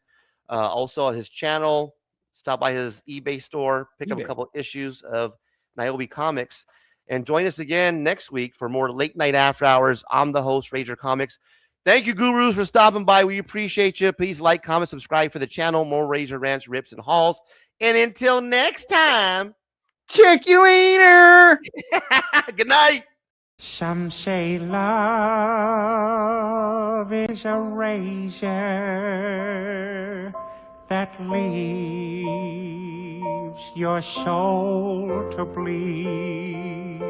also on his channel. Stop by his eBay store, pick up a couple issues of Niobe Comics, and join us again next week for more late night after hours. I'm the host, Rager Comics. Thank you, gurus, for stopping by. We appreciate you. Please like, comment, subscribe for the channel. More Razor Rants, Rips, and Hauls. And until next time, check you later. Good night. Some say love is a razor that leaves your soul to bleed.